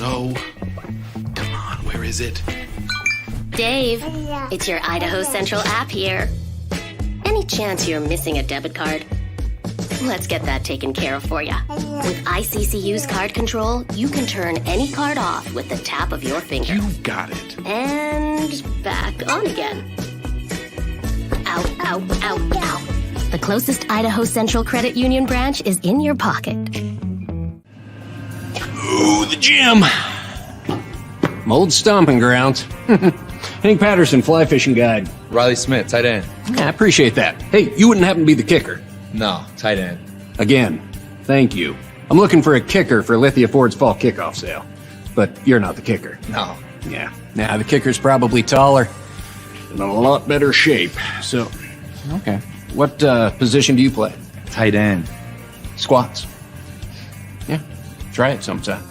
go. Come on, where is it? Dave, it's your Idaho Central app here. Any chance you're missing a debit card? Let's get that taken care of for you. With ICCU's card control, you can turn any card off with the tap of your finger. You got it. And back on again. Ow, ow, ow, ow. The closest Idaho Central Credit Union branch is in your pocket. Ooh, the gym. Old stomping grounds. Hank Patterson, Fly Fishing Guide. Riley Smith, tight end. Yeah, I appreciate that. Hey, you wouldn't happen to be the kicker? No, tight end. Again, thank you. I'm looking for a kicker for Lithia Ford's fall kickoff sale. But you're not the kicker. No. Yeah. Nah, the kicker's probably taller and in a lot better shape. So, okay. What position do you play? Tight end. Squats. Yeah, try it sometime.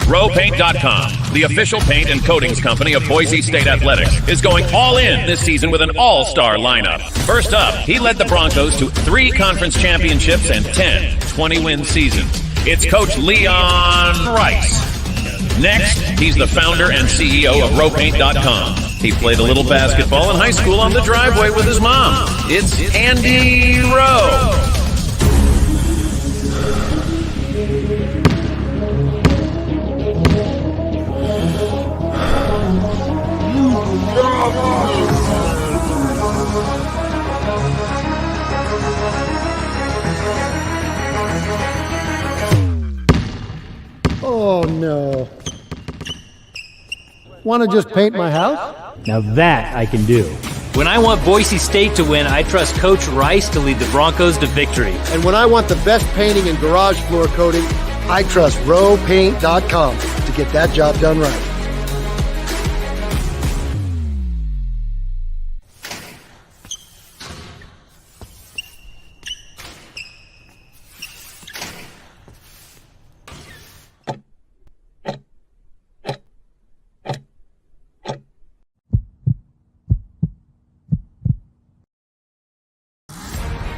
RowPaint.com, the official paint and coatings company of Boise State Athletics, is going all in this season with an all-star lineup. First up, he led the Broncos to 3 conference championships and 10 20-win seasons. It's Coach Leon Rice. Next, he's the founder and CEO of RowPaint.com. He played a little basketball in high school on the driveway with his mom. It's Andy Rowe. Oh, no. Want to just paint my house? Now that I can do. When I want Boise State to win, I trust Coach Rice to lead the Broncos to victory. And when I want the best painting and garage floor coating, I trust RowPaint.com to get that job done right.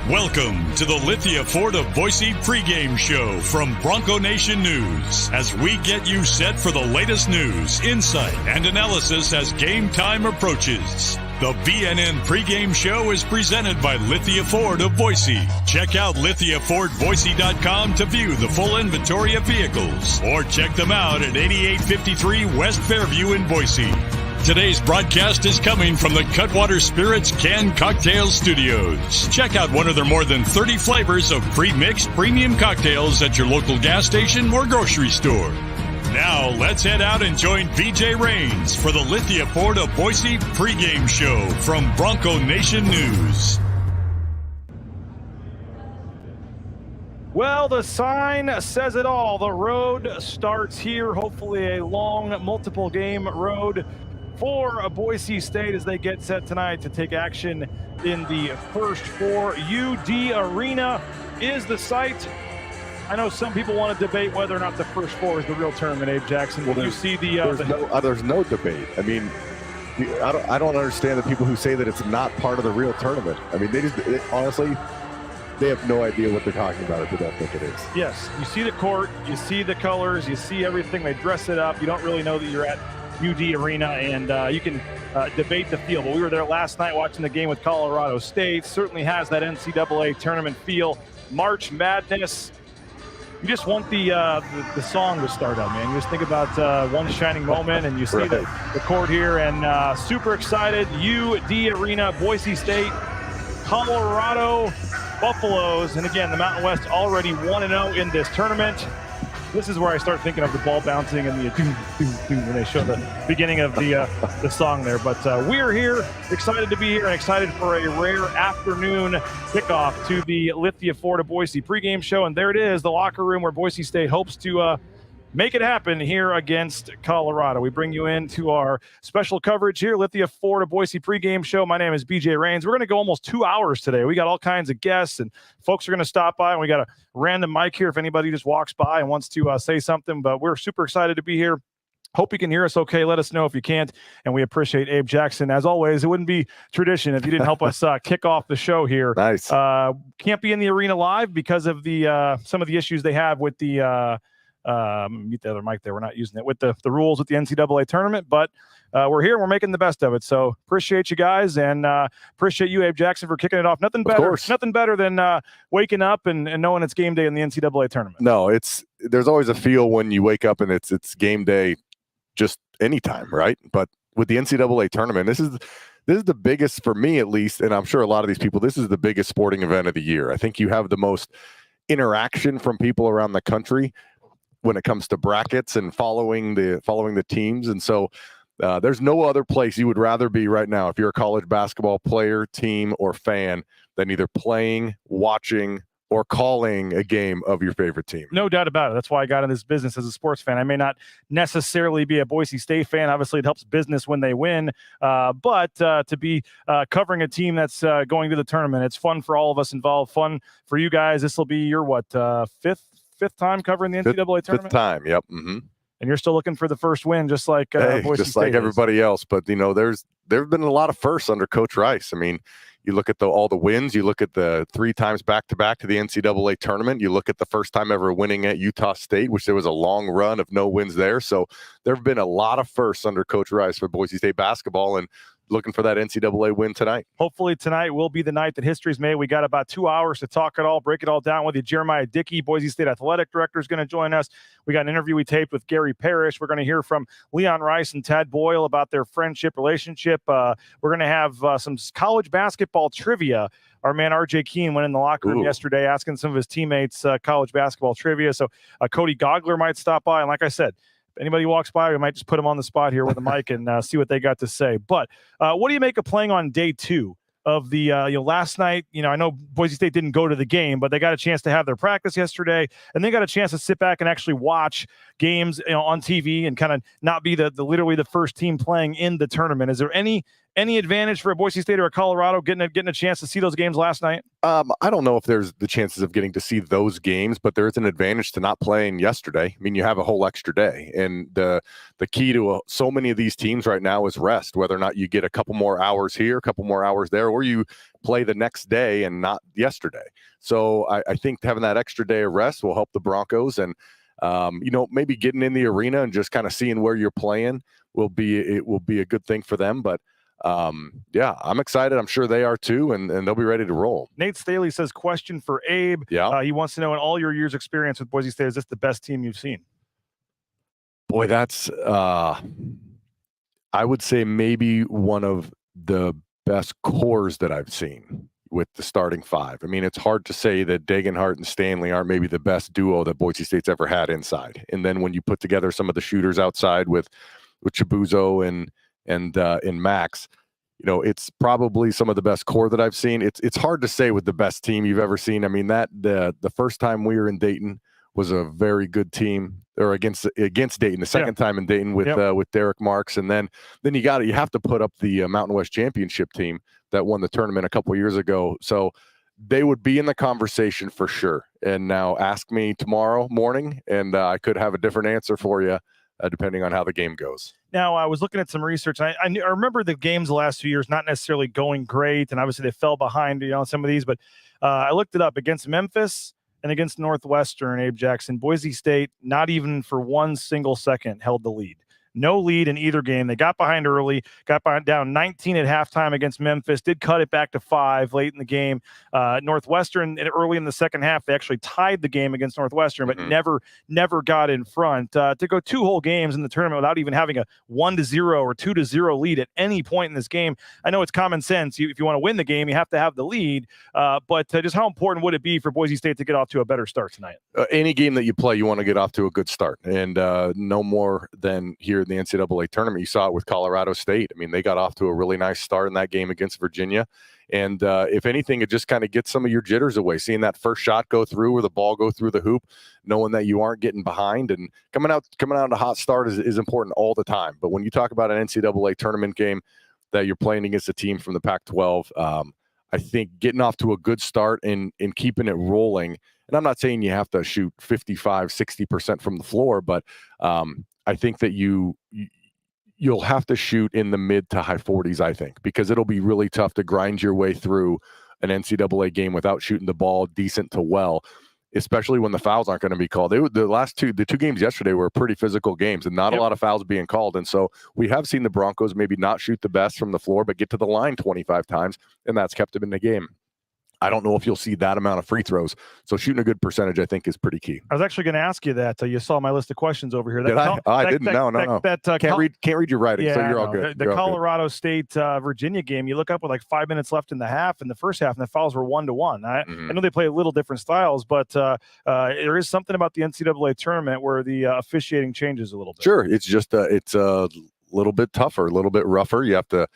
Welcome to the Lithia Ford of Boise pregame show from Bronco Nation News, as we get you set for the latest news, insight, and analysis as game time approaches. The BNN pregame show is presented by Lithia Ford of Boise. Check out LithiaFordBoise.com to view the full inventory of vehicles, or check them out at 8853 West Fairview in Boise. Today's broadcast is coming from the Cutwater Spirits Canned Cocktail Studios. Check out one of their more than 30 flavors of pre-mixed premium cocktails at your local gas station or grocery store. Now, let's head out and join BJ Rains for the Lithia Ford of Boise pregame show from Bronco Nation News. Well, the sign says it all. The road starts here. Hopefully a long, multiple-game road for Boise State as they get set tonight to take action in the first 4. UD Arena is the site. I know some people want to debate whether or not the first 4 is the real tournament, Abe Jackson. Well, you see there's no debate. I mean, I don't understand the people who say that it's not part of the real tournament. I mean, honestly, they have no idea what they're talking about if they don't think it is. Yes, you see the court, you see the colors, you see everything. They dress it up. You don't really know that you're at UD Arena, and you can debate the feel. But we were there last night watching the game with Colorado State. Certainly has that NCAA tournament feel. March Madness. You just want the song to start up, man. You just think about One Shining Moment, and you see the court here, and super excited. UD Arena, Boise State, Colorado Buffaloes, and again, the Mountain West already 1-0 in this tournament. This is where I start thinking of the ball bouncing and the when they show the beginning of the song there. But we're here, excited to be here, and excited for a rare afternoon kickoff to the Lithia Ford of Boise pregame show. And there it is, the locker room where Boise State hopes to make it happen here against Colorado. We bring you into our special coverage here, Lithia Ford of Boise pregame show. My name is BJ Rains. We're going to go almost 2 hours today. We got all kinds of guests, and folks are going to stop by, and we got a random mic here if anybody just walks by and wants to say something. But we're super excited to be here. Hope you can hear us okay. Let us know if you can't. And we appreciate Abe Jackson. As always, it wouldn't be tradition if you didn't help us kick off the show here. Nice. Can't be in the arena live because of the some of the issues they have with the mute the other mic there. We're not using it with the rules with the NCAA tournament, but we're here and we're making the best of it. So appreciate you guys and appreciate you, Abe Jackson, for kicking it off. Nothing better than waking up and knowing it's game day in the NCAA tournament. No, there's always a feel when you wake up and it's game day just anytime, right? But with the NCAA tournament, this is the biggest, for me at least, and I'm sure a lot of these people, this is the biggest sporting event of the year. I think you have the most interaction from people around the country when it comes to brackets and following the teams. And so there's no other place you would rather be right now if you're a college basketball player, team, or fan than either playing, watching, or calling a game of your favorite team. No doubt about it. That's why I got in this business as a sports fan. I may not necessarily be a Boise State fan. Obviously, it helps business when they win. But to be covering a team that's going to the tournament, it's fun for all of us involved, fun for you guys. This will be your, fifth time covering the NCAA tournament? Fifth time, yep. Mm-hmm. And you're still looking for the first win, just like Boise just State like is. everybody else. But, there have been a lot of firsts under Coach Rice. I mean, you look at all the wins. You look at the 3 times back-to-back to the NCAA tournament. You look at the first time ever winning at Utah State, which there was a long run of no wins there. So there have been a lot of firsts under Coach Rice for Boise State basketball, and looking for that NCAA win tonight. Hopefully tonight will be the night that history's made. We got about 2 hours to talk it all, break it all down with you. Jeremiah Dickey, Boise State Athletic Director, is going to join us. We got an interview we taped with Gary Parrish. We're going to hear from Leon Rice and Tad Boyle about their friendship relationship. We're going to have some college basketball trivia. Our man RJ Keene went in the locker room yesterday asking some of his teammates college basketball trivia. So Cody Gogler might stop by. And like I said, anybody walks by, we might just put them on the spot here with a mic and see what they got to say. But what do you make of playing on day 2 of the last night? I know Boise State didn't go to the game, but they got a chance to have their practice yesterday, and they got a chance to sit back and actually watch games on TV and kind of not be the literally the first team playing in the tournament. Is there any advantage for a Boise State or a Colorado getting a chance to see those games last night? I don't know if there's the chances of getting to see those games, but there is an advantage to not playing yesterday. I mean, you have a whole extra day, and the key to so many of these teams right now is rest, whether or not you get a couple more hours here, a couple more hours there, or you play the next day and not yesterday. So I think having that extra day of rest will help the Broncos, and maybe getting in the arena and just kind of seeing where you're playing will be a good thing for them. But I'm excited. I'm sure they are too, and they'll be ready to roll. Nate Staley says, question for Abe. Yeah. He wants to know, in all your years experience with Boise State, is this the best team you've seen? Boy, that's I would say maybe one of the best cores that I've seen with the starting 5. I mean, it's hard to say that Degenhart and Stanley aren't maybe the best duo that Boise State's ever had inside. And then when you put together some of the shooters outside with Chibuzo and Max, it's probably some of the best core that I've seen. It's hard to say with the best team you've ever seen. I mean, that the first time we were in Dayton was a very good team, or against Dayton. The second time in Dayton with Derek Marks, and then you have to put up the Mountain West Championship team that won the tournament a couple years ago. So they would be in the conversation for sure. And now ask me tomorrow morning, and I could have a different answer for you. Depending on how the game goes. Now, I was looking at some research. I remember the games the last 2 years not necessarily going great, and obviously they fell behind on some of these. But I looked it up against Memphis and against Northwestern. Abe Jackson, Boise State, not even for one single second held the lead. No lead in either game. They got behind early, down 19 at halftime against Memphis, did cut it back to 5 late in the game. Northwestern, early in the second half, they actually tied the game against Northwestern, but never got in front. To go 2 whole games in the tournament without even having a 1-0 or 2-0 lead at any point in this game. I know it's common sense. If you want to win the game, you have to have the lead. But just how important would it be for Boise State to get off to a better start tonight? Any game that you play, you want to get off to a good start. And no more than here in the NCAA tournament. You saw it with Colorado State. I mean, they got off to a really nice start in that game against Virginia. And if anything, it just kind of gets some of your jitters away. Seeing that first shot go through or the ball go through the hoop, knowing that you aren't getting behind, and coming out a hot start is important all the time. But when you talk about an NCAA tournament game that you're playing against a team from the Pac-12, I think getting off to a good start and keeping it rolling. And I'm not saying you have to shoot 55, 60% from the floor, but I think that you'll have to shoot in the mid to high 40s, I think, because it'll be really tough to grind your way through an NCAA game without shooting the ball decent to well, especially when the fouls aren't going to be called. The two games yesterday were pretty physical games and not a lot of fouls being called. And so we have seen the Broncos maybe not shoot the best from the floor, but get to the line 25 times, and that's kept them in the game. I don't know if you'll see that amount of free throws. So shooting a good percentage, I think, is pretty key. I was actually going to ask you that. You saw my list of questions over here. Did I? I didn't. No. Can't read your writing, so you're all good. The Colorado State Virginia game, you look up with like 5 minutes left in the half, in the first half, and the fouls were 1-1. I know they play a little different styles, but there is something about the NCAA tournament where the officiating changes a little bit. Sure. It's just it's a little bit tougher, a little bit rougher. You have to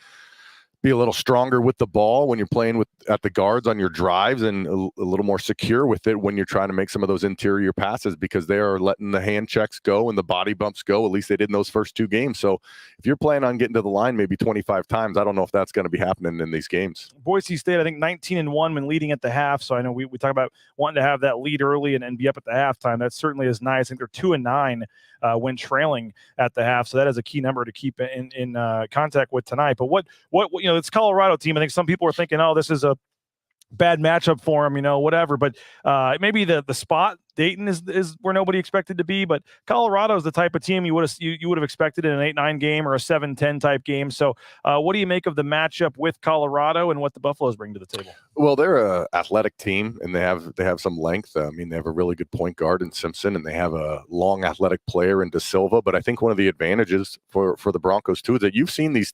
be a little stronger with the ball when you're playing at the guards on your drives, and a little more secure with it when you're trying to make some of those interior passes, because they are letting the hand checks go and the body bumps go. At least they did in those first two games. So if you're planning on getting to the line maybe 25 times, I don't know if that's going to be happening in these games. Boise State, I think 19-1 when leading at the half. So I know we talk about wanting to have that lead early and be up at the halftime. That certainly is nice. I think they're 2-9 when trailing at the half. So that is a key number to keep in contact with tonight. But what it's Colorado team. I think some people are thinking, oh, this is a bad matchup for them, whatever. But maybe the spot Dayton is where nobody expected to be, but Colorado is the type of team you would have expected in an 8-9 game or a 7-10 type game. So what do you make of the matchup with Colorado and what the Buffaloes bring to the table? Well, they're an athletic team, and they have some length. I mean, they have a really good point guard in Simpson, and they have a long athletic player in De Silva. But I think one of the advantages for the Broncos too is that you've seen this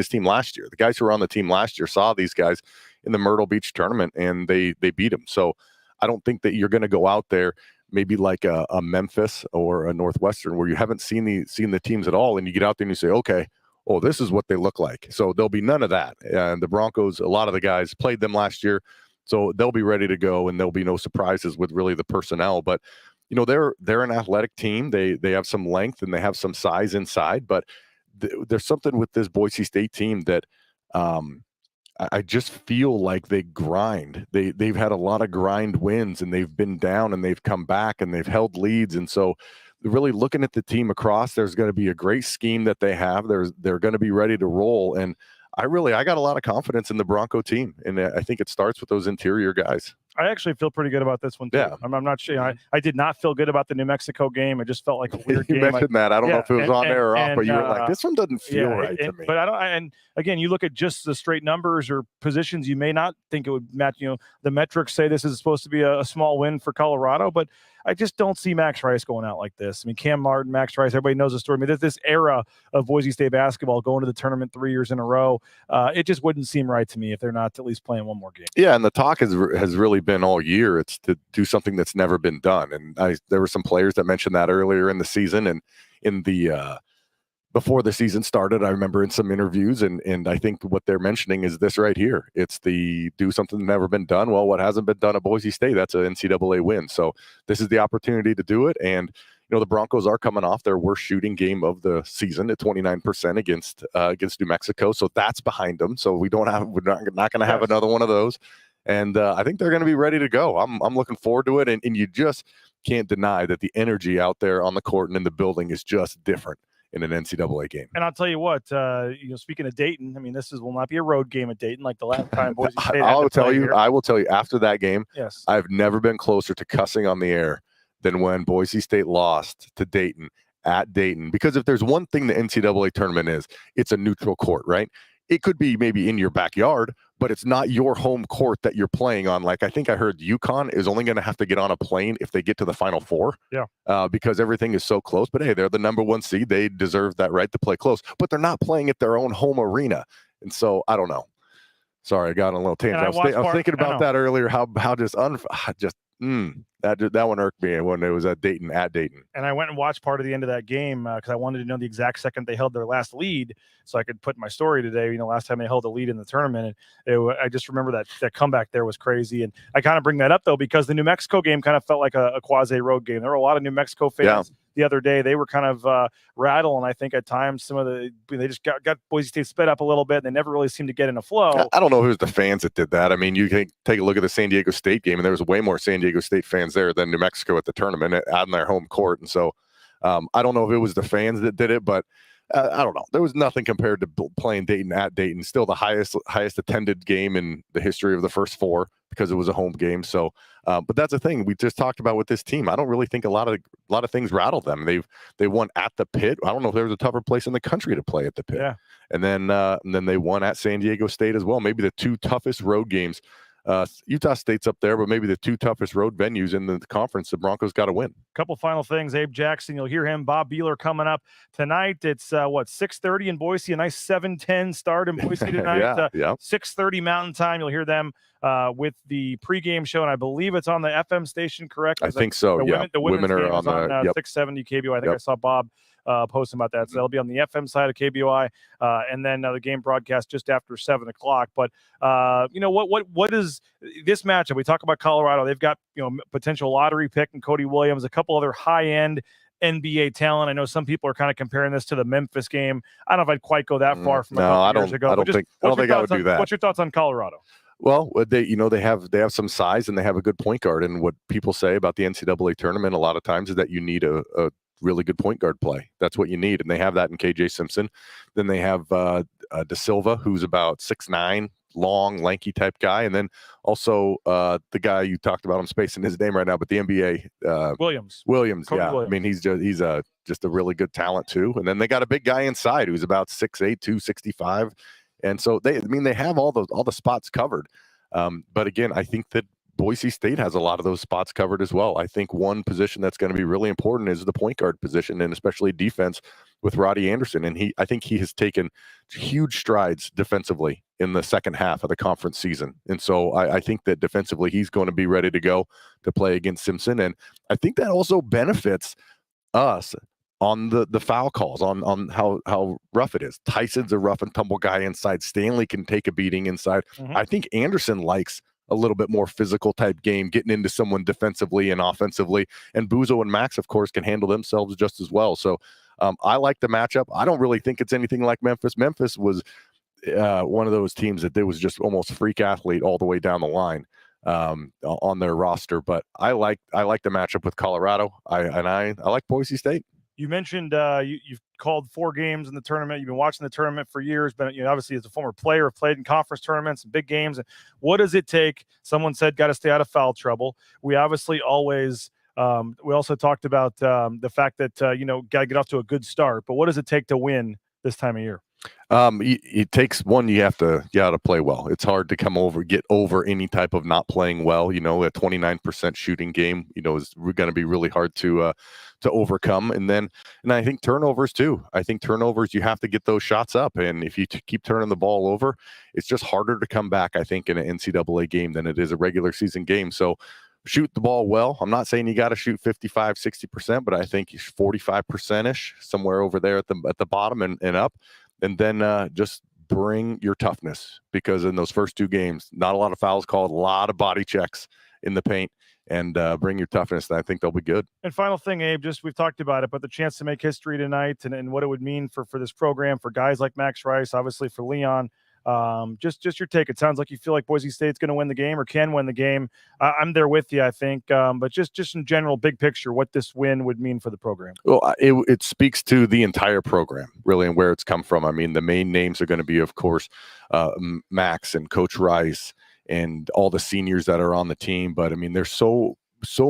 team last year. The guys who were on the team last year saw these guys in the Myrtle Beach tournament, and they beat them. So I don't think that you're going to go out there maybe like a Memphis or a Northwestern where you haven't seen the teams at all, and you get out there and you say, okay, oh, this is what they look like. So there'll be none of that. And the Broncos, a lot of the guys played them last year, so they'll be ready to go, and there'll be no surprises with really the personnel. But they're an athletic team. They have some length and they have some size inside, but there's something with this Boise State team that I just feel like they grind. They've had a lot of grind wins, and they've been down and they've come back and they've held leads. And so really looking at the team across, there's going to be a great scheme that they have. They're going to be ready to roll. And I got a lot of confidence in the Bronco team. And I think it starts with those interior guys. I actually feel pretty good about this one too. Yeah. I'm not sure. I did not feel good about the New Mexico game. It just felt like a weird you game. You mentioned that. I don't know if it was on there or off, but you were like, this one doesn't feel right to me. But I don't. And again, you look at just the straight numbers or positions, you may not think it would match. The metrics say this is supposed to be a small win for Colorado, but I just don't see Max Rice going out like this. I mean, Cam Martin, Max Rice, everybody knows the story. I mean, this era of Boise State basketball going to the tournament 3 years in a row, it just wouldn't seem right to me if they're not at least playing one more game. Yeah, and the talk has really been all year. It's to do something that's never been done. And there were some players that mentioned that earlier in the season, and in the before the season started, I remember in some interviews, and I think what they're mentioning is this right here. It's the do something that's never been done. Well, what hasn't been done at Boise State, that's an NCAA win. So this is the opportunity to do it. And the Broncos are coming off their worst shooting game of the season at 29% against New Mexico. So that's behind them. So we're not going to have another one of those. And I think they're going to be ready to go. I'm looking forward to it. And you just can't deny that the energy out there on the court and in the building is just different in an NCAA game. And I'll tell you what, speaking of Dayton, I mean, will not be a road game at Dayton like the last time Boise State I will tell you after that game, yes, I've never been closer to cussing on the air than when Boise State lost to Dayton at Dayton. Because if there's one thing the NCAA tournament is, it's a neutral court, right? It could be maybe in your backyard, but it's not your home court that you're playing on. Like I think I heard UConn is only going to have to get on a plane if they get to the Final Four. Yeah. Because everything is so close. But hey, they're the number one seed. They deserve that right to play close. But they're not playing at their own home arena. And so I don't know. Sorry, I got on a little tangent. I was thinking about that earlier. How that one irked me when it was at Dayton. And I went and watched part of the end of that game because I wanted to know the exact second they held their last lead, so I could put my story today. Last time they held a lead in the tournament, and I just remember that comeback there was crazy. And I kind of bring that up though because the New Mexico game kind of felt like a quasi road game. There were a lot of New Mexico fans. The other day, they were kind of rattling. I think at times they just got Boise State sped up a little bit, and they never really seemed to get in a flow. I don't know who's the fans that did that. I mean, you can take a look at the San Diego State game, and there was way more San Diego State fans there than New Mexico at the tournament on their home court. And so I don't know if it was the fans that did it, but I don't know. There was nothing compared to playing Dayton at Dayton. Still the highest attended game in the history of the first four because it was a home game. So, but that's the thing we just talked about with this team. I don't really think a lot of things rattled them. They won at the Pit. I don't know if there was a tougher place in the country to play at the Pit. Yeah. And then they won at San Diego State as well. Maybe the two toughest road games. Utah State's up there, but maybe the two toughest road venues in the conference. The Broncos got to win. Couple final things. Abe Jackson, you'll hear him. Bob Beeler coming up tonight. It's 6:30 in Boise. A nice 7:10 start in Boise tonight. yeah. 6:30 Mountain Time. You'll hear them with the pregame show, and I believe it's on the FM station. Correct? I think so. The women's are game on is on the 670 KBO. I think I saw Bob posting about that. So that'll be on the FM side of KBOI, and then the game broadcast just after 7 o'clock. But what is this matchup? We talk about Colorado. They've got potential lottery pick and Cody Williams, a couple other high-end NBA talent. I know some people are kind of comparing this to the Memphis game. I don't know if I'd quite go that far from a couple years ago. I don't think I would do that. What's your thoughts on Colorado? Well, they have some size and they have a good point guard. And what people say about the NCAA tournament a lot of times is that you need a really good point guard play. That's what you need, and they have that in KJ Simpson. Then they have Da Silva, who's about 6'9", long, lanky type guy, and then also the guy you talked about. I'm spacing his name right now, but the NBA Williams. Cody Williams. I mean, he's just a really good talent too. And then they got a big guy inside who's about 6'8", 265. And so they have all the spots covered. But again, I think that Boise State has a lot of those spots covered as well. I think one position that's going to be really important is the point guard position, and especially defense with Roddy Anderson. And I think he has taken huge strides defensively in the second half of the conference season. And so I think that defensively he's going to be ready to go to play against Simpson. And I think that also benefits us on the foul calls, on how rough it is. Tyson's a rough and tumble guy inside. Stanley can take a beating inside. Mm-hmm. I think Anderson likes a little bit more physical type game, getting into someone defensively and offensively. And Buzo and Max, of course, can handle themselves just as well. So I like the matchup. I don't really think it's anything like Memphis. Memphis was one of those teams that there was just almost freak athlete all the way down the line on their roster. But I like the matchup with Colorado. I like Boise State. You mentioned you've called 4 games in the tournament. You've been watching the tournament for years, but obviously as a former player, have played in conference tournaments and big games. What does it take? Someone said, got to stay out of foul trouble. We obviously always we also talked about the fact that got to get off to a good start. But what does it take to win this time of year? It takes one. You have to play well. It's hard to get over any type of not playing well. A 29% shooting game, is going to be really hard to overcome. And I think turnovers too. I think turnovers, you have to get those shots up. And if you keep turning the ball over, it's just harder to come back, I think, in an NCAA game than it is a regular season game. So shoot the ball well. I'm not saying you got to shoot 55, 60%, but I think 45%-ish, somewhere over there at the bottom and up. And then just bring your toughness, because in those first 2 games, not a lot of fouls called, a lot of body checks in the paint, and bring your toughness. And I think they'll be good. And final thing, Abe, we've talked about it, but the chance to make history tonight and what it would mean for this program, for guys like Max Rice, obviously for Leon. Just your take. It sounds like you feel like Boise State's going to win the game or can win the game. I'm there with you, I think. But just in general, big picture, what this win would mean for the program. Well, it speaks to the entire program, really, and where it's come from. I mean, the main names are going to be, of course, Max and Coach Rice and all the seniors that are on the team. But I mean, there's so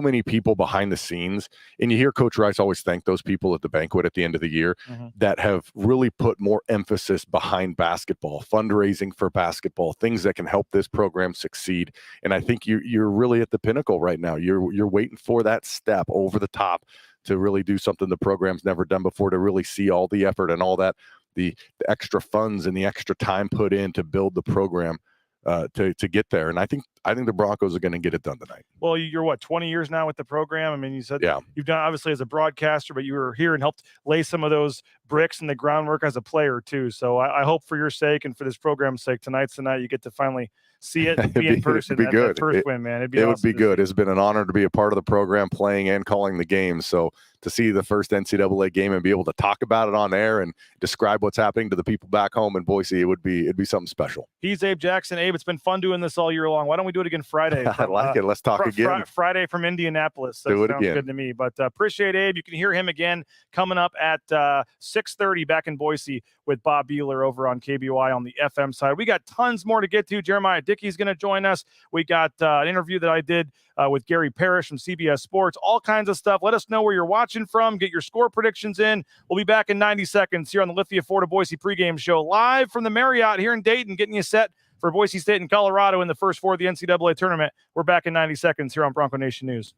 many people behind the scenes, and you hear Coach Rice always thank those people at the banquet at the end of the year that have really put more emphasis behind basketball, fundraising for basketball, things that can help this program succeed. And I think you're really at the pinnacle right now. You're waiting for that step over the top to really do something the program's never done before, to really see all the effort and all that, the extra funds and the extra time put in to build the program to get there. And I think the Broncos are going to get it done tonight. Well, you're 20 years now with the program. I mean, you said you've done obviously as a broadcaster, but you were here and helped lay some of those bricks and the groundwork as a player too. So I hope for your sake and for this program's sake, tonight's the night you get to finally see it and be in person. It'd be good. That first win, man. It'd be it awesome would be good. It's been an honor to be a part of the program, playing and calling the games. So to see the first NCAA game and be able to talk about it on air and describe what's happening to the people back home in Boise, it'd be something special. He's Abe Jackson. Abe, it's been fun doing this all year long. Why don't we we do it again Friday? I like it. Let's talk again. Friday from Indianapolis. That do it sounds again. good to me. But appreciate Abe. You can hear him again coming up at 6:30 back in Boise with Bob Bueller over on KBY on the FM side. We got tons more to get to. Jeremiah Dickey's going to join us. We got an interview that I did with Gary Parrish from CBS Sports. All kinds of stuff. Let us know where you're watching from. Get your score predictions in. We'll be back in 90 seconds here on the Lithia Ford Boise pregame show, live from the Marriott here in Dayton, getting you set for Boise State and Colorado in the first four of the NCAA tournament. We're back in 90 seconds here on Bronco Nation News.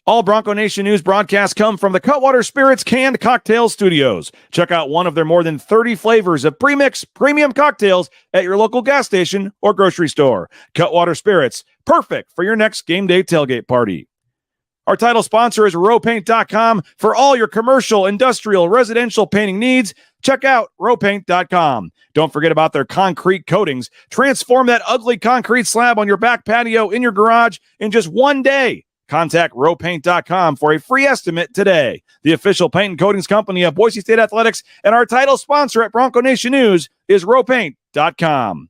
All Bronco Nation News broadcasts come from the Cutwater Spirits Canned Cocktail Studios. Check out one of their more than 30 flavors of premix premium cocktails at your local gas station or grocery store. Cutwater Spirits, perfect for your next game day tailgate party. Our title sponsor is rowpaint.com. For all your commercial, industrial, residential painting needs, check out rowpaint.com. Don't forget about their concrete coatings. Transform that ugly concrete slab on your back patio in your garage in just one day. Contact rowpaint.com for a free estimate today. The official paint and coatings company of Boise State Athletics, and our title sponsor at Bronco Nation News is rowpaint.com.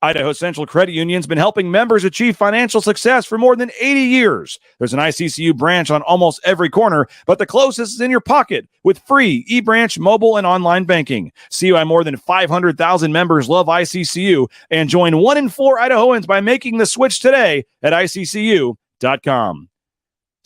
Idaho Central Credit Union's been helping members achieve financial success for more than 80 years. There's an ICCU branch on almost every corner, but the closest is in your pocket with free eBranch mobile and online banking. See why more than 500,000 members love ICCU, and join 1 in 4 Idahoans by making the switch today at ICCU.com.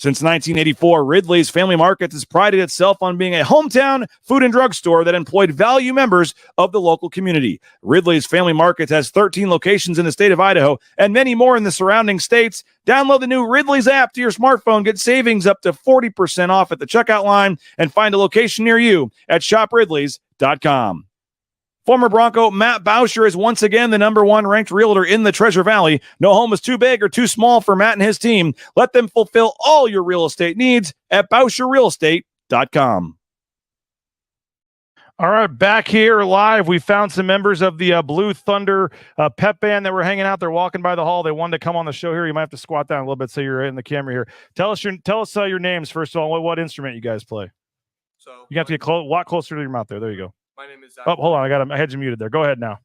Since 1984, Ridley's Family Markets has prided itself on being a hometown food and drug store that employed value members of the local community. Ridley's Family Markets has 13 locations in the state of Idaho and many more in the surrounding states. Download the new Ridley's app to your smartphone, get savings up to 40% off at the checkout line, and find a location near you at shopridleys.com. Former Bronco Matt Bauscher is once again the number 1 ranked realtor in the Treasure Valley. No home is too big or too small for Matt and his team. Let them fulfill all your real estate needs at BauscherRealEstate.com. All right, back here live. We found some members of the Blue Thunder pep band that were hanging out there, walking by the hall. They wanted to come on the show here. You might have to squat down a little bit so you're in the camera here. Tell us your names first of all. What instrument you guys play? So you have to get a lot closer to your mouth there. There you go. My name is Zach. Oh, hold on. I had you muted there. Go ahead now.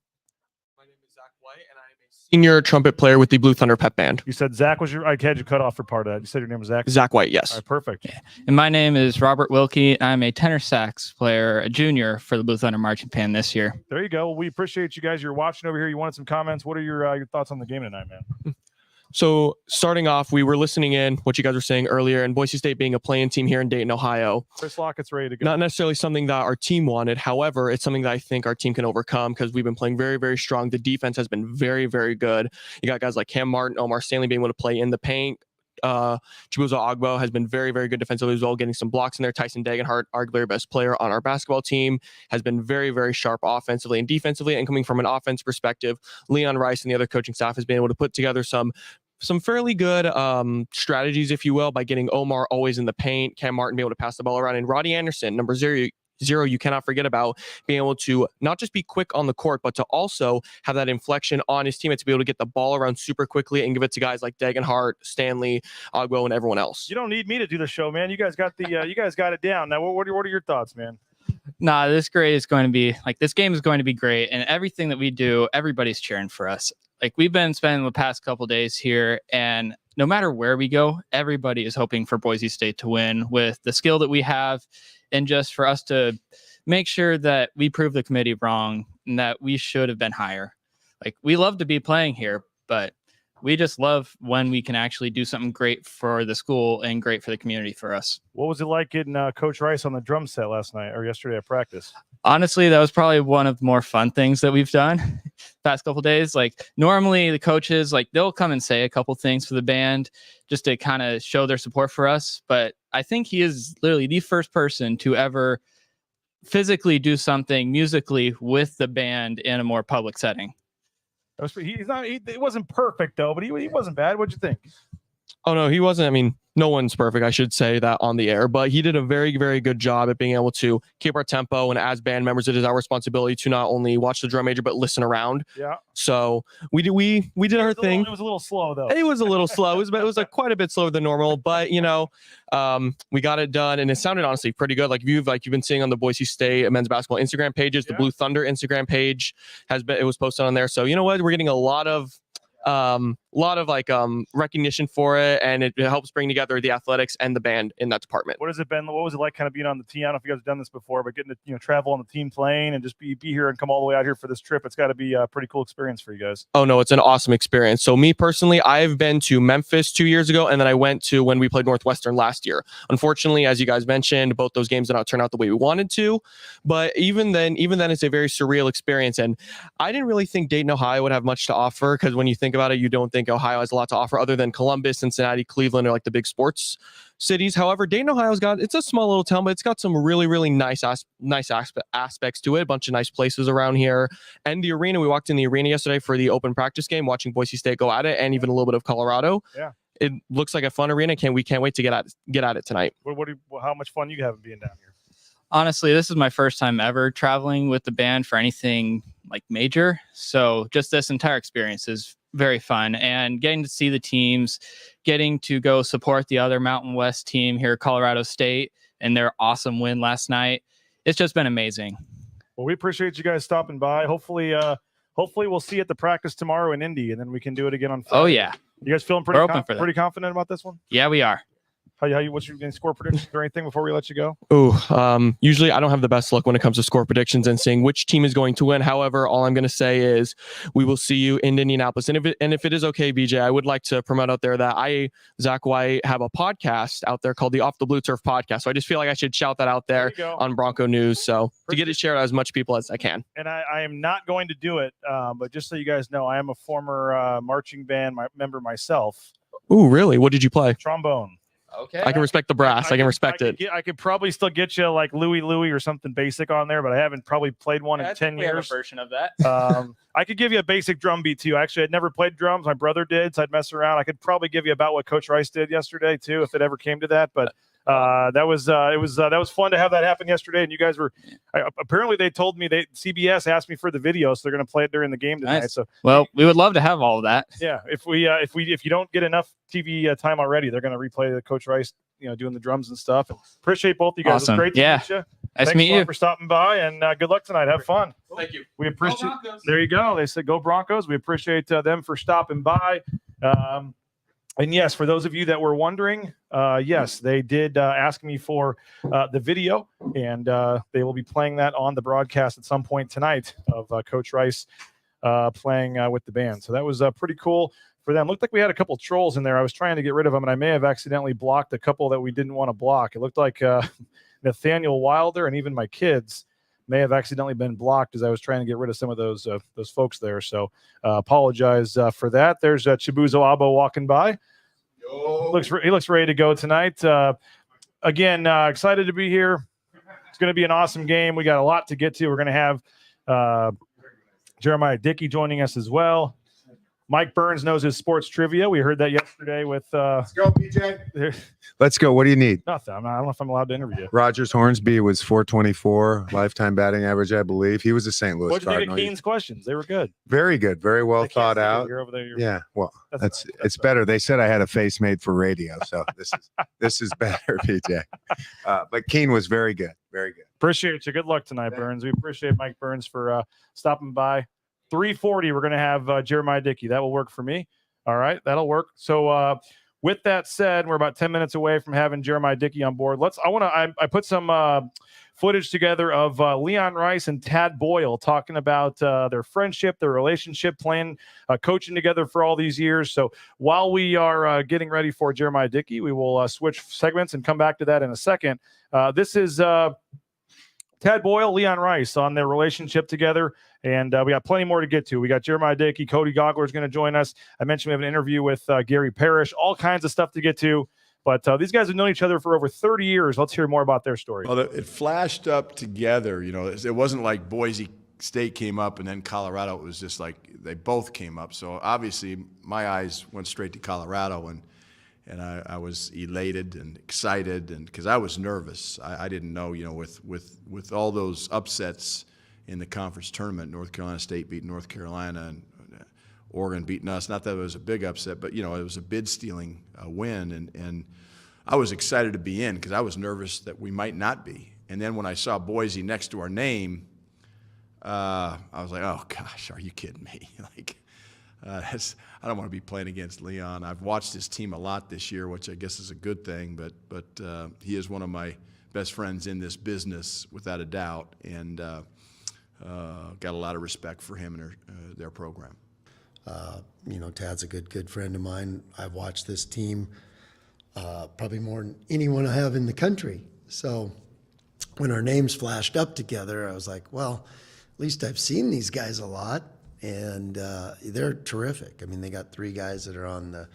My name is Zach White, and I am a senior trumpet player with the Blue Thunder Pep Band. You said Zach was I had you cut off for part of that. You said your name was Zach? Zach White, yes. All right, perfect. Yeah. And my name is Robert Wilkie. I'm a tenor sax player, a junior for the Blue Thunder Marching Band this year. There you go. Well, we appreciate you guys. You're watching over here. You wanted some comments. What are your thoughts on the game tonight, man? So starting off, we were listening in what you guys were saying earlier, and Boise State being a play-in team here in Dayton, Ohio. Chris Lockett's ready to go. Not necessarily something that our team wanted. However, it's something that I think our team can overcome because we've been playing very, very strong. The defense has been very, very good. You got guys like Cam Martin, Omar Stanley being able to play in the paint. Chibuzo Agbo has been very, very good defensively as well, getting some blocks in there. Tyson Dagenhart, arguably our best player on our basketball team, has been very, very sharp offensively and defensively. And coming from an offense perspective, Leon Rice and the other coaching staff has been able to put together some fairly good strategies, if you will, by getting Omar always in the paint, Cam Martin being able to pass the ball around, and Roddy Anderson, number 0, you cannot forget about being able to not just be quick on the court, but to also have that inflection on his teammates to be able to get the ball around super quickly and give it to guys like Dagenhart, Stanley, Agbo, and everyone else. You don't need me to do the show, man. You guys got it down. Now, what are your thoughts, man? Nah, this game is going to be great, and everything that we do, everybody's cheering for us. Like, we've been spending the past couple days here, and no matter where we go, everybody is hoping for Boise State to win with the skill that we have, and just for us to make sure that we prove the committee wrong and that we should have been higher. Like, we love to be playing here, but we just love when we can actually do something great for the school and great for the community for us. What was it like getting Coach Rice on the drum set last night or yesterday at practice? Honestly, that was probably one of the more fun things that we've done past couple days. Like, normally the coaches, like, they'll come and say a couple things for the band just to kind of show their support for us. But I think he is literally the first person to ever physically do something musically with the band in a more public setting. It wasn't perfect though, but he wasn't bad. What'd you think? Oh no, he wasn't. I mean, no one's perfect. I should say that on the air, but he did a very, very good job at being able to keep our tempo. And as band members, it is our responsibility to not only watch the drum major, but listen around. Yeah. So we did our thing. It was a little slow though. It was a little slow. It was quite a bit slower than normal, but we got it done, and it sounded honestly pretty good. Like you've been seeing on the Boise State men's basketball Instagram pages, the Blue Thunder Instagram page it was posted on there. So you know what, we're getting a lot of lot of like recognition for it, and it helps bring together the athletics and the band in that department. What has it been? What was it like kind of being on the team? I don't know if you guys have done this before, but getting to travel on the team plane and just be here and come all the way out here for this trip. It's got to be a pretty cool experience for you guys. Oh no, it's an awesome experience. So me personally, I've been to Memphis 2 years ago, and then I went to when we played Northwestern last year. Unfortunately, as you guys mentioned, both those games did not turn out the way we wanted to. But even then, it's a very surreal experience. And I didn't really think Dayton, Ohio would have much to offer, because when you think about it, you don't think Ohio has a lot to offer other than Columbus, Cincinnati, Cleveland are like the big sports cities. However, Dayton, Ohio's it's a small little town, but it's got some really, really nice aspects to it. A bunch of nice places around here. And the arena, we walked in the arena yesterday for the open practice game, watching Boise State go at it, and even a little bit of Colorado. Yeah. It looks like a fun arena. We can't wait to get at it tonight. How much fun you having being down here? Honestly, this is my first time ever traveling with the band for anything like major. So just this entire experience is very fun, and getting to see the teams, getting to go support the other Mountain West team here, Colorado State, and their awesome win last night. It's just been amazing. Well, we appreciate you guys stopping by. Hopefully we'll see you at the practice tomorrow in Indy, and then we can do it again on Friday. Oh yeah. You guys feeling pretty confident about this one? Yeah, we are. What's your score predictions or anything before we let you go? Usually I don't have the best luck when it comes to score predictions and saying which team is going to win. However, all I'm going to say is we will see you in Indianapolis. And if it is okay, BJ, I would like to promote out there that Zach White, have a podcast out there called the Off the Blue Turf Podcast. So I just feel like I should shout that out there on Bronco News. So to get it shared out as much people as I can. And I am not going to do it, but just so you guys know, I am a former marching band member myself. Ooh, really? What did you play? Trombone. Okay. I can respect the brass. I can respect it. I could probably still get you like Louie or something basic on there, but I haven't probably played one in 10 years. We have a version of that. I could give you a basic drum beat too. Actually, I'd never played drums. My brother did, so I'd mess around. I could probably give you about what Coach Rice did yesterday too, if it ever came to that. But that was fun to have that happen yesterday. And you guys were apparently they told me CBS asked me for the video, so they're going to play it during the game tonight. Nice. So we would love to have all of that. Yeah, if you don't get enough TV time already, they're going to replay the Coach Rice, doing the drums and stuff. And appreciate both you guys. Awesome. It's great to meet you. Nice to meet you. Thanks for stopping by, and good luck tonight. Have fun. Thank you. We appreciate. There you go. They said go Broncos. We appreciate them for stopping by. And yes, for those of you that were wondering, yes, they did ask me for the video, and they will be playing that on the broadcast at some point tonight of Coach Rice playing with the band. So that was pretty cool for them. Looked like we had a couple trolls in there. I was trying to get rid of them, and I may have accidentally blocked a couple that we didn't want to block. It looked like Nathaniel Wilder and even my kids may have accidentally been blocked as I was trying to get rid of some of those folks there. So apologize for that. There's Chibuzo Abo walking by. He looks ready to go tonight. Again, excited to be here. It's going to be an awesome game. We got a lot to get to. We're going to have Jeremiah Dickey joining us as well. Mike Burns knows his sports trivia. We heard that yesterday with Let's go, PJ. Let's go. What do you need? Nothing. I don't know if I'm allowed to interview you. Rogers Hornsby was 424 lifetime batting average, I believe. He was a St. Louis Cardinal. What did you think of Keen's questions? They were good. Very good. Very well thought out. You're over there. Yeah. Well, it's better. They said I had a face made for radio, so this is better, PJ. But Keen was very good. Very good. Appreciate you. Good luck tonight, Burns. We appreciate Mike Burns for stopping by. 3:40, we're going to have Jeremiah Dickey. That will work for me. All right, that'll work. So with that said, we're about 10 minutes away from having Jeremiah Dickey on board. I put some footage together of Leon Rice and Tad Boyle talking about their friendship, their relationship, playing, coaching together for all these years. So while we are getting ready for Jeremiah Dickey, we will switch segments and come back to that in a second. This is Tad Boyle, Leon Rice on their relationship together. And we got plenty more to get to. We got Jeremiah Dickey. Cody Goggler is going to join us. I mentioned we have an interview with Gary Parrish. All kinds of stuff to get to. But these guys have known each other for over 30 years. Let's hear more about their story. Well, it flashed up together. It wasn't like Boise State came up and then Colorado. It was just like they both came up. So obviously my eyes went straight to Colorado, and I was elated and excited, and because I was nervous. I didn't know, with all those upsets in the conference tournament, North Carolina State beat North Carolina and Oregon beating us. Not that it was a big upset, but it was a bid-stealing win, and I was excited to be in because I was nervous that we might not be. And then when I saw Boise next to our name, I was like, oh gosh, are you kidding me? I don't want to be playing against Leon. I've watched his team a lot this year, which I guess is a good thing. But he is one of my best friends in this business, without a doubt, and got a lot of respect for him and their program. Tad's a good friend of mine. I've watched this team probably more than anyone I have in the country. So when our names flashed up together, I was like, well, at least I've seen these guys a lot, and they're terrific. I mean, they got 3 guys that are on the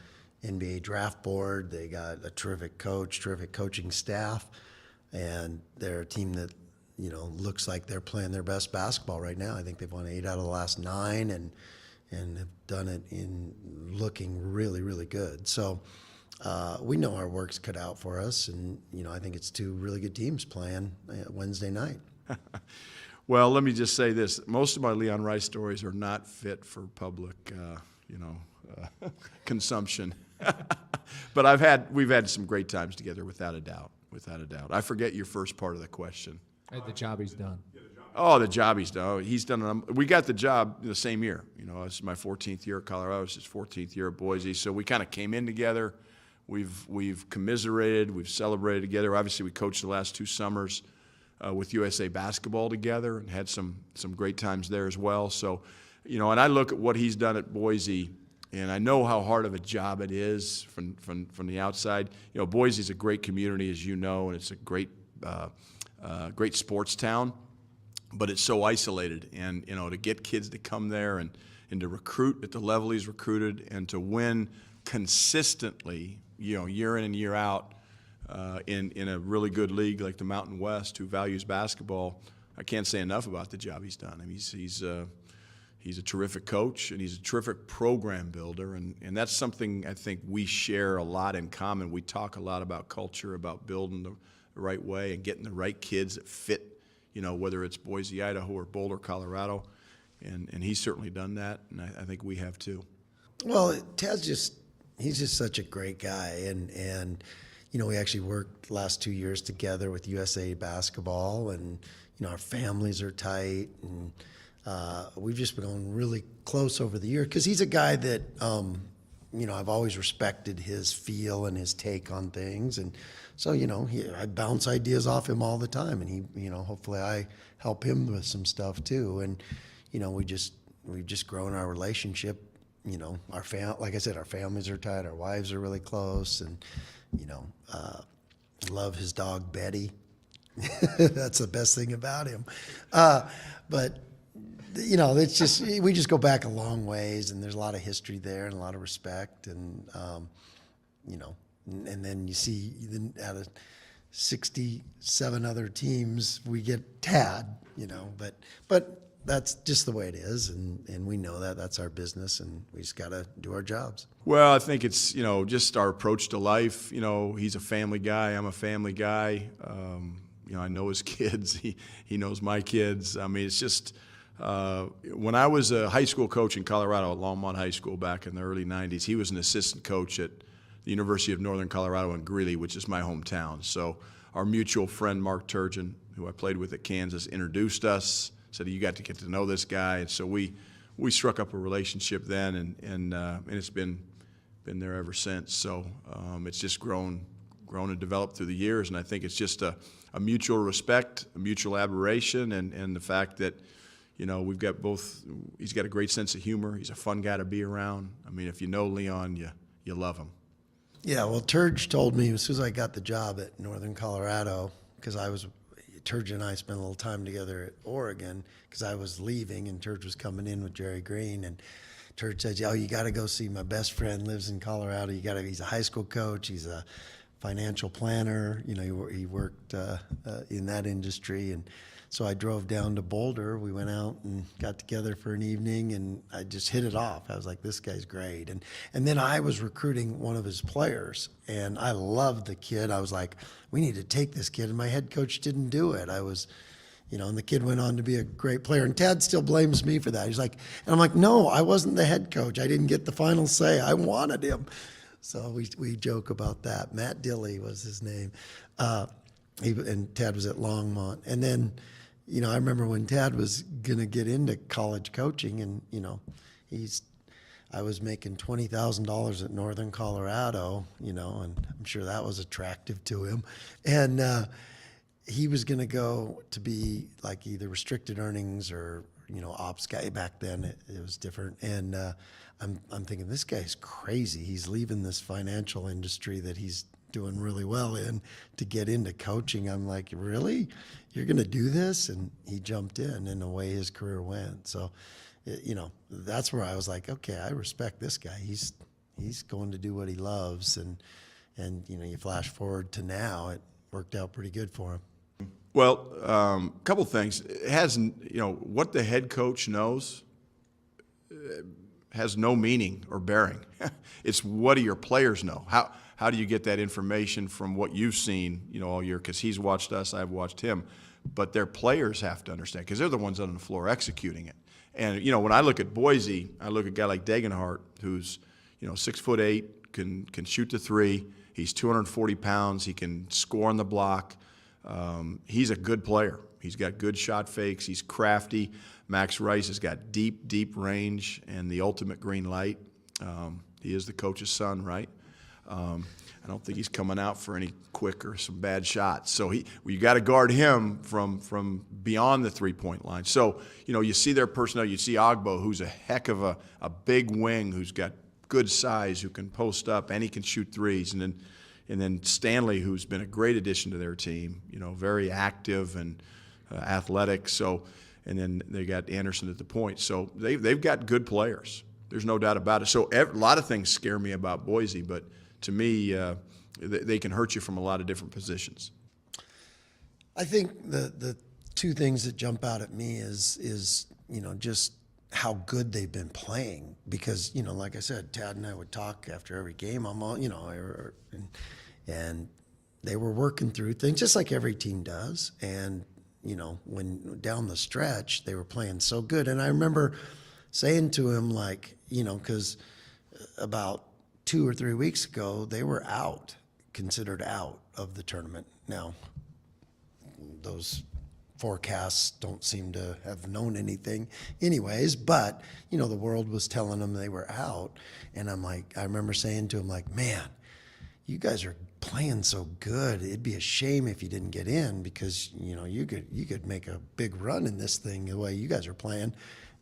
NBA draft board. They got a terrific coach, terrific coaching staff, and they're a team that, looks like they're playing their best basketball right now. I think they've won 8 out of the last 9 and have done it in looking really, really good. So we know our work's cut out for us, and I think it's 2 really good teams playing Wednesday night. Well, let me just say this: most of my Leon Rice stories are not fit for public, consumption. But we've had some great times together, without a doubt. Without a doubt. I forget your first part of the question. The job he's done. Oh, the job he's done. Oh, he's done. We got the job the same year. This is my 14th year at Colorado. It's his 14th year at Boise. So we kind of came in together. We've commiserated. We've celebrated together. Obviously, we coached the last 2 summers with USA basketball together and had some great times there as well. So, and I look at what he's done at Boise, and I know how hard of a job it is from the outside. Boise's a great community, as you know, and it's a great sports town. But it's so isolated, and to get kids to come there and to recruit at the level he's recruited and to win consistently, year in and year out in a really good league like the Mountain West, who values basketball, I can't say enough about the job he's done. I mean, he's a terrific coach, and he's a terrific program builder, and that's something I think we share a lot in common. We talk a lot about culture, about building the right way and getting the right kids that fit. Whether it's Boise, Idaho, or Boulder, Colorado, and he's certainly done that, and I think we have too. Well, he's just such a great guy, and we actually worked the last 2 years together with USA basketball, and our families are tight, and we've just been going really close over the year because he's a guy that I've always respected his feel and his take on things, and so I bounce ideas off him all the time, and he hopefully I help him with some stuff too, and we've just grown our relationship. Like I said, our families are tight, our wives are really close, and love his dog Betty. That's the best thing about him, but. It's just we just go back a long ways, and there's a lot of history there and a lot of respect, and and then you see out of 67 other teams we get Tad, but that's just the way it is, and we know that's our business, and we just got to do our jobs. Well, I think it's just our approach to life. He's a family guy. I'm a family guy. I know his kids. He knows my kids. I mean, it's just. When I was a high school coach in Colorado at Longmont High School back in the early 90s, he was an assistant coach at the University of Northern Colorado in Greeley, which is my hometown. So our mutual friend, Mark Turgeon, who I played with at Kansas, introduced us, said, you got to get to know this guy. And so we struck up a relationship then, and it's been there ever since. So it's just grown and developed through the years, and I think it's just a mutual respect, a mutual admiration, and the fact that we've got both. He's got a great sense of humor. He's a fun guy to be around. I mean, if you know Leon, you love him. Yeah, well, Turge told me as soon as I got the job at Northern Colorado, because Turge and I spent a little time together at Oregon, because I was leaving and Turge was coming in with Jerry Green, and Turge said, "Oh, you got to go see my best friend lives in Colorado. He's a high school coach. He's a financial planner. He worked in that industry." And so I drove down to Boulder. We went out and got together for an evening, and I just hit it off. I was like, this guy's great. And then I was recruiting one of his players, and I loved the kid. I was like, we need to take this kid, and my head coach didn't do it. And the kid went on to be a great player. And Tad still blames me for that. He's like, and I'm like, no, I wasn't the head coach. I didn't get the final say. I wanted him. So we joke about that. Matt Dilley was his name. And Tad was at Longmont. And then, I remember when Tad was going to get into college coaching, and, I was making $20,000 at Northern Colorado, and I'm sure that was attractive to him. And he was going to go to be like either restricted earnings or, ops guy. Back then it was different. And I'm thinking, this guy's crazy. He's leaving this financial industry that he's doing really well in to get into coaching. I'm like, really? You're going to do this? And he jumped in, and away his career went. So, that's where I was like, okay, I respect this guy. He's going to do what he loves. And you flash forward to now, it worked out pretty good for him. Well, a couple things. It has, what the head coach knows has no meaning or bearing. It's what do your players know? How do you get that information from what you've seen, all year? Because he's watched us, I've watched him. But their players have to understand, because they're the ones on the floor executing it. And, when I look at Boise, I look at a guy like Degenhart, who's, 6'8", can shoot the three. He's 240 pounds. He can score on the block. He's a good player. He's got good shot fakes. He's crafty. Max Rice has got deep, deep range and the ultimate green light. He is the coach's son, right? I don't think he's coming out for any quick or some bad shots. So you got to guard him from beyond the three-point line. So, you see their personnel. You see Ogbo, who's a heck of a big wing, who's got good size, who can post up, and he can shoot threes. And then Stanley, who's been a great addition to their team, very active and athletic. So, and then they got Anderson at the point. So they've got good players. There's no doubt about it. So a lot of things scare me about Boise, but to me, they can hurt you from a lot of different positions. I think the two things that jump out at me is just how good they've been playing. Because like I said, Tad and I would talk after every game. And they were working through things just like every team does. And when down the stretch, they were playing so good. And I remember saying to him, because about 2 or 3 weeks ago, they were considered out of the tournament. Now, those forecasts don't seem to have known anything anyways, but, the world was telling them they were out. And I remember saying to him, man, you guys are playing so good. It'd be a shame if you didn't get in, because, you could make a big run in this thing the way you guys are playing.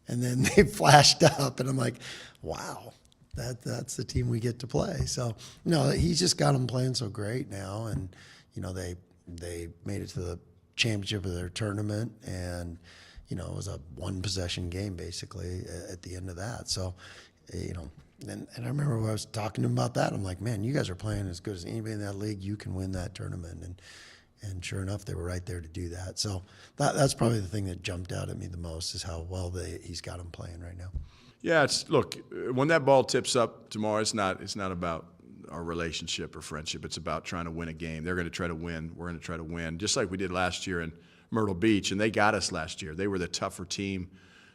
And then they flashed up, and I'm like, wow. That's the team we get to play. So, he's just got them playing so great now. And, they made it to the championship of their tournament. And, it was a one-possession game, basically, at the end of that. So, and I remember when I was talking to him about that. I'm like, man, you guys are playing as good as anybody in that league. You can win that tournament. And sure enough, they were right there to do that. So that's probably the thing that jumped out at me the most, is how well he's got them playing right now. Yeah, look, when that ball tips up tomorrow, it's not about our relationship or friendship. It's about trying to win a game. They're going to try to win. We're going to try to win, just like we did last year in Myrtle Beach, and they got us last year. They were the tougher team.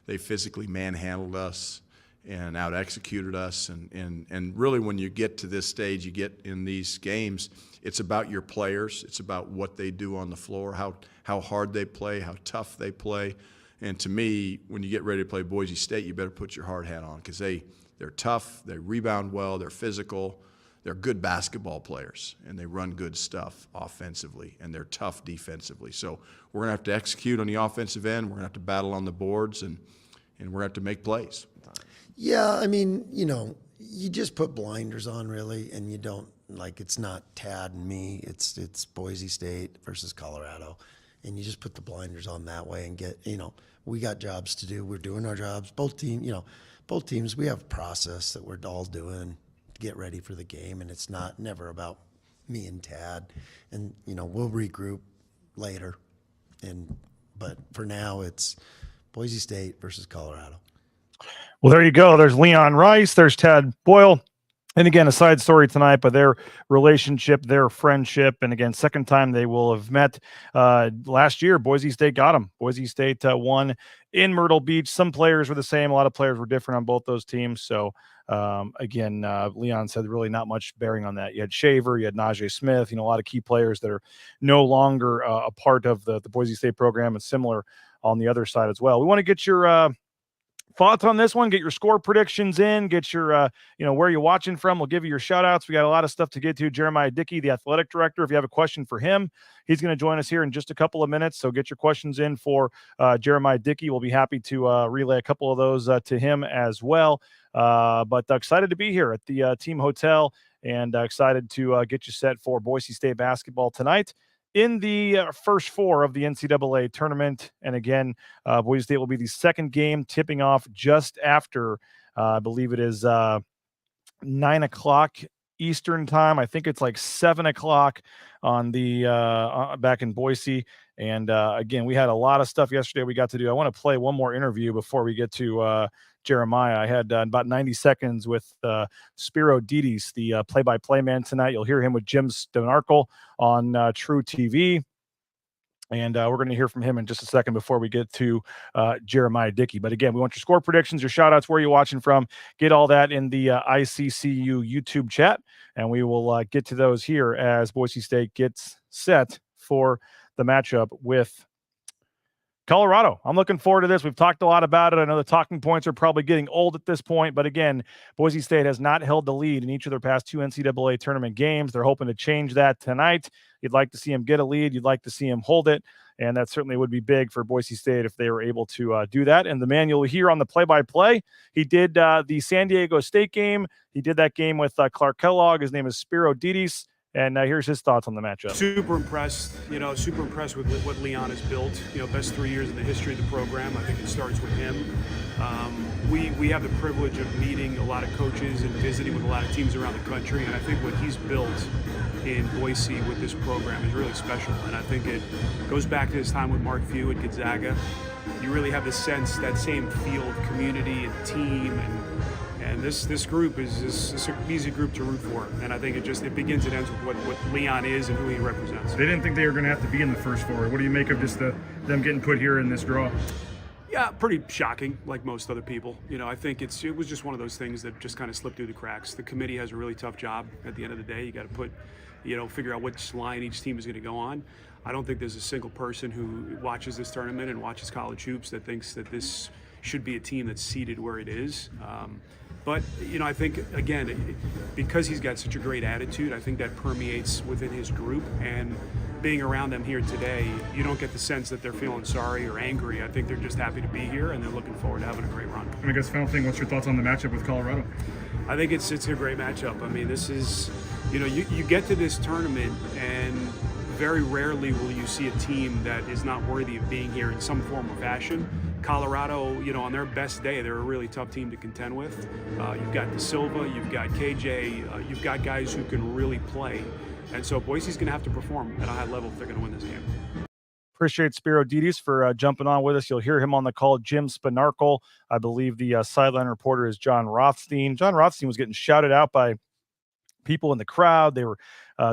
They physically manhandled us and out-executed us. And really, when you get to this stage, you get in these games, it's about your players. It's about what they do on the floor, how hard they play, how tough they play. And to me, when you get ready to play Boise State, you better put your hard hat on, because they're tough, they rebound well, they're physical, they're good basketball players, and they run good stuff offensively, and they're tough defensively. So we're going to have to execute on the offensive end. We're going to have to battle on the boards, and we're going to have to make plays. Yeah, you just put blinders on, really, and you don't, it's not Tad and me. It's Boise State versus Colorado. And you just put the blinders on that way and get, we got jobs to do. We're doing our jobs. Both teams, we have a process that we're all doing to get ready for the game. And it's never about me and Tad. And, we'll regroup later. But for now, it's Boise State versus Colorado. Well, there you go. There's Leon Rice. There's Tad Boyle. And again, a side story tonight, but their relationship, their friendship, and again, second time they will have met. Last year, Boise State got them. Boise State won in Myrtle Beach. Some players were the same. A lot of players were different on both those teams. So, again, Leon said really not much bearing on that. You had Shaver, you had Najee Smith, a lot of key players that are no longer a part of the Boise State program, and similar on the other side as well. We want to get your thoughts on this one. Get your score predictions in. Get your, where you're watching from. We'll give you your shout outs. We got a lot of stuff to get to. Jeremiah Dickey, the athletic director, if you have a question for him, he's going to join us here in just a couple of minutes. So get your questions in for Jeremiah Dickey. We'll be happy to relay a couple of those to him as well. But excited to be here at the Team Hotel and excited to get you set for Boise State basketball tonight in the first four of the NCAA tournament. And again, Boise State will be the second game, tipping off just after, I believe it is 9 o'clock Eastern time. I think it's like 7 o'clock on the back in Boise. And again, we had a lot of stuff yesterday we got to do. I want to play one more interview before we get to Jeremiah. I had about 90 seconds with Spiro Didis, the play-by-play man tonight. You'll hear him with Jim Stonarkel on True TV. And we're going to hear from him in just a second before we get to Jeremiah Dickey. But again, we want your score predictions, your shout-outs, where you're watching from. Get all that in the ICCU YouTube chat, and we will get to those here as Boise State gets set for the matchup with Colorado. I'm looking forward to this. We've talked a lot about it. I know the talking points are probably getting old at this point, but again, Boise State has not held the lead in each of their past two NCAA tournament games. They're hoping to change that tonight. You'd like to see them get a lead. You'd like to see them hold it, and that certainly would be big for Boise State if they were able to do that. And the man you'll hear on the play-by-play, he did the San Diego State game. He did that game with Clark Kellogg. His name is Spiro Didis. And here's his thoughts on the matchup. Super impressed, with what Leon has built. Best 3 years in the history of the program. I think it starts with him. We have the privilege of meeting a lot of coaches and visiting with a lot of teams around the country, and I think what he's built in Boise with this program is really special. And I think it goes back to his time with Mark Few at Gonzaga. You really have the sense, that same feel of community and team, and this group is an easy group to root for. And I think it begins and ends with what Leon is and who he represents. They didn't think they were going to have to be in the first four. What do you make of just them getting put here in this draw? Yeah, pretty shocking, like most other people. I think it was just one of those things that just kind of slipped through the cracks. The committee has a really tough job at the end of the day. You got to figure out which line each team is going to go on. I don't think there's a single person who watches this tournament and watches college hoops that thinks that this should be a team that's seated where it is. But, I think, again, because he's got such a great attitude, I think that permeates within his group. And being around them here today, you don't get the sense that they're feeling sorry or angry. I think they're just happy to be here, and they're looking forward to having a great run. And I guess final thing, what's your thoughts on the matchup with Colorado? I think it's a great matchup. I mean, this is, you get to this tournament, and very rarely will you see a team that is not worthy of being here in some form or fashion. Colorado, on their best day, they're a really tough team to contend with. You've got De Silva, you've got KJ, you've got guys who can really play. And so Boise's going to have to perform at a high level if they're going to win this game. Appreciate Spiro Didis for jumping on with us. You'll hear him on the call, Jim Spanarkel. I believe the sideline reporter is John Rothstein. John Rothstein was getting shouted out by people in the crowd. They were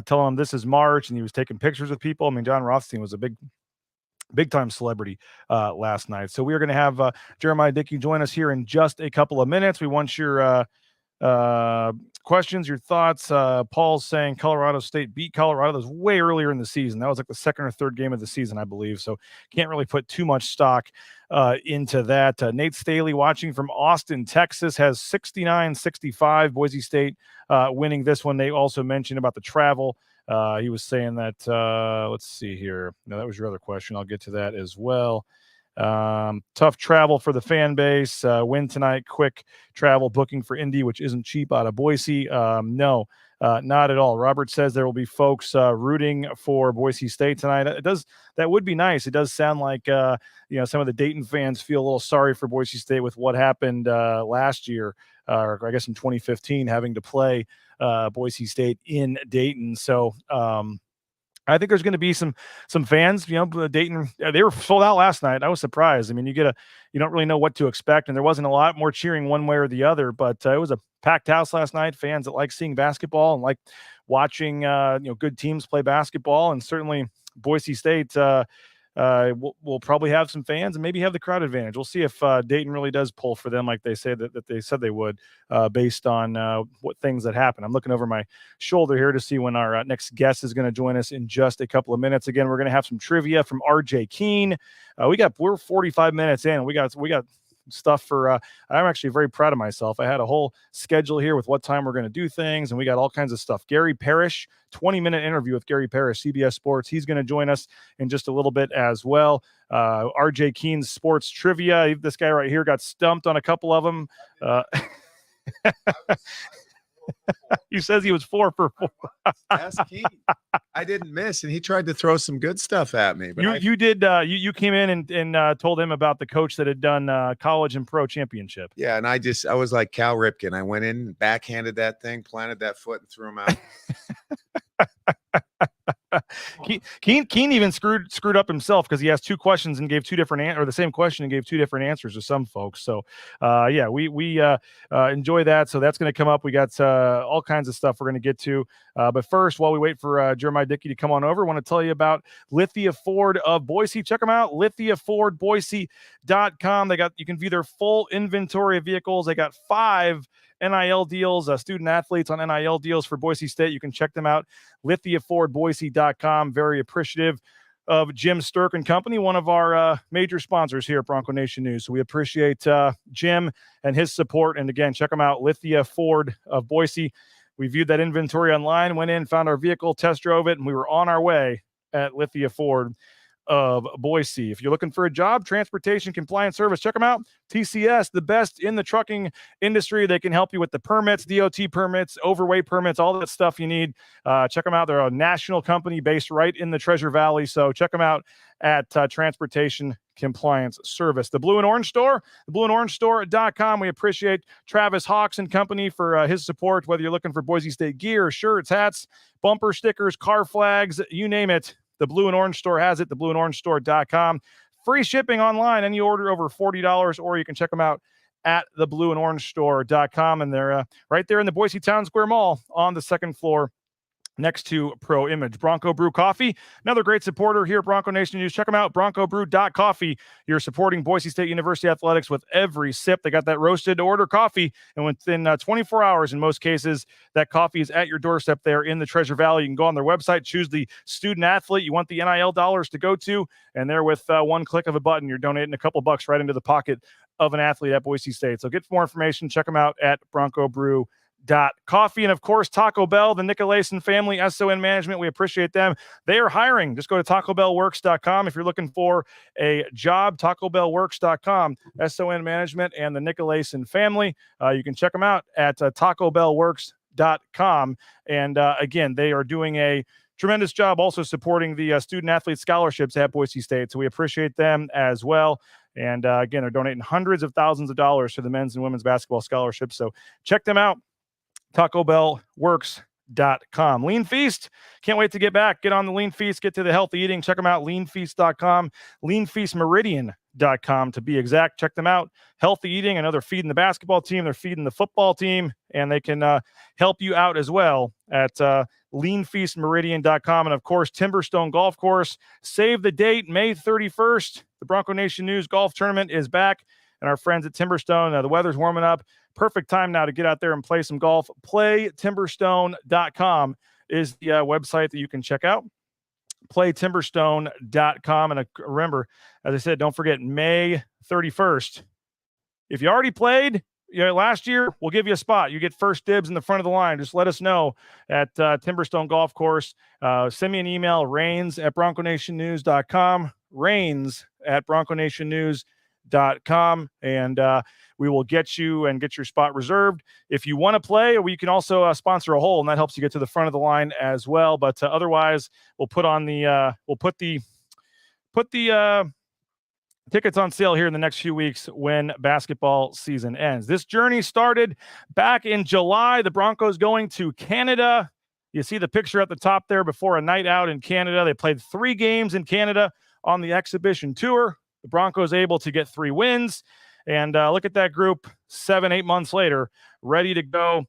telling him this is March, and he was taking pictures with people. I mean, John Rothstein was a big time celebrity last night. So we are going to have Jeremiah Dickey join us here in just a couple of minutes. We want your questions, your thoughts. Paul's saying Colorado State beat Colorado. That was way earlier in the season. That was like the second or third game of the season, I believe. So can't really put too much stock into that. Nate Staley watching from Austin, Texas, has 69-65. Boise State winning this one. They also mentioned about the travel. He was saying that, let's see here. No, that was your other question. I'll get to that as well. Tough travel for the fan base. Win tonight, quick travel booking for Indy, which isn't cheap out of Boise. No, not at all. Robert says there will be folks rooting for Boise State tonight. That would be nice. It does sound like, some of the Dayton fans feel a little sorry for Boise State with what happened last year, or I guess in 2015, having to play Boise State in Dayton. So, I think there's going to be some fans. Dayton, they were sold out last night. I was surprised. I mean, you don't really know what to expect, and there wasn't a lot more cheering one way or the other. But it was a packed house last night. Fans that like seeing basketball and like watching good teams play basketball, and certainly Boise State will probably have some fans and maybe have the crowd advantage. We'll see if Dayton really does pull for them like they say that they said they would, based on what things that happen. I'm looking over my shoulder here to see when our next guest is going to join us in just a couple of minutes. Again, we're going to have some trivia from RJ Keene. We're 45 minutes in. We got stuff for, I'm actually very proud of myself. I had a whole schedule here with what time we're going to do things, and we got all kinds of stuff. Gary Parrish, 20-minute interview with Gary Parrish, CBS Sports. He's going to join us in just a little bit as well. RJ Keene's sports trivia. This guy right here got stumped on a couple of them. He says he was 4 for 4. Ask Keith. I didn't miss, and he tried to throw some good stuff at me. But you did. You came in and told him about the coach that had done college and pro championship. Yeah, and I was like Cal Ripken. I went in, backhanded that thing, planted that foot, and threw him out. Keen even screwed up himself because he asked 2 questions and gave 2 different or the same question and gave 2 different answers to some folks. So yeah, we enjoy that. So that's going to come up. We got all kinds of stuff we're going to get to. But first, while we wait for Jeremiah Dickey to come on over, I want to tell you about Lithia Ford of Boise. Check them out, lithiafordboise.com. You can view their full inventory of vehicles. They got 5 NIL deals, student athletes on NIL deals for Boise State. You can check them out, lithiafordboise.com. Very appreciative of Jim Sturk and Company, one of our major sponsors here at Bronco Nation News. So we appreciate Jim and his support. And again, check them out, Lithia Ford of Boise. We viewed that inventory online, went in, found our vehicle, test drove it, and we were on our way at Lithia Ford of Boise. If you're looking for a job, transportation compliance service, check them out. TCS, the best in the trucking industry. They can help you with the permits, DOT permits, overweight permits, all that stuff you need. Check them out. They're a national company based right in the Treasure Valley. So check them out at Transportation Compliance Service. The Blue and Orange Store, theblueandorangestore.com. We appreciate Travis Hawks and Company for his support, whether you're looking for Boise State gear, shirts, hats, bumper stickers, car flags, you name it. The Blue and Orange Store has it, theblueandorangestore.com. Free shipping online, any order over $40, or you can check them out at theblueandorangestore.com. And they're right there in the Boise Town Square Mall on the 2nd floor next to Pro Image. Bronco Brew Coffee, another great supporter here at Bronco Nation News. Check them out, broncobrew.coffee. You're supporting Boise State University athletics with every sip. They got that roasted to order coffee, and within 24 hours, in most cases, that coffee is at your doorstep there in the Treasure Valley. You can go on their website, choose the student athlete you want the NIL dollars to go to, and there with one click of a button, you're donating a couple bucks right into the pocket of an athlete at Boise State. So get more information. Check them out at broncobrew.coffee. And of course, Taco Bell, the Nicolason family, SON Management. We appreciate them. They are hiring. Just go to TacoBellWorks.com if you're looking for a job. TacoBellWorks.com, SON Management and the Nicolason family. You can check them out at TacoBellWorks.com. And again, they are doing a tremendous job also supporting the student athlete scholarships at Boise State. So we appreciate them as well. And again, they're donating hundreds of thousands of dollars to the men's and women's basketball scholarships. So check them out. TacoBellWorks.com. Lean Feast. Can't wait to get back. Get on the Lean Feast. Get to the healthy eating. Check them out. LeanFeast.com. LeanFeastMeridian.com to be exact. Check them out. Healthy eating. I know they're feeding the basketball team. They're feeding the football team. And they can help you out as well at LeanFeastMeridian.com. And of course, Timberstone Golf Course. Save the date, May 31st. The Bronco Nation News Golf Tournament is back. And our friends at Timberstone, the weather's warming up. Perfect time now to get out there and play some golf. PlayTimberstone.com is the website that you can check out. PlayTimberstone.com. And remember, as I said, don't forget May 31st. If you already played last year, we'll give you a spot. You get first dibs in the front of the line. Just let us know at Timberstone Golf Course. Send me an email, rains@BroncoNationNews.com. rains@BroncoNationNews.com. And we will get you and get your spot reserved. If you want to play, we can also sponsor a hole, and that helps you get to the front of the line as well. But otherwise, we'll put the tickets on sale here in the next few weeks when basketball season ends. This journey started back in July. The Broncos going to Canada. You see the picture at the top there before a night out in Canada. They played 3 games in Canada on the exhibition tour. The Broncos able to get 3 wins. And look at that group 7-8 months later, ready to go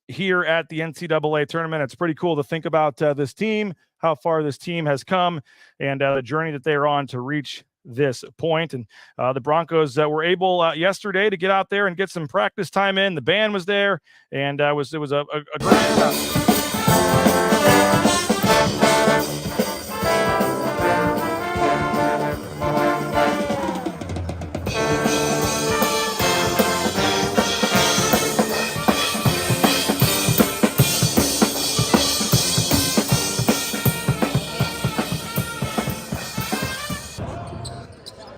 here at the NCAA tournament. It's pretty cool to think about this team, how far this team has come, and the journey that they are on to reach this point. And the Broncos were able yesterday to get out there and get some practice time in. The band was there, and it was a great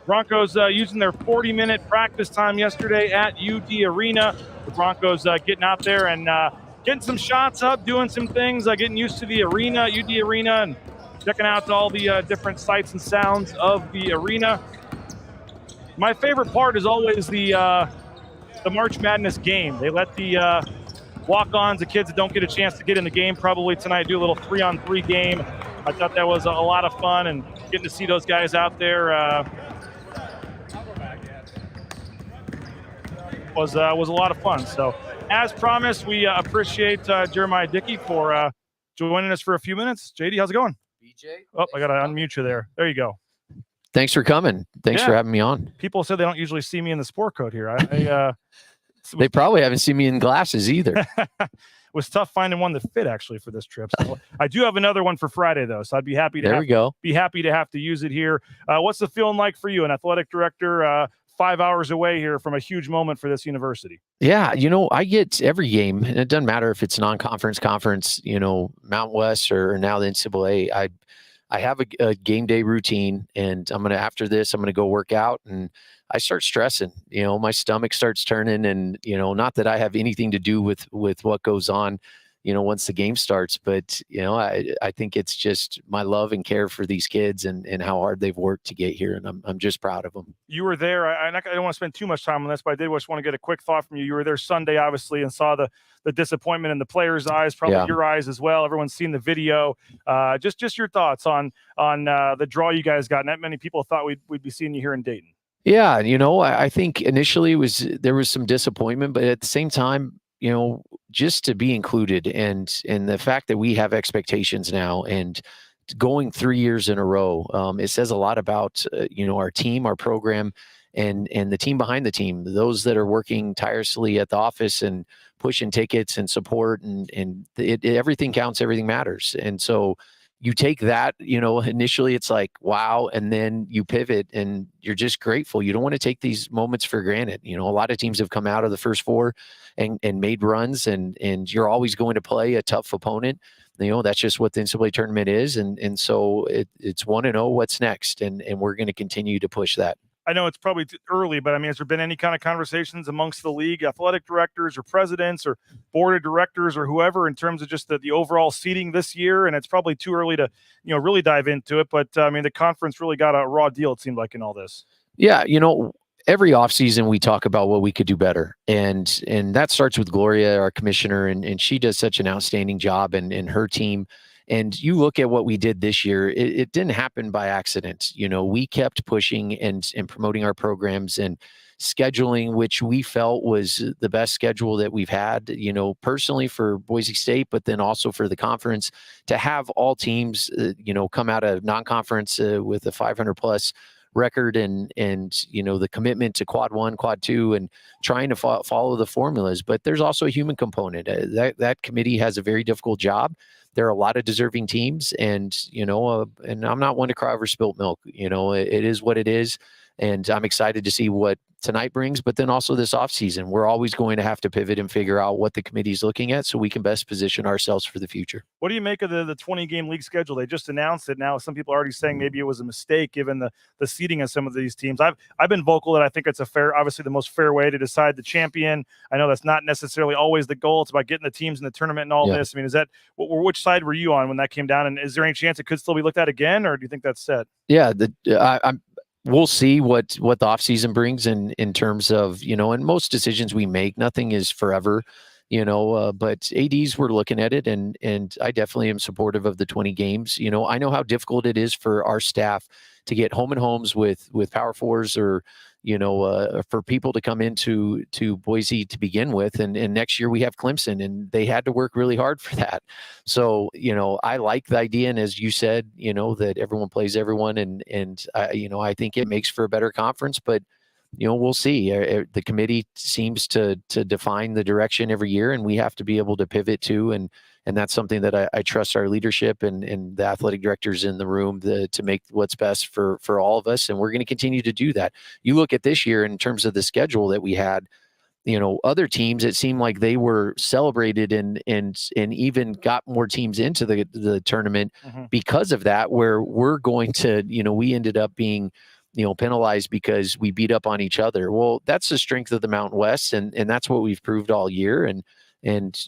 Broncos using their 40-minute practice time yesterday at UD Arena. The Broncos getting out there and getting some shots up, doing some things, getting used to the arena, UD Arena, and checking out all the different sights and sounds of the arena. My favorite part is always the March Madness game. They let the walk-ons, the kids that don't get a chance to get in the game probably tonight, do a little 3-on-3 game. I thought that was a lot of fun, and getting to see those guys out there was a lot of fun. So as promised, we appreciate Jeremiah Dickey for joining us for a few minutes. JD, how's it going? BJ? Oh, I got to unmute you there. There you go. Thanks for coming. Thanks for having me on. People said they don't usually see me in the sport coat here. They probably haven't seen me in glasses either. It was tough finding one that fit actually for this trip. So I do have another one for Friday though, so I'd be happy to be happy to have to use it here. What's the feeling like for you, an athletic director, 5 hours away here from a huge moment for this university? Yeah, I get every game, and it doesn't matter if it's non-conference, conference, Mountain West or now the NCAA. I have a game day routine, and after this, I'm going to go work out, and I start stressing, my stomach starts turning, and, not that I have anything to do with what goes on, once the game starts, but, I think it's just my love and care for these kids and how hard they've worked to get here. And I'm just proud of them. You were there. I don't want to spend too much time on this, but I did just want to get a quick thought from you. You were there Sunday, obviously, and saw the disappointment in the players' eyes, probably your eyes as well. Everyone's seen the video. Just your thoughts on the draw you guys got. Not many people thought we'd be seeing you here in Dayton. Yeah, I think initially there was some disappointment, but at the same time, just to be included and the fact that we have expectations now and going 3 years in a row, it says a lot about our team, our program, and the team behind the team, those that are working tirelessly at the office and pushing tickets and support, and everything counts, everything matters. And so you take that, initially it's like, wow. And then you pivot and you're just grateful. You don't want to take these moments for granted. A lot of teams have come out of the first four and made runs, and you're always going to play a tough opponent. That's just what the NCAA tournament is. And so it's 1-0, what's next? And we're going to continue to push that. I know it's probably early, but has there been any kind of conversations amongst the league, athletic directors or presidents or board of directors or whoever, in terms of just the overall seating this year? And it's probably too early to, really dive into it. But the conference really got a raw deal, it seemed like, in all this. Yeah. Every offseason we talk about what we could do better. And that starts with Gloria, our commissioner, and she does such an outstanding job and her team. And you look at what we did this year, it didn't happen by accident. We kept pushing and promoting our programs and scheduling, which we felt was the best schedule that we've had, personally for Boise State, but then also for the conference, to have all teams, come out of non-conference with a 500+ record and the commitment to quad 1, quad 2, and trying to follow the formulas. But there's also a human component. That committee has a very difficult job. There are a lot of deserving teams, and and I'm not one to cry over spilt milk. It is what it is, and I'm excited to see what tonight brings, but then also this offseason. We're always going to have to pivot and figure out what the committee is looking at so we can best position ourselves for the future. What do you make of the 20-game league schedule? They just announced it now. Some people are already saying maybe it was a mistake given the seeding of some of these teams. I've been vocal that I think it's obviously the most fair way to decide the champion. I know that's not necessarily always the goal. It's about getting the teams in the tournament and all this. Is that which side were you on when that came down? And is there any chance it could still be looked at again, or do you think that's set? Yeah, we'll see what the offseason brings in terms of, and most decisions we make, nothing is forever, but ADs were looking at it, and I definitely am supportive of the 20 games. I know how difficult it is for our staff to get home and homes with Power Fours or, for people to come into Boise to begin with. And next year we have Clemson, and they had to work really hard for that. So, I like the idea. And as you said, that everyone plays everyone. And I think it makes for a better conference, but, we'll see. The committee seems to define the direction every year, and we have to be able to pivot to, and that's something that I trust our leadership and the athletic directors in the room to make what's best for all of us. And we're going to continue to do that. You look at this year in terms of the schedule that we had, other teams, it seemed like they were celebrated and even got more teams into the tournament because of that, where we're going to, we ended up being, penalized because we beat up on each other. Well, that's the strength of the Mountain West, and that's what we've proved all year. And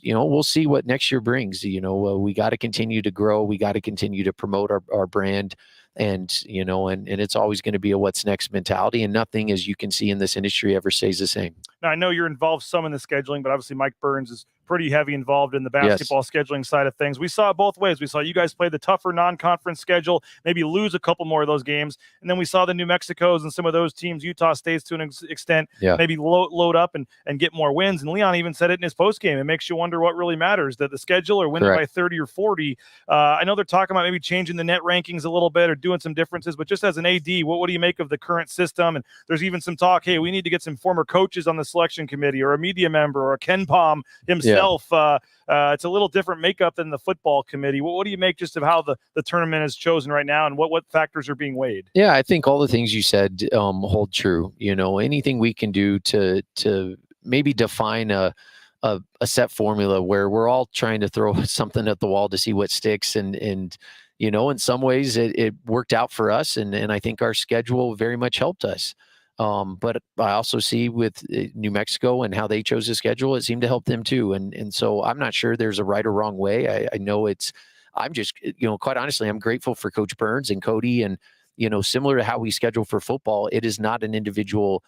we'll see what next year brings. We got to continue to grow. We got to continue to promote our brand. And it's always going to be a what's next mentality, and nothing, as you can see in this industry, ever stays the same. Now, I know you're involved some in the scheduling, but obviously Mike Burns is pretty heavy involved in the basketball scheduling side of things. We saw it both ways. We saw you guys play the tougher non-conference schedule, maybe lose a couple more of those games. And then we saw the New Mexicos and some of those teams, Utah States to an extent, maybe load up and get more wins. And Leon even said it in his postgame. It makes you wonder what really matters, that the schedule or win it by 30 or 40. I know they're talking about maybe changing the net rankings a little bit or doing some differences, but just as an AD, what do you make of the current system? And there's even some talk, hey, we need to get some former coaches on the selection committee or a media member or a Ken Palm himself. It's a little different makeup than the football committee. What do you make just of how the tournament is chosen right now and what factors are being weighed? Yeah, I think all the things you said hold true. Anything we can do to maybe define a set formula where we're all trying to throw something at the wall to see what sticks. And in some ways it worked out for us. And I think our schedule very much helped us. But I also see with New Mexico and how they chose the schedule, it seemed to help them too. And so I'm not sure there's a right or wrong way. I know I'm just, quite honestly, I'm grateful for Coach Burns and Cody. And, similar to how we schedule for football, it is not an individual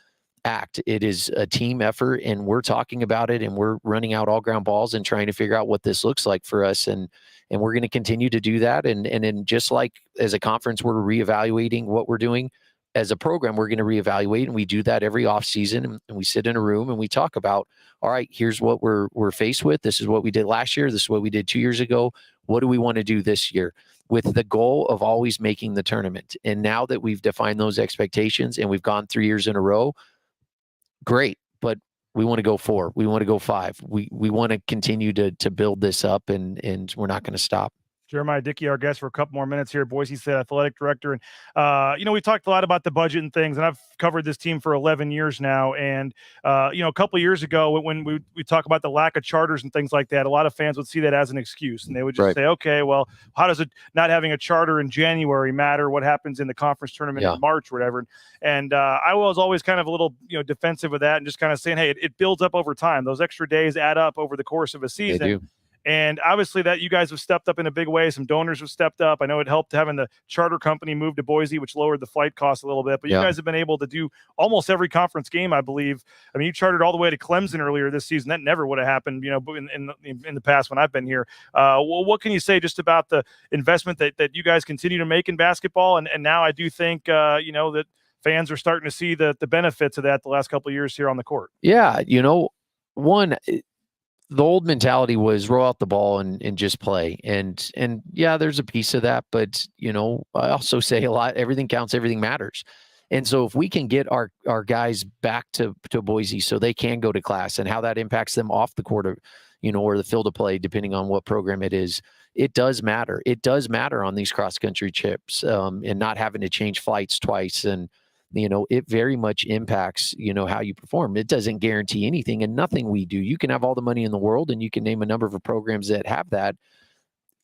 act. It is a team effort, and we're talking about it, and we're running out all ground balls and trying to figure out what this looks like for us. And we're going to continue to do that. And then just like as a conference, we're reevaluating what we're doing. As a program, we're going to reevaluate, and we do that every off season. And we sit in a room and we talk about, all right, here's what we're faced with. This is what we did last year. This is what we did 2 years ago. What do we want to do this year? With the goal of always making the tournament. And now that we've defined those expectations and we've gone 3 years in a row, great. But we want to go 4. We want to go 5. We want to continue to build this up, and we're not going to stop. Jeremiah Dickey, our guest for a couple more minutes here, Boise State Athletic Director. And, we talked a lot about the budget and things, and I've covered this team for 11 years now. And, a couple of years ago when we talk about the lack of charters and things like that, a lot of fans would see that as an excuse. And they would just say, okay, well, how does it not having a charter in January matter? What happens in the conference tournament in March or whatever? And I was always kind of a little, defensive of that and just kind of saying, hey, it builds up over time. Those extra days add up over the course of a season. They do. And obviously that you guys have stepped up in a big way. Some donors have stepped up. I know it helped having the charter company move to Boise, which lowered the flight costs a little bit. But you guys have been able to do almost every conference game, I believe. I mean, you chartered all the way to Clemson earlier this season. That never would have happened, in the past when I've been here. Well, what can you say just about the investment that you guys continue to make in basketball? And now I do think, that fans are starting to see the benefits of that the last couple of years here on the court. Yeah, the old mentality was roll out the ball and just play. And yeah, there's a piece of that, but I also say a lot, everything counts, everything matters. And so if we can get our guys back to Boise so they can go to class, and how that impacts them off the court or the field of play, depending on what program it is, it does matter. It does matter on these cross-country trips, and not having to change flights twice. And it very much impacts, how you perform. It doesn't guarantee anything, and nothing we do. You can have all the money in the world and you can name a number of programs that have that.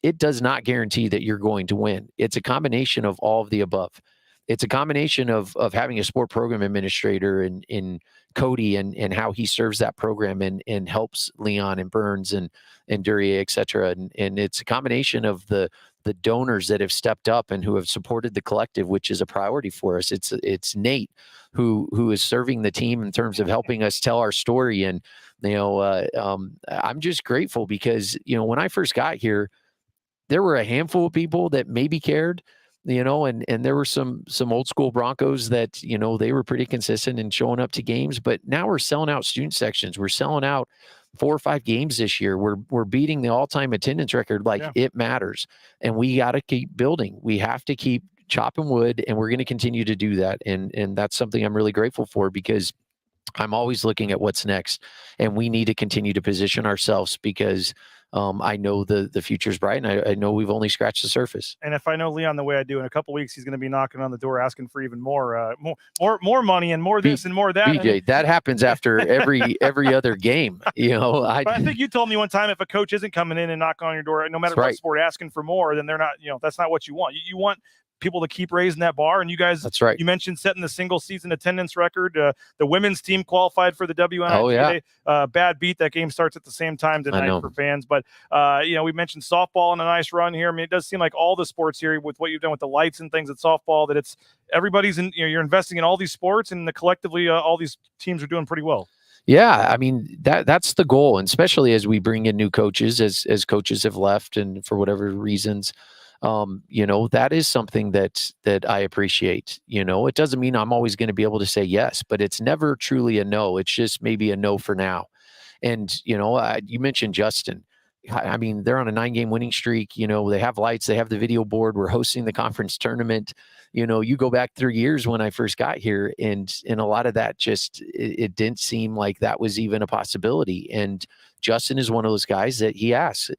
It does not guarantee that you're going to win. It's a combination of all of the above. It's a combination of having a sport program administrator in Cody and how he serves that program and helps Leon and Burns and Duryea, et cetera. And it's a combination of the donors that have stepped up and who have supported the collective, which is a priority for us. It's Nate who is serving the team in terms of helping us tell our story. And, I'm just grateful because, when I first got here, there were a handful of people that maybe cared, and there were some old school Broncos that, they were pretty consistent in showing up to games, but now we're selling out student sections. We're selling out 4 or 5 games this year. We're beating the all-time attendance record. It matters, and we got to keep building. We have to keep chopping wood, and we're going to continue to do that. And that's something I'm really grateful for, because I'm always looking at what's next, and we need to continue to position ourselves because I know the future's bright, and I know we've only scratched the surface. And if I know Leon the way I do, in a couple of weeks, he's going to be knocking on the door asking for even more money and more this and more that. BJ, that happens after every other game. But I think you told me one time, if a coach isn't coming in and knocking on your door, no matter what sport, asking for more, then they're not. That's not what you want. You want people to keep raising that bar. And you guys, that's right. You mentioned setting the single season attendance record. The women's team qualified for the WNIT. Bad beat. That game starts at the same time tonight for fans. But, we mentioned softball on a nice run here. I mean, it does seem like all the sports here with what you've done with the lights and things at softball, that it's everybody's you're investing in all these sports, and collectively all these teams are doing pretty well. Yeah, I mean, that's the goal, and especially as we bring in new coaches, as coaches have left and for whatever reasons, that is something that I appreciate. It doesn't mean I'm always going to be able to say yes, but it's never truly a no. It's just maybe a no for now. And, you mentioned Justin. I mean, they're on a 9-game winning streak. They have lights, they have the video board. We're hosting the conference tournament. You go back 3 years when I first got here, and a lot of that just, it didn't seem like that was even a possibility. And Justin is one of those guys that he asks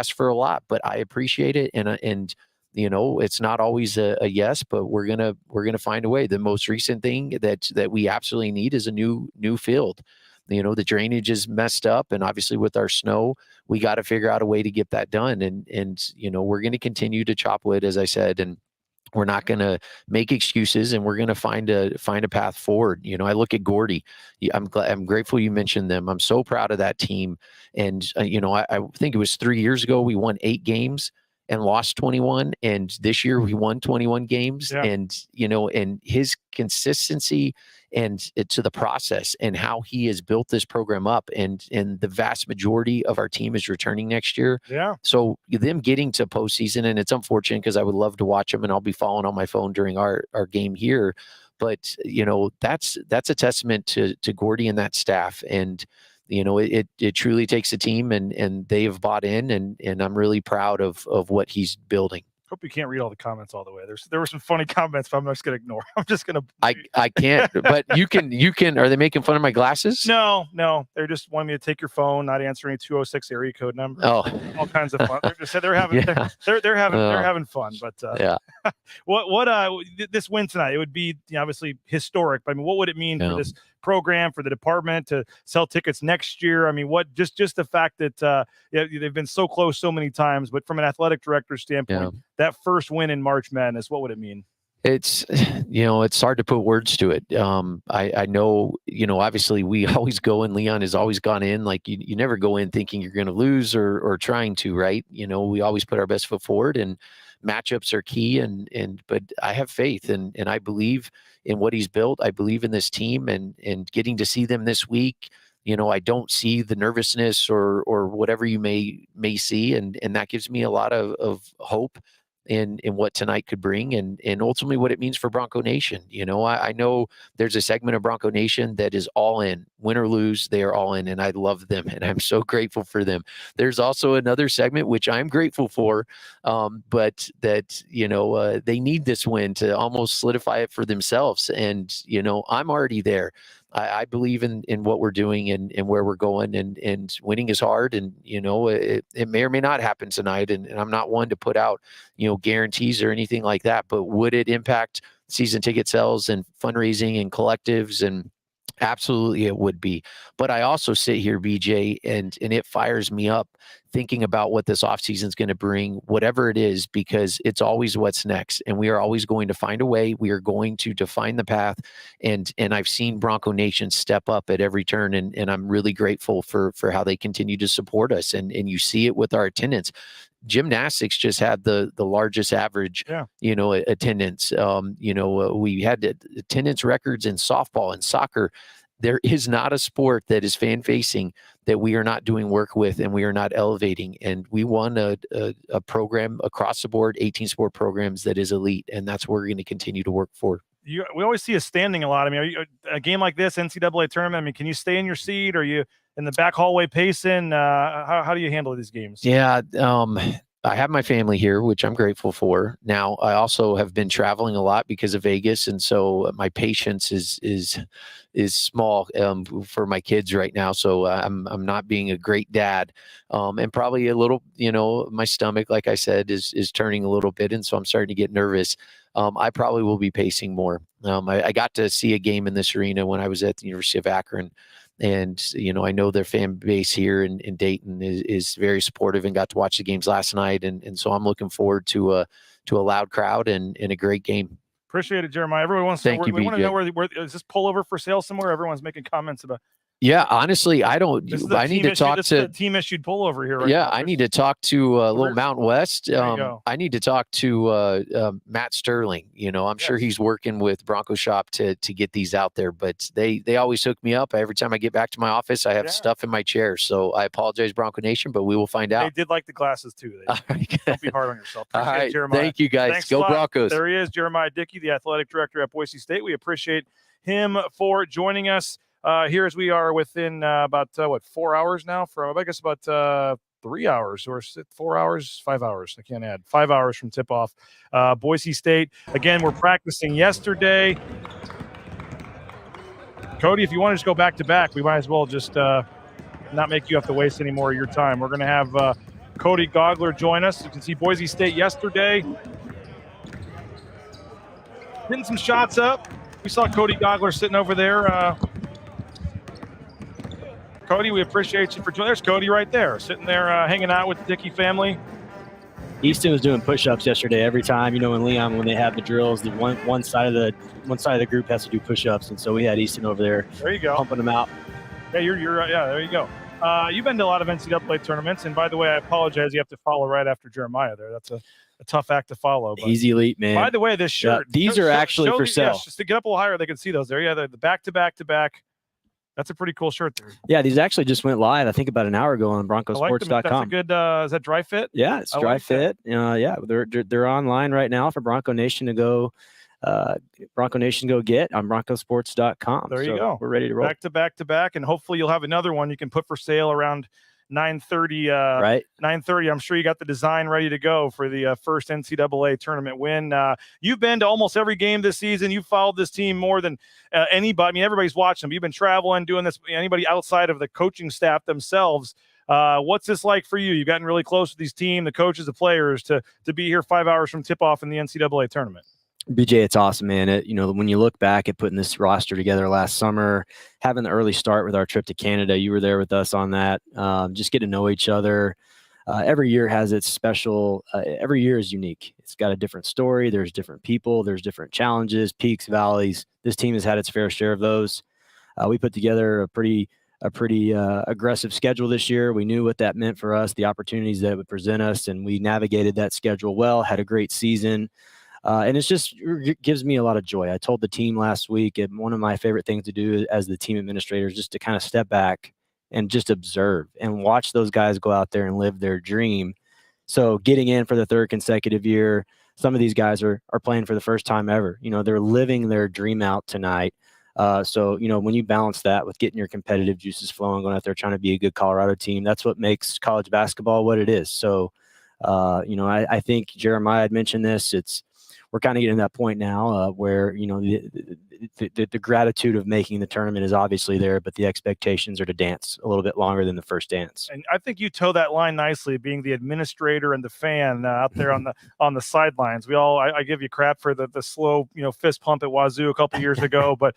for a lot, but I appreciate it. And it's not always a yes, but we're gonna find a way. The most recent thing that we absolutely need is a new field. The drainage is messed up, and obviously with our snow, we got to figure out a way to get that done. And we're going to continue to chop wood, as I said, and we're not going to make excuses, and we're going to find a path forward. I look at Gordy. I'm grateful you mentioned them. I'm so proud of that team. And I think it was 3 years ago we won 8 games and lost 21, and this year we won 21 games. Yeah. And his consistency and to the process and how he has built this program up, and the vast majority of our team is returning next year. Yeah. So them getting to postseason, and it's unfortunate because I would love to watch them, and I'll be following on my phone during our game here. But that's a testament to Gordy and that staff. And it truly takes a team, and they have bought in, and I'm really proud of what he's building. Hope you can't read all the comments all the way. There were some funny comments, but I'm just going to ignore. I'm just going to. I can't, but you can. Are they making fun of my glasses? No. They're just wanting me to take your phone, not answer any 206 area code numbers. Oh, all kinds of fun. They're having they're having fun. But yeah. What this win tonight? It would be obviously historic. But I mean, what would it mean for this program, for the department to sell tickets next year? I mean, what just the fact that they've been so close so many times, but from an athletic director standpoint, that first win in March Madness, what would it mean? It's it's hard to put words to it. I know, obviously we always go in, Leon has always gone in, like you never go in thinking you're going to lose or trying to, right? We always put our best foot forward, and matchups are key. But I have faith, and I believe in what he's built. I believe in this team, and getting to see them this week. I don't see the nervousness or whatever you may see. And that gives me a lot of hope in what tonight could bring, and ultimately what it means for Bronco Nation. I know there's a segment of Bronco Nation that is all in, win or lose, they are all in, and I love them, and I'm so grateful for them. There's also another segment which I'm grateful for, but that they need this win to almost solidify it for themselves. And I'm already there. I believe in what we're doing and where we're going, and winning is hard, and it may or may not happen tonight, and I'm not one to put out guarantees or anything like that, but would it impact season ticket sales and fundraising and collectives? And absolutely it would be. But I also sit here, BJ, and it fires me up thinking about what this offseason is going to bring, whatever it is, because it's always what's next. And we are always going to find a way. We are going to define the path. And I've seen Bronco Nation step up at every turn. And I'm really grateful for how they continue to support us. And you see it with our attendance. Gymnastics just had the largest average, attendance. We had attendance records in softball and soccer. There is not a sport that is fan facing that we are not doing work with and we are not elevating. And we won a program across the board, 18 sport programs that is elite. And that's what we're going to continue to work for. We always see us standing a lot. I mean, a game like this, NCAA tournament, I mean, can you stay in your seat? Or are you in the back hallway pacing? How do you handle these games? Yeah. I have my family here, which I'm grateful for. Now, I also have been traveling a lot because of Vegas, and so my patience is small for my kids right now. So I'm not being a great dad, and probably a little, my stomach, like I said, is turning a little bit, and so I'm starting to get nervous. I probably will be pacing more. I got to see a game in this arena when I was at the University of Akron. And, I know their fan base here in Dayton is very supportive, and got to watch the games last night. And so I'm looking forward to a loud crowd and a great game. Appreciate it, Jeremiah. Everyone wants to know, we want to know where is this pullover for sale somewhere? Everyone's making comments about. Yeah, honestly, I don't. I need to talk to team issued pullover here. Right now. I need to talk to Little Mountain West. I need to talk to Matt Sterling. I'm sure he's working with Bronco Shop to get these out there. But they always hook me up. Every time I get back to my office, I have stuff in my chair. So I apologize, Bronco Nation, but we will find out. They did like the glasses too. Don't be hard on yourself. All right, Jeremiah. Thank you, guys. Thanks Go Broncos. There he is, Jeremiah Dickey, the athletic director at Boise State. We appreciate him for joining us. Here as we are within about 4 hours now from, I guess, about 3 hours or 4 hours, 5 hours. I can't add 5 hours from tip off. Boise State. Again, we're practicing yesterday. Cody, if you want to just go back to back, we might as well just not make you have to waste any more of your time. We're going to have Cody Gogler join us. You can see Boise State yesterday. Hitting some shots up. We saw Cody Gogler sitting over there. Cody, we appreciate you for joining. There's Cody right there, sitting there hanging out with the Dickey family. Easton was doing push-ups yesterday. Every time, when they have the drills, the one side of the group has to do push-ups, and so we had Easton over there. There you go, pumping them out. Yeah, there you go. You've been to a lot of NCAA tournaments, and by the way, I apologize. You have to follow right after Jeremiah there. That's a tough act to follow. But he's elite, man. By the way, this shirt. These are actually for sale. Yes, just to get up a little higher, they can see those there. Yeah, the back-to-back. That's a pretty cool shirt there. Yeah, these actually just went live, I think, about an hour ago on broncosports.com. That's a good, is that dry fit? Yeah, it's dry fit. Yeah, they're online right now for Bronco Nation to go get on broncosports.com. There you go. We're ready to roll. Back-to-back, and hopefully you'll have another one you can put for sale around 9:30. Right. 9:30. I'm sure you got the design ready to go for the first NCAA tournament win. You've been to almost every game this season. You've followed this team more than anybody. I mean, everybody's watching them. You've been traveling, doing this. Anybody outside of the coaching staff themselves. What's this like for you? You've gotten really close with these team, the coaches, the players, to be here 5 hours from tip-off in the NCAA tournament. BJ, it's awesome, man. When you look back at putting this roster together last summer, having the early start with our trip to Canada, you were there with us on that. Just get to know each other. Every year has its special. Every year is unique. It's got a different story. There's different people. There's different challenges, peaks, valleys. This team has had its fair share of those. We put together a pretty aggressive schedule this year. We knew what that meant for us, the opportunities that it would present us, and we navigated that schedule well. Had a great season. And it gives me a lot of joy. I told the team last week, and one of my favorite things to do as the team administrator is just to kind of step back and just observe and watch those guys go out there and live their dream. So getting in for the third consecutive year, some of these guys are playing for the first time ever. They're living their dream out tonight. So when you balance that with getting your competitive juices flowing, going out there trying to be a good Colorado team, that's what makes college basketball what it is. So, I think Jeremiah had mentioned this. We're kind of getting to that point now where, the gratitude of making the tournament is obviously there, but the expectations are to dance a little bit longer than the first dance. And I think you toe that line nicely, being the administrator and the fan out there on the sidelines. I give you crap for the slow, fist pump at Wazoo a couple years ago, but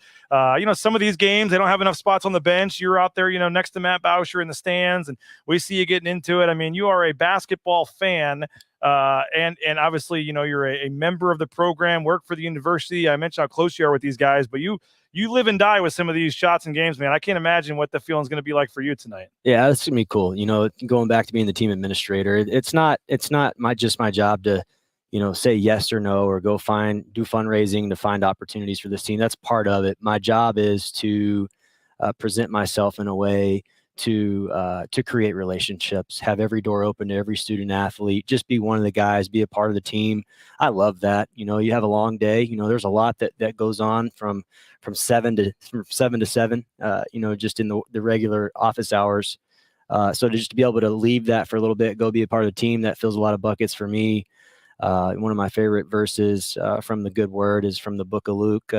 some of these games, they don't have enough spots on the bench. You're out there, next to Matt Boucher in the stands, and we see you getting into it. I mean, you are a basketball fan. And obviously, you're a member of the program, work for the university. I mentioned how close you are with these guys, but you live and die with some of these shots and games, man. I can't imagine what the feeling's going to be like for you tonight. Yeah, that's going to be cool. Going back to being the team administrator, it's not my job to, say yes or no, or do fundraising to find opportunities for this team. That's part of it. My job is to present myself in a way to create relationships, have every door open to every student athlete, just be one of the guys, be a part of the team. I love that. You have a long day, there's a lot that goes on from 7 to 7, just in the regular office hours. So to just be able to leave that for a little bit, go be a part of the team, that fills a lot of buckets for me. One of my favorite verses from the good word is from the book of Luke,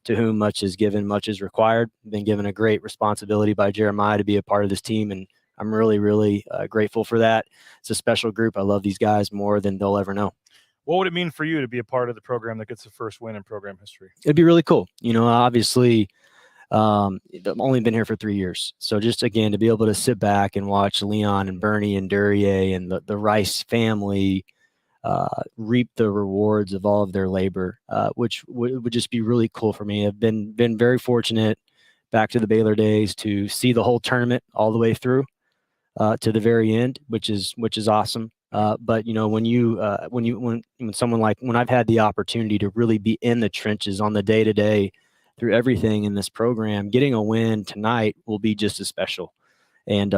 to whom much is given, much is required. Been given a great responsibility by Jeremiah to be a part of this team, and I'm really, really grateful for that. It's a special group. I love these guys more than they'll ever know. What would it mean for you to be a part of the program that gets the first win in program history? It'd be really cool. Obviously, I've only been here for 3 years. So just, again, to be able to sit back and watch Leon and Bernie and Duryea and the Rice family reap the rewards of all of their labor, which would just be really cool for me. I've been very fortunate back to the Baylor days to see the whole tournament all the way through to the very end, which is awesome. But when someone like when I've had the opportunity to really be in the trenches on the day to day through everything in this program, getting a win tonight will be just as special. And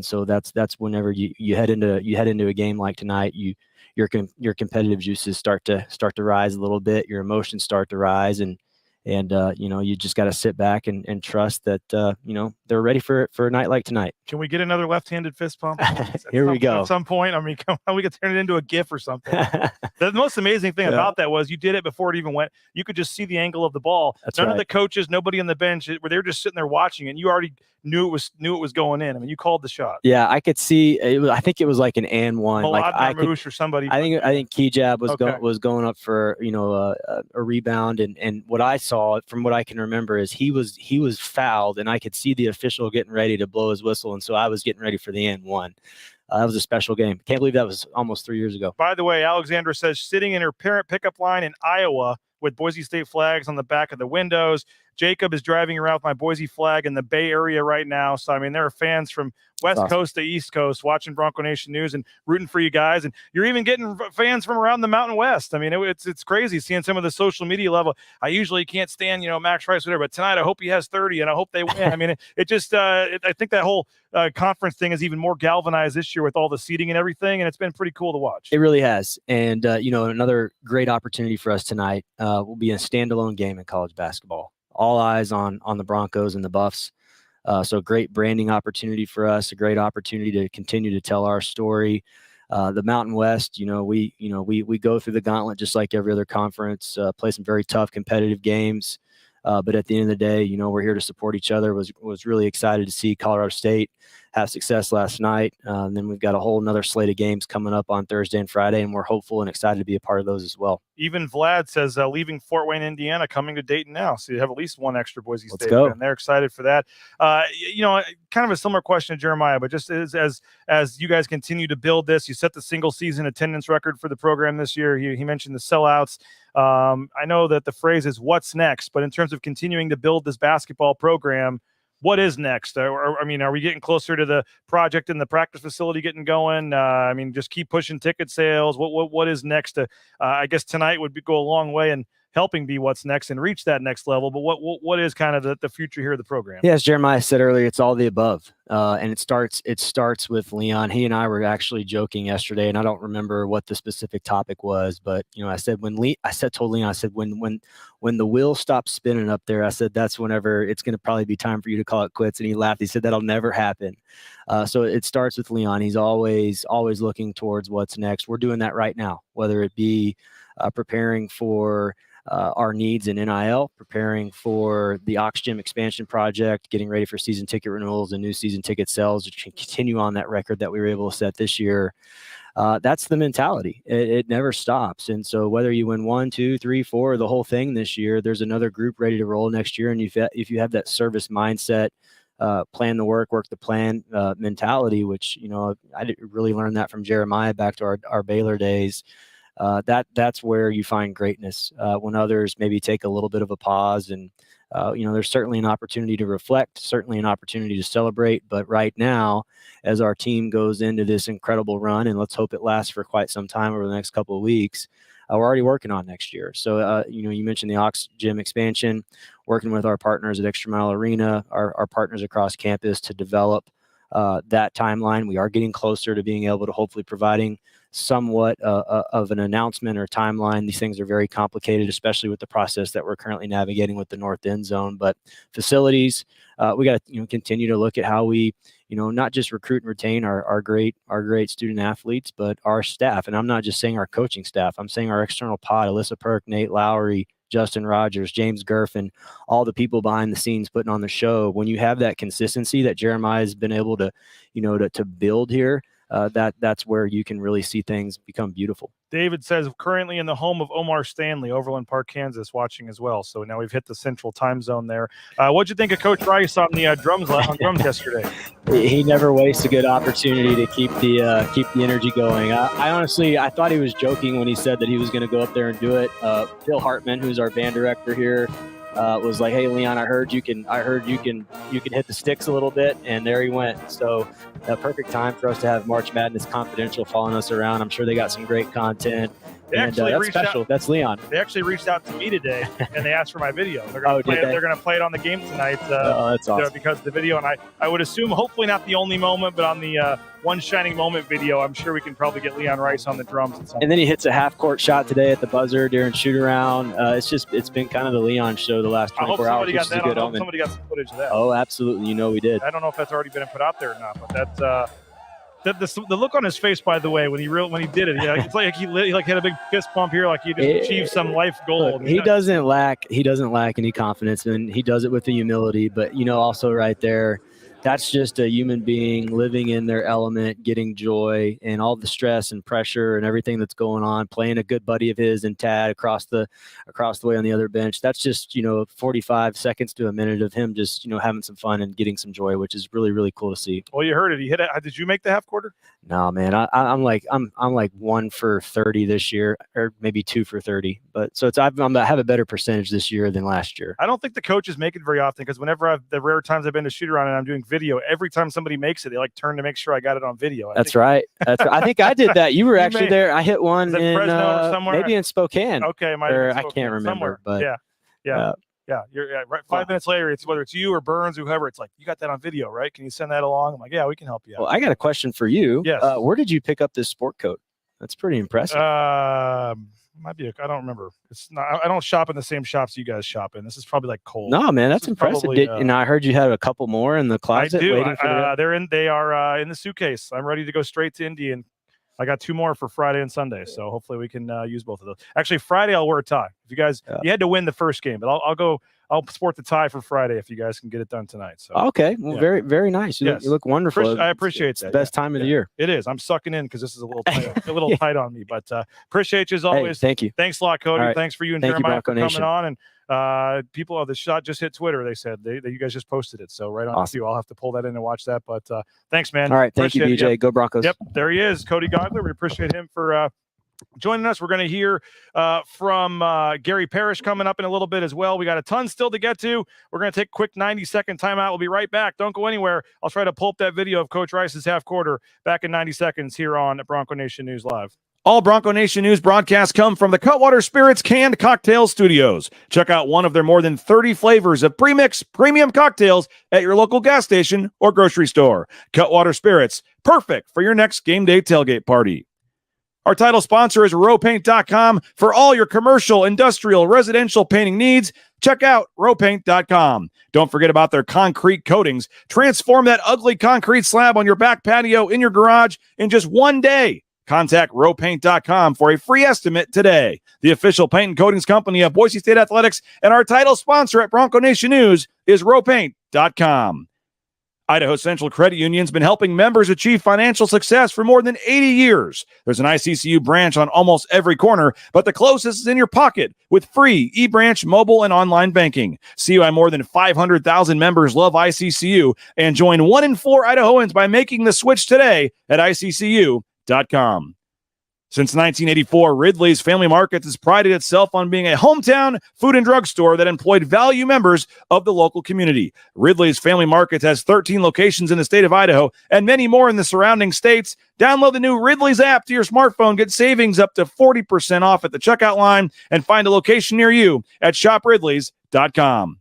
so that's whenever you head into a game like tonight, your competitive juices start to rise a little bit, your emotions start to rise, and you just got to sit back and trust that they're ready for a night like tonight. Can we get another left-handed fist pump? Here we go. At some point, I mean, come on, we could turn it into a GIF or something. The most amazing thing about that was you did it before it even went. You could just see the angle of the ball. That's None right. of the coaches, nobody on the bench, they were just sitting there watching, and you already knew it was going in. I mean, you called the shot. Yeah, I could see. I think it was like an and one. Marmouche or somebody. I think Kejab was going up for a rebound, and what I saw from what I can remember is he was fouled, and I could see the official getting ready to blow his whistle, and so I was getting ready for the and one. That was a special game. Can't believe that was almost 3 years ago. By the way, Alexandra says sitting in her parent pickup line in Iowa with Boise State flags on the back of the windows. Jacob is driving around with my Boise flag in the Bay Area right now. So, I mean, there are fans from West Coast to East Coast watching Bronco Nation News and rooting for you guys. And you're even getting fans from around the Mountain West. I mean, it's crazy seeing some of the social media level. I usually can't stand, Max Rice, whatever, but tonight I hope he has 30 and I hope they win. I mean, I think that whole conference thing is even more galvanized this year with all the seating and everything. And it's been pretty cool to watch. It really has. And, another great opportunity for us tonight will be a standalone game in college basketball. All eyes on the Broncos and the Buffs. So great branding opportunity for us, a great opportunity to continue to tell our story. The Mountain West, we go through the gauntlet just like every other conference, play some very tough competitive games. But at the end of the day, we're here to support each other. Was really excited to see Colorado State have success last night. And then we've got a whole nother slate of games coming up on Thursday and Friday, and we're hopeful and excited to be a part of those as well. Even Vlad says leaving Fort Wayne, Indiana, coming to Dayton now. So you have at least one extra Boise State fan. They're excited for that. Kind of a similar question to Jeremiah, but just as you guys continue to build this, you set the single season attendance record for the program this year. He mentioned the sellouts. I know that the phrase is what's next, but in terms of continuing to build this basketball program, what is next? Are we getting closer to the project in the practice facility getting going? Just keep pushing ticket sales. What is next? I guess tonight would go a long way in helping be what's next and reach that next level. But what is kind of the future here of the program? Yeah, as Jeremiah said earlier, it's all the above. And it starts with Leon. He and I were actually joking yesterday, and I don't remember what the specific topic was, but I said told Leon, I said when the wheel stops spinning up there, I said that's whenever it's going to probably be time for you to call it quits. And he laughed. He said that'll never happen. So it starts with Leon. He's always looking towards what's next. We're doing that right now, whether it be preparing for our needs in NIL, preparing for the Ox Gym expansion project, getting ready for season ticket renewals and new season ticket sales to continue on that record that we were able to set this year. That's the mentality. It never stops. And so whether you win 1, 2, 3, 4, the whole thing this year, there's another group ready to roll next year. And if you have that service mindset, plan the work the plan mentality, which, I didn't really learn that from Jeremiah back to our Baylor days. That's where you find greatness when others maybe take a little bit of a pause. And, there's certainly an opportunity to reflect, certainly an opportunity to celebrate. But right now, as our team goes into this incredible run, and let's hope it lasts for quite some time over the next couple of weeks, we're already working on next year. So, you mentioned the Ox Gym expansion, working with our partners at Extra Mile Arena, our partners across campus to develop that timeline. We are getting closer to being able to hopefully providing somewhat of an announcement or timeline. These things are very complicated, especially with the process that we're currently navigating with the North End Zone. But facilities, we got to continue to look at how we not just recruit and retain our great student athletes, but our staff. And I'm not just saying our coaching staff. I'm saying our external pod: Alyssa Perk, Nate Lowry, Justin Rogers, James Gerfin, all the people behind the scenes putting on the show. When you have that consistency that Jeremiah has been able to, to build here, that's where you can really see things become beautiful. David says currently in the home of Omar Stanley, Overland Park, Kansas, watching as well. So now we've hit the central time zone there. What'd you think of Coach Rice on the drums yesterday? He never wastes a good opportunity to keep the energy going. I honestly thought he was joking when he said that he was going to go up there and do it. Phil Hartman, who's our band director here, was like, "Hey, Leon, I heard you can hit the sticks a little bit," and there he went. So, a perfect time for us to have March Madness Confidential following us around. I'm sure they got some great content. And that's special. That's Leon. They actually reached out to me today, and they asked for my video. They're going to play it on the game tonight. That's awesome. Because of the video, and I would assume, hopefully not the only moment, but on the One Shining Moment video, I'm sure we can probably get Leon Rice on the drums. And then he hits a half-court shot today at the buzzer during shoot-around. It's been kind of the Leon show the last 24 hours, which is a good omen. Somebody got some footage of that. Oh, absolutely. You know we did. I don't know if that's already been put out there or not, but that's the look on his face, by the way, when he did it, it's like he had a big fist pump here, like he just achieved some life goal. Look, he doesn't lack any confidence, and he does it with the humility. But also right there, that's just a human being living in their element, getting joy, and all the stress and pressure and everything that's going on. Playing a good buddy of his and Tad across the way on the other bench. That's just 45 seconds to a minute of him just having some fun and getting some joy, which is really, really cool to see. Well, you heard it. He hit it. Did you make the half quarter? No, man. I'm like 1 for 30 this year, or maybe 2 for 30. But so I have a better percentage this year than last year. I don't think the coaches make it very often, because whenever the rare times I've been to shoot around and I'm doing video, every time somebody makes it, they turn to make sure I got it on video. That's right. I think I did that. You were actually there. I hit one in Fresno or somewhere? maybe in Spokane. Okay, I can't remember, somewhere. but yeah. You're right. 5 minutes later, it's whether it's you or Burns, whoever. It's like, you got that on video, right? Can you send that along? I'm like, yeah, we can help you out. Well, I got a question for you. Yes. Where did you pick up this sport coat? That's pretty impressive. Might be. I don't remember. It's not. I don't shop in the same shops you guys shop in. This is probably like Kohl's. No, man, that's impressive. Probably, and I heard you had a couple more in the closet. I do. Waiting for They are in the suitcase. I'm ready to go straight to Indy, and I got 2 more for Friday and Sunday. So hopefully we can use both of those. Actually, Friday I'll wear a tie. If you guys, you had to win the first game, but I'll sport the tie for Friday if you guys can get it done tonight. So okay, well, very, very nice. You look wonderful. I appreciate that. It's the best time of the year. It is. I'm sucking in because this is a little tight, tight on me. But appreciate you as always. Hey, thank you. Thanks a lot, Cody. Right. Thanks for you and Thank Jeremiah you, for Bronco coming on. And people of the shot just hit Twitter. They said that you guys just posted it. So right on awesome. you. I'll have to pull that in and watch that. But thanks, man. All right, thank you, BJ. Yep. Go Broncos. Yep, there he is, Cody Gogler. We appreciate him for joining us. We're going to hear from Gary Parrish coming up in a little bit as well. We got a ton still to get to. We're going to take a quick 90-second timeout. We'll be right back. Don't go anywhere. I'll try to pull up that video of Coach Rice's half quarter back in 90 seconds here on Bronco Nation News Live. All Bronco Nation News broadcasts come from the Cutwater Spirits Canned Cocktail Studios. Check out one of their more than 30 flavors of premix premium cocktails at your local gas station or grocery store. Cutwater Spirits, perfect for your next game day tailgate party. Our title sponsor is rowpaint.com. For all your commercial, industrial, residential painting needs, check out rowpaint.com. Don't forget about their concrete coatings. Transform that ugly concrete slab on your back patio in your garage in just 1 day. Contact rowpaint.com for a free estimate today. The official paint and coatings company of Boise State Athletics, and our title sponsor at Bronco Nation News is rowpaint.com. Idaho Central Credit Union's been helping members achieve financial success for more than 80 years. There's an ICCU branch on almost every corner, but the closest is in your pocket with free eBranch mobile and online banking. CUI more than 500,000 members love ICCU, and join 1 in 4 Idahoans by making the switch today at ICCU.com. Since 1984, Ridley's Family Markets has prided itself on being a hometown food and drug store that employed value members of the local community. Ridley's Family Markets has 13 locations in the state of Idaho and many more in the surrounding states. Download the new Ridley's app to your smartphone, get savings up to 40% off at the checkout line, and find a location near you at shopridleys.com.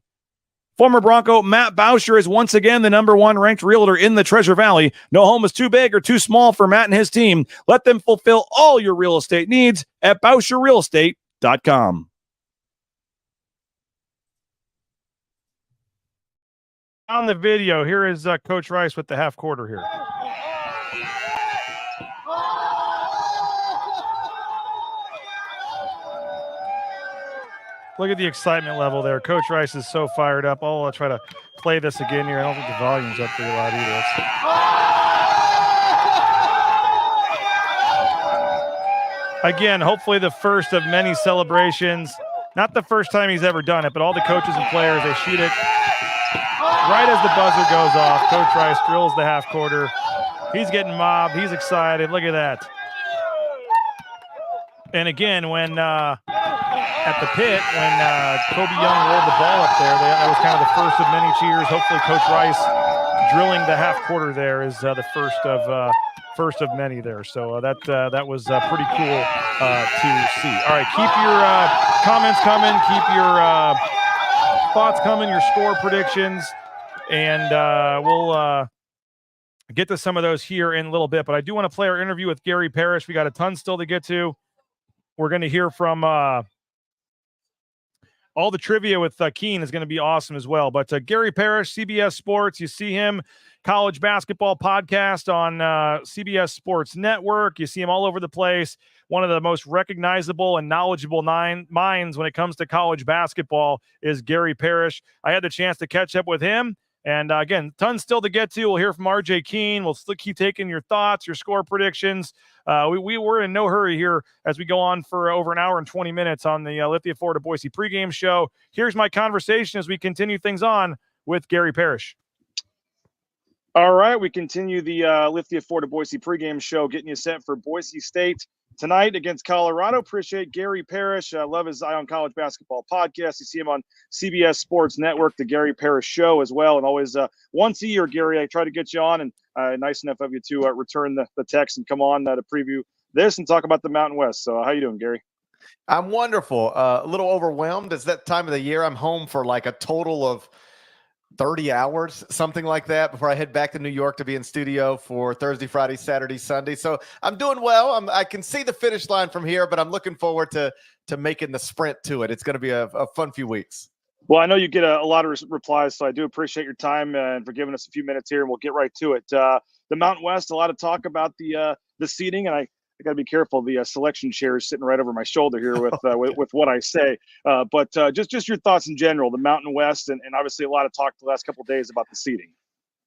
Former Bronco Matt Bauscher is once again the #1 ranked realtor in the Treasure Valley. No home is too big or too small for Matt and his team. Let them fulfill all your real estate needs at BauscherRealEstate.com. On the video, here is Coach Rice with the half quarter here. Look at the excitement level there. Coach Rice is so fired up. Oh, I'll try to play this again here. I don't think the volume's up pretty loud either. Again, hopefully the first of many celebrations. Not the first time he's ever done it, but all the coaches and players, they shoot it right as the buzzer goes off. Coach Rice drills the half quarter. He's getting mobbed. He's excited. Look at that. And again, when at the pit, when Kobe Young rolled the ball up there, that was kind of the first of many cheers. Hopefully Coach Rice drilling the half quarter there is the first of many there. So that was pretty cool to see. All right, keep your comments coming. Keep your thoughts coming, your score predictions, and we'll get to some of those here in a little bit. But I do want to play our interview with Gary Parrish. We got a ton still to get to. We're going to hear from all the trivia with Keen is going to be awesome as well. But Gary Parrish, CBS Sports, you see him, college basketball podcast on CBS Sports Network. You see him all over the place. One of the most recognizable and knowledgeable minds when it comes to college basketball is Gary Parrish. I had the chance to catch up with him. And again, tons still to get to. We'll hear from RJ Keen. We'll still keep taking your thoughts, your score predictions. We were in no hurry here as we go on for over an hour and 20 minutes on the Lithia Ford Boise pregame show. Here's my conversation as we continue things on with Gary Parrish. All right, we continue the Lithia Ford Boise pregame show, getting you set for Boise State tonight against Colorado. Appreciate Gary Parrish. Love his Eye on College Basketball podcast. You see him on CBS Sports Network, the Gary Parrish Show as well. And always once a year, Gary, I try to get you on, and nice enough of you to return the text and come on to preview this and talk about the Mountain West. So how you doing, Gary? I'm wonderful. A little overwhelmed. It's that time of the year. I'm home for like a total of 30 hours, something like that, before I head back to New York to be in studio for Thursday, Friday, Saturday, Sunday. So I'm doing well. I can see the finish line from here, but I'm looking forward to making the sprint to it. It's going to be a fun few weeks. Well, I know you get a lot of replies, so I do appreciate your time and for giving us a few minutes here, and we'll get right to it. The Mountain West, a lot of talk about the seeding, and I got to be careful. The selection chair is sitting right over my shoulder here with what I say. But just your thoughts in general, the Mountain West, and obviously a lot of talk the last couple of days about the seeding.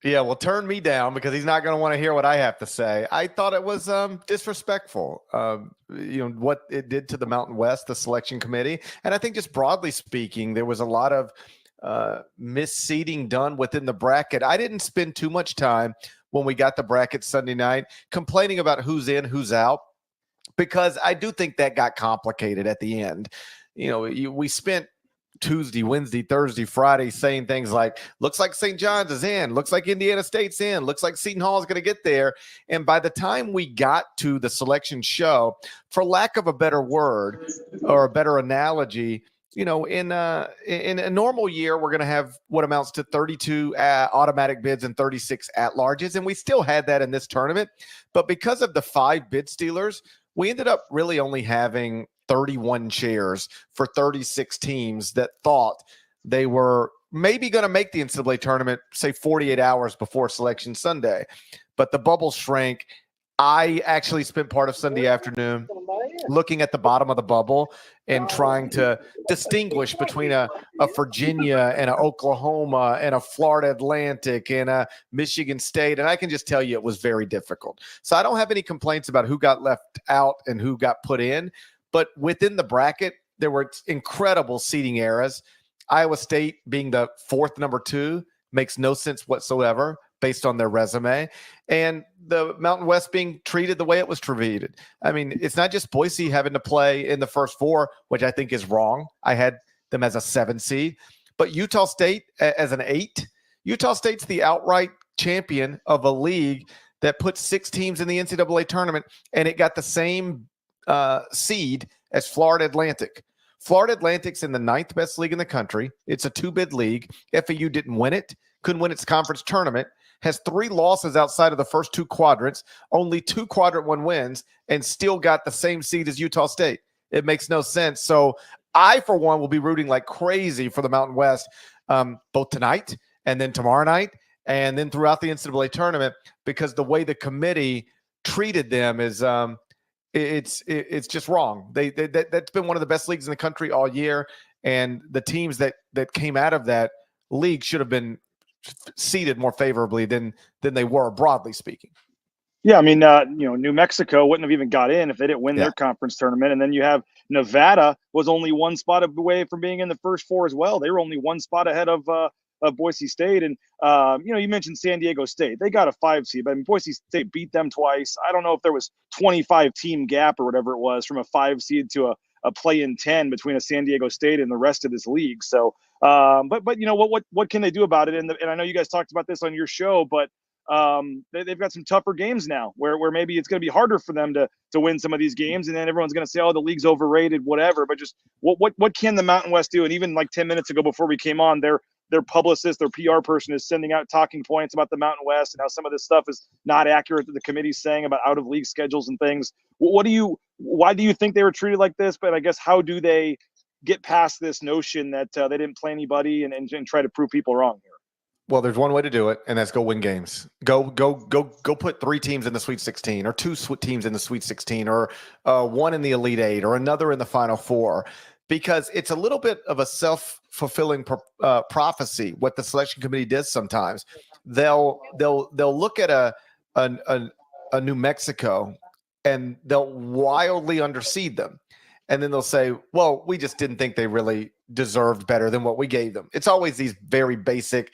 Yeah, well, turn me down because he's not going to want to hear what I have to say. I thought it was disrespectful, what it did to the Mountain West, the selection committee. And I think just broadly speaking, there was a lot of misseeding done within the bracket. I didn't spend too much time when we got the bracket Sunday night complaining about who's in, who's out, because I do think that got complicated at the end. We spent Tuesday, Wednesday, Thursday, Friday saying things like, looks like St. John's is in, looks like Indiana State's in, looks like Seton Hall is going to get there. And by the time we got to the selection show, for lack of a better word or a better analogy, in a normal year, we're going to have what amounts to 32 automatic bids and 36 at-larges, and we still had that in this tournament. But because of the 5 bid stealers, we ended up really only having 31 chairs for 36 teams that thought they were maybe going to make the NCAA tournament, say 48 hours before Selection Sunday. But the bubble shrank. I actually spent part of Sunday afternoon looking at the bottom of the bubble and trying to distinguish between a Virginia and an Oklahoma and a Florida Atlantic and a Michigan State. And I can just tell you it was very difficult. So I don't have any complaints about who got left out and who got put in. But within the bracket, there were incredible seeding errors. Iowa State being the 4th number 2 makes no sense whatsoever based on their resume, and the Mountain West being treated the way it was treated. I mean, it's not just Boise having to play in the first 4, which I think is wrong. I had them as a 7 seed, but Utah State as an 8. Utah State's the outright champion of a league that put 6 teams in the NCAA tournament, and it got the same seed as Florida Atlantic. Florida Atlantic's in the 9th best league in the country. It's a 2-bid league. FAU didn't win it, couldn't win its conference tournament, has 3 losses outside of the first 2 quadrants, only 2 quadrant 1 wins, and still got the same seed as Utah State. It makes no sense. So I, for one, will be rooting like crazy for the Mountain West, both tonight and then tomorrow night, and then throughout the NCAA tournament, because the way the committee treated them is it's just wrong. That's been one of the best leagues in the country all year, and the teams that came out of that league should have been seated more favorably than they were, broadly speaking. Yeah, I mean, New Mexico wouldn't have even got in if they didn't win their conference tournament. And then you have Nevada was only one spot away from being in the first four as well. They were only one spot ahead of Boise State. And, you mentioned San Diego State. They got a 5 seed, but I mean, Boise State beat them twice. I don't know if there was 25 team gap or whatever it was from a 5 seed to a play-in 10 between a San Diego State and the rest of this league. So, but what can they do about it? And I know you guys talked about this on your show, but they've got some tougher games now where maybe it's going to be harder for them to win some of these games, and then everyone's going to say, oh, the league's overrated, whatever. But just what can the Mountain West do? And even like 10 minutes ago before we came on, their publicist, their PR person is sending out talking points about the Mountain West and how some of this stuff is not accurate that the committee's saying about out of league schedules and things. Why do you think they were treated like this? But I guess how do they get past this notion that they didn't play anybody and try to prove people wrong here? Well, there's one way to do it, and that's go win games. Go put 3 teams in the Sweet 16 or 2 teams in the Sweet 16 or one in the Elite 8 or another in the Final 4, because it's a little bit of a self-fulfilling prophecy what the selection committee does sometimes. They'll look at a New Mexico and they'll wildly underseed them. And then they'll say, well, we just didn't think they really deserved better than what we gave them. It's always these very basic,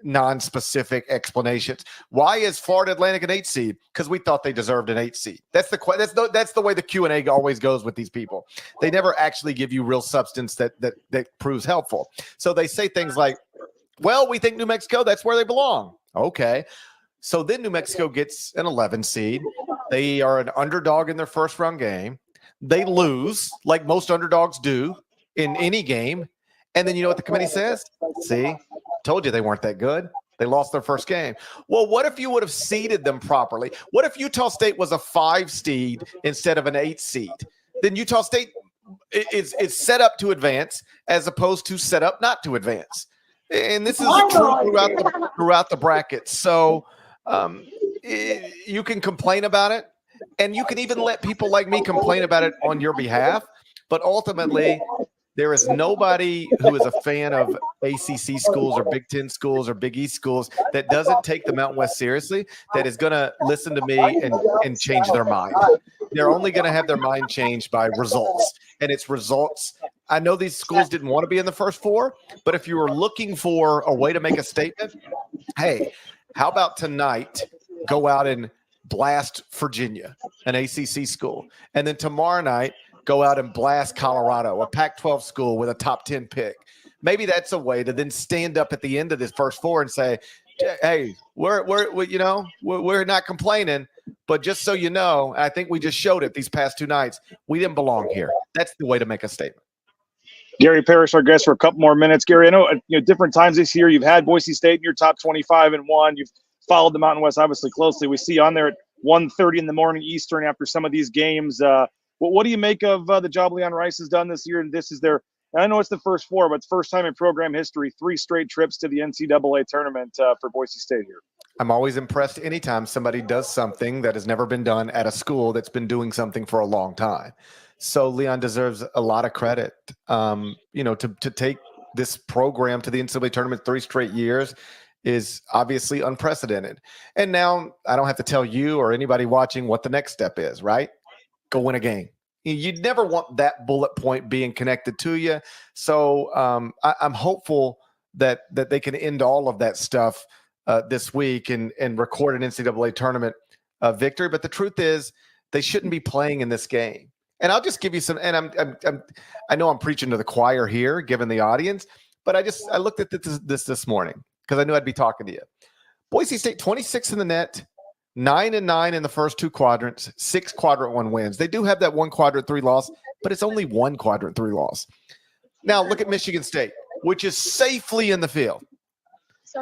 non-specific explanations. Why is Florida Atlantic an 8 seed? Because we thought they deserved an 8 seed. That's the way the Q&A always goes with these people. They never actually give you real substance that proves helpful. So they say things like, well, we think New Mexico, that's where they belong. Okay. So then New Mexico gets an 11 seed. They are an underdog in their first round game. They lose like most underdogs do in any game. And then you know what the committee says? See, told you they weren't that good. They lost their first game. Well, what if you would have seeded them properly? What if Utah State was a 5 seed instead of an 8 seed? Then Utah State is set up to advance as opposed to set up not to advance. And this is true throughout the brackets. So you can complain about it, and you can even let people like me complain about it on your behalf. But ultimately, there is nobody who is a fan of ACC schools or Big Ten schools or Big East schools that doesn't take the Mountain West seriously, that is going to listen to me and change their mind. They're only going to have their mind changed by results. And it's results. I know these schools didn't want to be in the first 4, but if you were looking for a way to make a statement, hey, how about tonight go out and blast Virginia, an ACC school, and then tomorrow night go out and blast Colorado, a Pac-12 school with a top 10 pick. Maybe that's a way to then stand up at the end of this first 4 and say, hey, we're not complaining, but just so you know, I think we just showed it these past 2 nights. We didn't belong here. That's the way to make a statement. Gary Parrish, our guest, for a couple more minutes. Gary, I know different times this year you've had Boise State in your top 25 and 1. You've followed the Mountain West obviously closely. We see on there at 1:30 in the morning Eastern after some of these games. What do you make of the job Leon Rice has done this year? And this is I know it's the first 4, but it's first time in program history, 3 straight trips to the NCAA tournament for Boise State here. I'm always impressed anytime somebody does something that has never been done at a school that's been doing something for a long time. So Leon deserves a lot of credit. To take this program to the NCAA tournament 3 straight years is obviously unprecedented. And now I don't have to tell you or anybody watching what the next step is, right? Go win a game. You'd never want that bullet point being connected to you. So I'm hopeful that they can end all of that stuff this week and record an NCAA tournament victory. But the truth is, they shouldn't be playing in this game. And I'll just give you some. And I know I'm preaching to the choir here, given the audience, but I looked at this morning because I knew I'd be talking to you. Boise State 26 in the net. 9-9 in the first 2 quadrants, 6 quadrant 1 wins. They do have that 1 quadrant 3 loss, but it's only 1 quadrant 3 loss. Now look at Michigan State, which is safely in the field.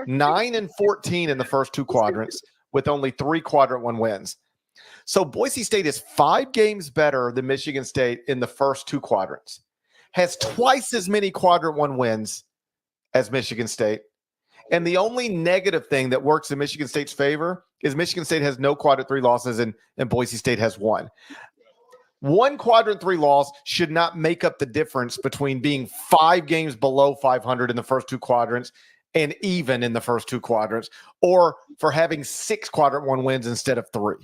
9-14 in the first 2 quadrants with only 3 quadrant 1 wins. So Boise State is 5 games better than Michigan State in the first 2 quadrants, has twice as many quadrant 1 wins as Michigan State. And the only negative thing that works in Michigan State's favor is Michigan State has no quadrant 3 losses and Boise State has 1. 1 quadrant 3 loss should not make up the difference between being 5 games below 500 in the first 2 quadrants and even in the first 2 quadrants, or for having 6 quadrant 1 wins instead of 3.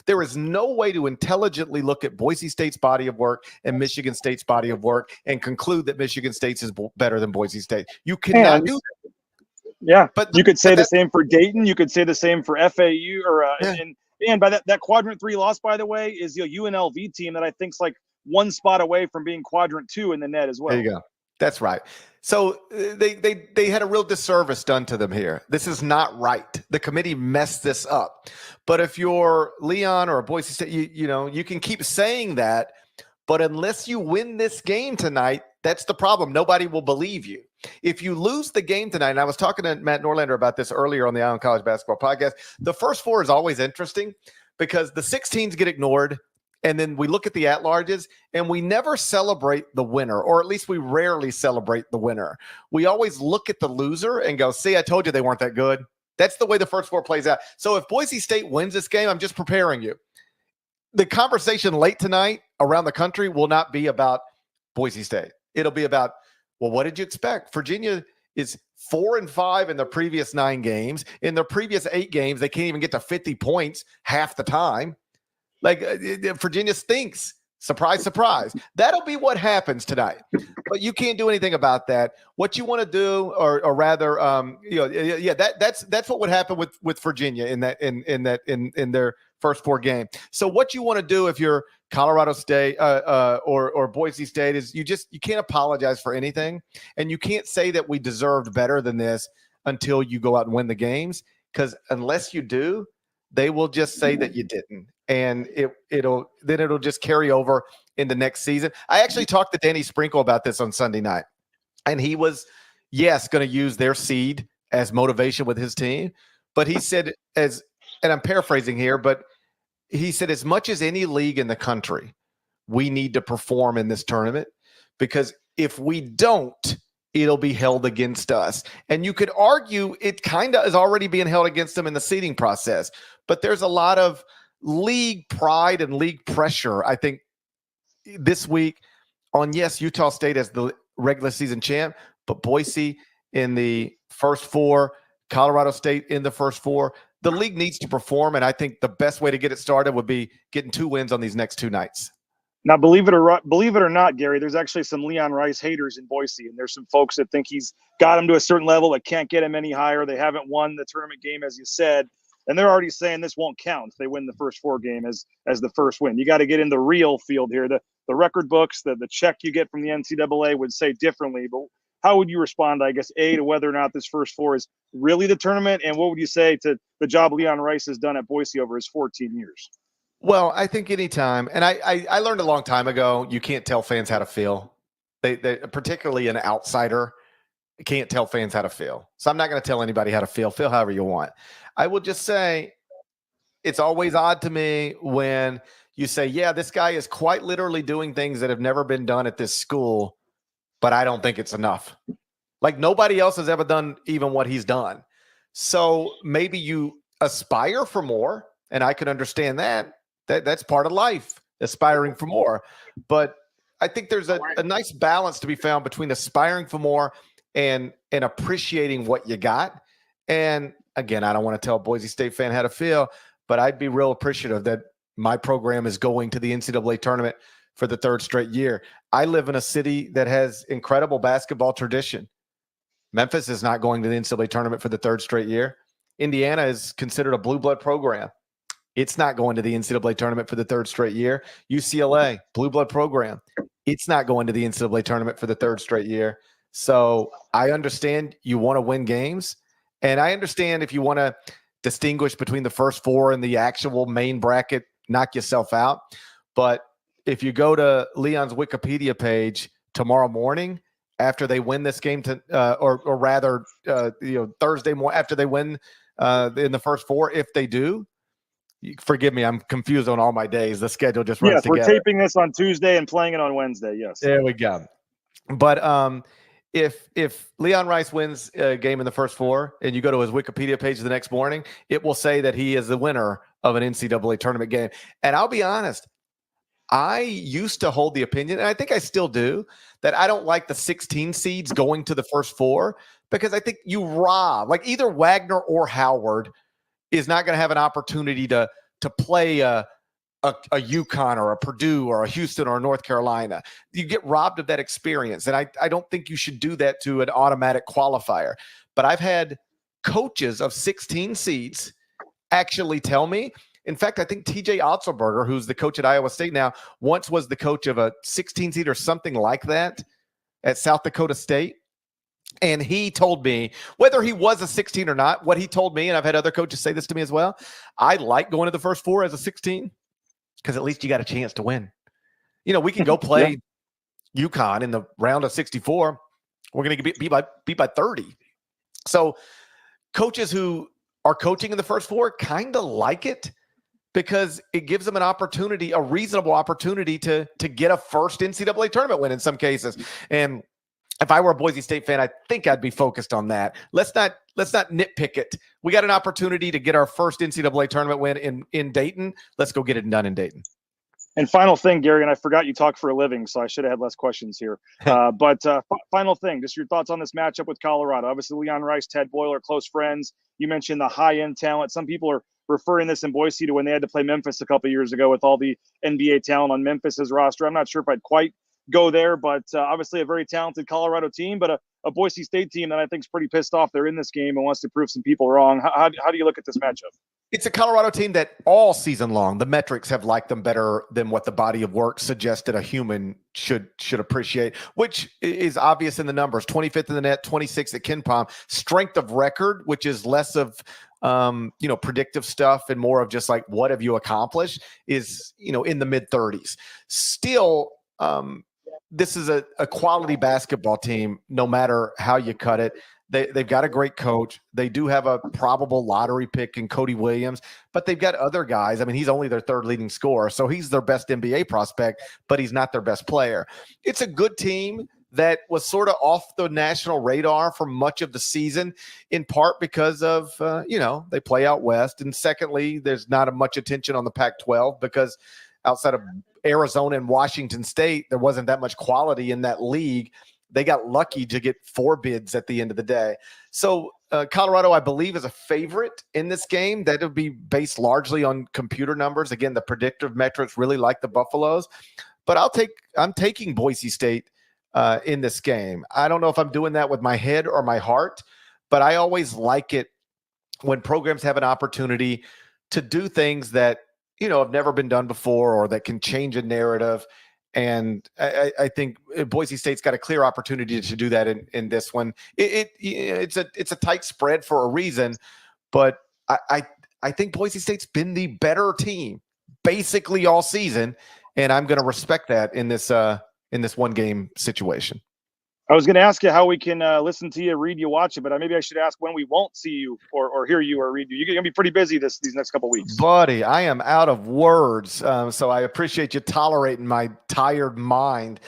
There is no way to intelligently look at Boise State's body of work and Michigan State's body of work and conclude that Michigan State's is better than Boise State. You cannot do that. Yeah, but you could say the same for Dayton. You could say the same for FAU, or and by that quadrant 3 loss, by the way, is the UNLV team that I think's like 1 spot away from being quadrant 2 in the net as well. There you go. That's right. So they had a real disservice done to them here. This is not right. The committee messed this up. But if you're Leon or Boise State, you can keep saying that, but unless you win this game tonight, that's the problem. Nobody will believe you. If you lose the game tonight, and I was talking to Matt Norlander about this earlier on the Island College Basketball Podcast, the first 4 is always interesting because the 16s get ignored. And then we look at the at-larges, and we never celebrate the winner, or at least we rarely celebrate the winner. We always look at the loser and go, see, I told you they weren't that good. That's the way the first 4 plays out. So if Boise State wins this game, I'm just preparing you. The conversation late tonight around the country will not be about Boise State. It'll be about, well, what did you expect? Virginia is 4-5 in their previous 9 games. In their previous 8 games, they can't even get to 50 points half the time. Like Virginia stinks. Surprise, surprise. That'll be what happens tonight. But you can't do anything about that. What you want to do, or rather, that's what would happen with Virginia in their first 4 games. So what you want to do if you're Colorado State or Boise State is you can't apologize for anything, and you can't say that we deserved better than this until you go out and win the games, because unless you do, they will just say that you didn't. And it'll just carry over in the next season. I actually talked to Danny Sprinkle about this on Sunday night, and he was, going to use their seed as motivation with his team. But he said, and I'm paraphrasing here, but he said, as much as any league in the country, we need to perform in this tournament, because if we don't, it'll be held against us. And you could argue it kind of is already being held against them in the seeding process, but there's a lot of league pride and league pressure, I think, this week on, yes, Utah State as the regular season champ, but Boise in the first 4, Colorado State in the first 4. The league needs to perform, and I think the best way to get it started would be getting 2 wins on these next 2 nights. Now, believe it or not, Gary, there's actually some Leon Rice haters in Boise, and there's some folks that think he's got him to a certain level that can't get him any higher. They haven't won the tournament game, as you said. And they're already saying this won't count if they win the first 4 game as the first win. You got to get in the real field here. The record books, the check you get from the NCAA would say differently. But how would you respond, I guess, A, to whether or not this first 4 is really the tournament? And what would you say to the job Leon Rice has done at Boise over his 14 years? Well, I think anytime, and I learned a long time ago, you can't tell fans how to feel. They particularly an outsider, can't tell fans how to feel. So I'm not going to tell anybody how to feel. Feel however you want. I will just say it's always odd to me when you say, yeah, this guy is quite literally doing things that have never been done at this school, but I don't think it's enough. Like nobody else has ever done even what he's done. So maybe you aspire for more, and I can understand that. That's part of life, aspiring for more. But I think there's a nice balance to be found between aspiring for more and appreciating what you got. And again, I don't want to tell a Boise State fan how to feel, but I'd be real appreciative that my program is going to the NCAA tournament for the 3rd straight year. I live in a city that has incredible basketball tradition. Memphis is not going to the NCAA tournament for the 3rd straight year. Indiana is considered a blue blood program. It's not going to the NCAA tournament for the 3rd straight year. UCLA, blue blood program. It's not going to the NCAA tournament for the 3rd straight year. So I understand you want to win games. And I understand if you want to distinguish between the first 4 and the actual main bracket, knock yourself out. But if you go to Leon's Wikipedia page tomorrow morning, after they win this game, or rather, Thursday morning after they win in the first 4, if they do, forgive me, I'm confused on all my days. The schedule just runs together. Yes, we're taping this on Tuesday and playing it on Wednesday. Yes, there we go. But if Leon Rice wins a game in the first 4 and you go to his Wikipedia page the next morning, it will say that he is the winner of an NCAA tournament game. And I'll be honest, I used to hold the opinion, and I think I still do, that I don't like the 16 seeds going to the first 4 because I think you rob, like either Wagner or Howard is not going to have an opportunity to play a UConn or a Purdue or a Houston or a North Carolina. You get robbed of that experience. And I don't think you should do that to an automatic qualifier. But I've had coaches of 16 seeds actually tell me, in fact, I think TJ Otzelberger, who's the coach at Iowa State now, once was the coach of a 16 seed or something like that at South Dakota State. And he told me, whether he was a 16 or not, what he told me, and I've had other coaches say this to me as well, I like going to the first four as a 16 because at least you got a chance to win. You know, we can go play UConn in the round of 64. We're going to be beat by 30. So coaches who are coaching in the first four kind of like it because it gives them an opportunity, a reasonable opportunity to get a first NCAA tournament win in some cases. And if I were a Boise State fan, I think I'd be focused on that. Let's not nitpick it. We got an opportunity to get our first NCAA tournament win in Dayton. Let's go get it done in Dayton. And final thing, Gary, and I forgot you talk for a living, so I should have had less questions here. But final thing, just your thoughts on this matchup with Colorado. Obviously, Leon Rice, Ted Boyle are close friends. You mentioned the high-end talent. Some people are referring this in Boise to when they had to play Memphis a couple of years ago with all the NBA talent on Memphis's roster. I'm not sure if I'd quite go there, but obviously a very talented Colorado team, but a Boise State team that I think is pretty pissed off they're in this game and wants to prove some people wrong. How do you look at this matchup? It's a Colorado team that all season long, the metrics have liked them better than what the body of work suggested a human should appreciate, which is obvious in the numbers. 25th in the net, 26th at KenPom. Strength of record, which is less of predictive stuff and more of just like, what have you accomplished, is, in the mid 30s. Still, this is a quality basketball team, no matter how you cut it. They've got a great coach. They do have a probable lottery pick in Cody Williams, but they've got other guys. I mean, he's only their third leading scorer, so he's their best NBA prospect, but he's not their best player. It's a good team that was sort of off the national radar for much of the season, in part because of, they play out west. And secondly, there's not much attention on the Pac-12 because outside of Arizona and Washington State, there wasn't that much quality in that league. They got lucky to get 4 bids at the end of the day. So Colorado, I believe, is a favorite in this game. That would be based largely on computer numbers. Again, the predictive metrics really like the Buffaloes. But I'm taking Boise State in this game. I don't know if I'm doing that with my head or my heart, but I always like it when programs have an opportunity to do things that, have never been done before or that can change a narrative. And I think Boise State's got a clear opportunity to do that in this one. It's a tight spread for a reason, but I think Boise State's been the better team basically all season, and I'm going to respect that in this one game situation. I was going to ask you how we can listen to you, read you, watch it, but maybe I should ask when we won't see you or hear you or read you. You're going to be pretty busy these next couple of weeks. Buddy, I am out of words, so I appreciate you tolerating my tired mind.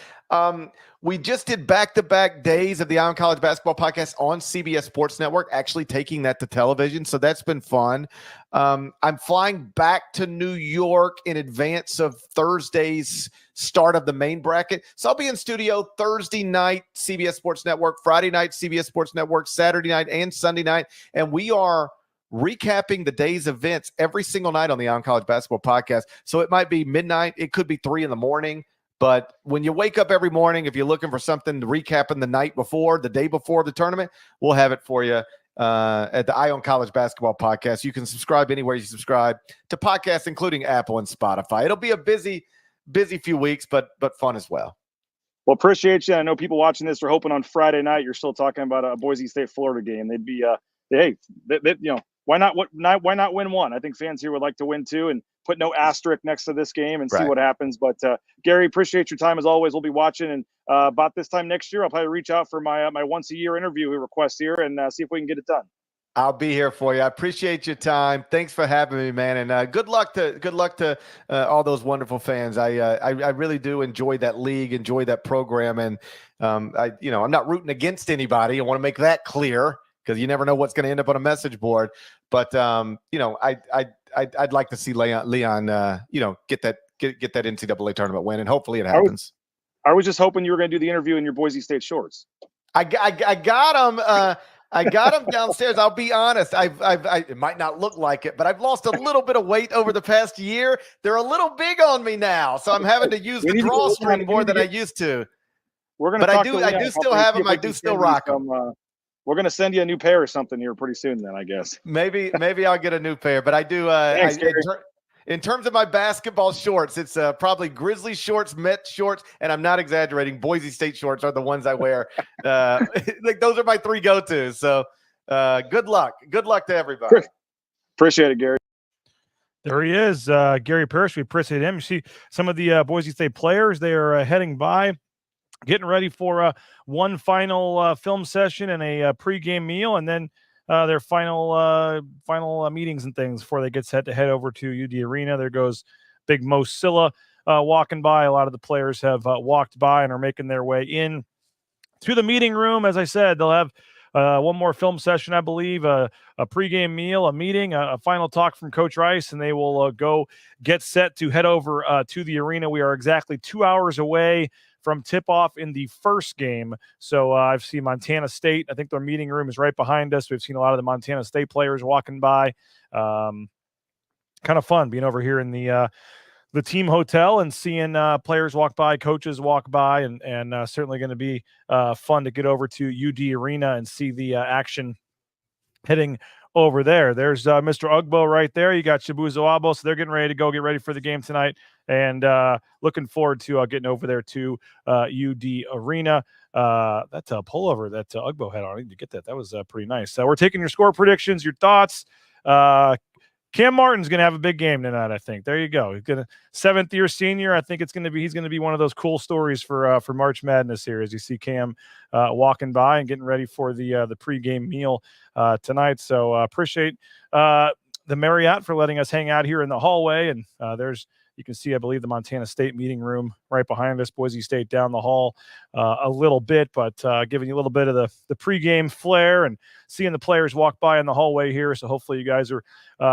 We just did back-to-back days of the Ion College Basketball Podcast on CBS Sports Network, actually taking that to television, so that's been fun. I'm flying back to New York in advance of Thursday's start of the main bracket. So I'll be in studio Thursday night, CBS Sports Network, Friday night, CBS Sports Network, Saturday night, and Sunday night, and we are recapping the day's events every single night on the Ion College Basketball Podcast. So it might be midnight, it could be 3 a.m, but when you wake up every morning, if you're looking for something to recap in the night before, the day before the tournament, we'll have it for you at the Ion College Basketball Podcast. You can subscribe anywhere you subscribe to podcasts, including Apple and Spotify. It'll be a busy few weeks, but fun as well. Well, appreciate you. I know people watching this are hoping on Friday night you're still talking about a Boise State Florida game. They'd be, why not win one? I think fans here would like to win two and put no asterisk next to this game and see what happens. But Gary, appreciate your time as always. We'll be watching, and about this time next year, I'll probably reach out for my once a year interview request here and see if we can get it done. I'll be here for you. I appreciate your time. Thanks for having me, man. And good luck to all those wonderful fans. I really do enjoy that league, enjoy that program. And I'm not rooting against anybody. I want to make that clear because you never know what's going to end up on a message board. But I'd like to see Leon get that NCAA tournament win, and hopefully it happens. I was just hoping you were going to do the interview in your Boise State shorts. I got them. I got them downstairs. I'll be honest. It might not look like it, but I've lost a little bit of weight over the past year. They're a little big on me now, so I'm having to use the drawstring more than I used to. We're gonna. But I do still have them. I do still rock them. We're gonna send you a new pair or something here pretty soon. Then I guess maybe I'll get a new pair. But I do. Thanks, in terms of my basketball shorts, it's probably Grizzly shorts, Met shorts, and I'm not exaggerating. Boise State shorts are the ones I wear. Like those are my 3 go-tos. So good luck. Good luck to everybody. Appreciate it, Gary. There he is, Gary Parrish. We appreciate him. You see some of the Boise State players. They are heading by, getting ready for one final film session and a pregame meal, and then their final meetings and things before they get set to head over to UD Arena. There goes Big Mo Silla walking by. A lot of the players have walked by and are making their way in to the meeting room. As I said, they'll have one more film session, I believe, a pregame meal, a meeting, a final talk from Coach Rice, and they will go get set to head over to the arena. We are exactly 2 hours away from tip-off in the first game. So I've seen Montana State. I think their meeting room is right behind us. We've seen a lot of the Montana State players walking by. Kind of fun being over here in the team hotel and seeing players walk by, coaches walk by, and certainly going to be fun to get over to UD Arena and see the action heading over there. There's Mr. Ugbo right there. You got Chibuzo Abo, so they're getting ready to go get ready for the game tonight, and looking forward to getting over there to UD Arena. That's a pullover that Ugbo had on. I need to get that. That was pretty nice. We're taking your score predictions, your thoughts. Cam Martin's going to have a big game tonight, I think. There you go. He's going to 7th-year senior. I think he's going to be one of those cool stories for March Madness here, as you see Cam walking by and getting ready for the pregame meal tonight. So appreciate the Marriott for letting us hang out here in the hallway. And you can see, I believe, the Montana State meeting room right behind us, Boise State down the hall a little bit, but giving you a little bit of the pregame flair and seeing the players walk by in the hallway here. So hopefully you guys are